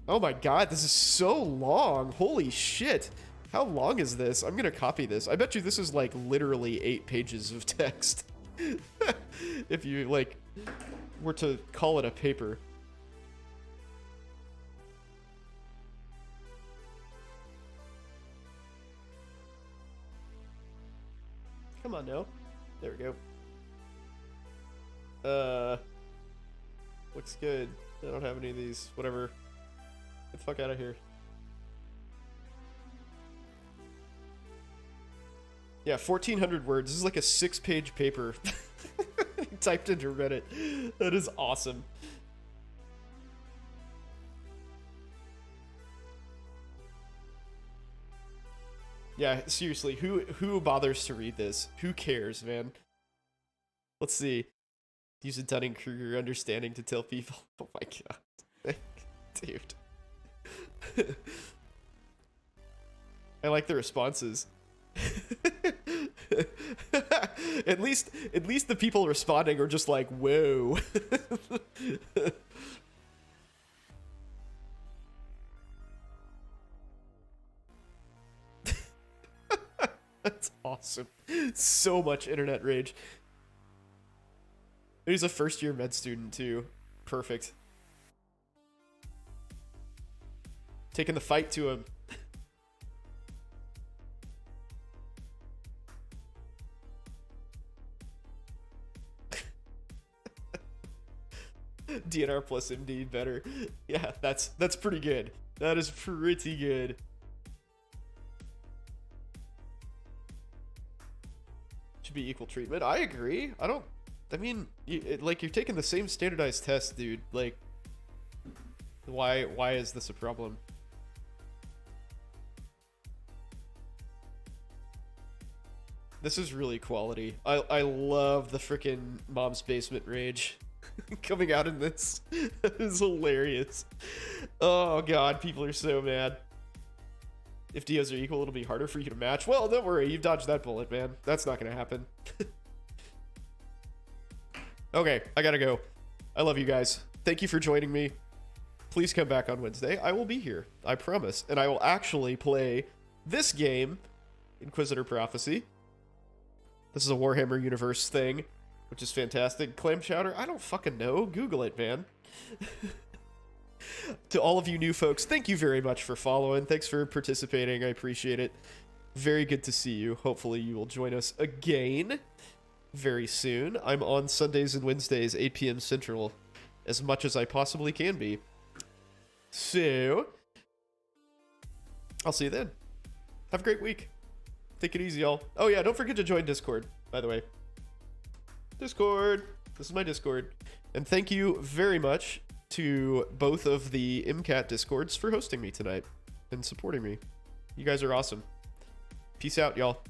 Oh my god, this is so long. Holy shit. How long is this? I'm gonna copy this. I bet you this is like literally 8 pages of text. If you like were to call it a paper. Come on now. There we go. Looks good. I don't have any of these. Whatever. Get the fuck out of here. Yeah, 1,400 words. This is like a 6-page paper. Typed into Reddit. That is awesome. Yeah, seriously, who bothers to read this? Who cares, man? Let's see. Use a Dunning-Kruger understanding to tell people. Oh my god. Dude. I like the responses. At least the people responding are just like, whoa. That's awesome. So much internet rage. He's a first-year med student, too. Perfect. Taking the fight to him. DNR plus MD better. Yeah, that's pretty good. That is pretty good. Should be equal treatment. I agree. I mean, like, you're taking the same standardized test, dude. Like, why is this a problem? This is really quality. I love the freaking mom's basement rage coming out in this. It is hilarious. Oh god, people are so mad. If DOs are equal, it'll be harder for you to match. Well, don't worry, you've dodged that bullet, man. That's not gonna happen. Okay, I gotta go. I love you guys. Thank you for joining me. Please come back on Wednesday. I will be here. I promise. And I will actually play this game, Inquisitor Prophecy. This is a Warhammer Universe thing, which is fantastic. Clam chowder? I don't fucking know. Google it, man. To all of you new folks, thank you very much for following. Thanks for participating. I appreciate it. Very good to see you. Hopefully you will join us again very soon. I'm on Sundays and Wednesdays, 8 p.m. Central, as much as I possibly can be. So, I'll see you then. Have a great week. Take it easy, y'all. Oh yeah, don't forget to join Discord, by the way. Discord. This is my Discord. And thank you very much to both of the MCAT Discords for hosting me tonight and supporting me. You guys are awesome. Peace out, y'all.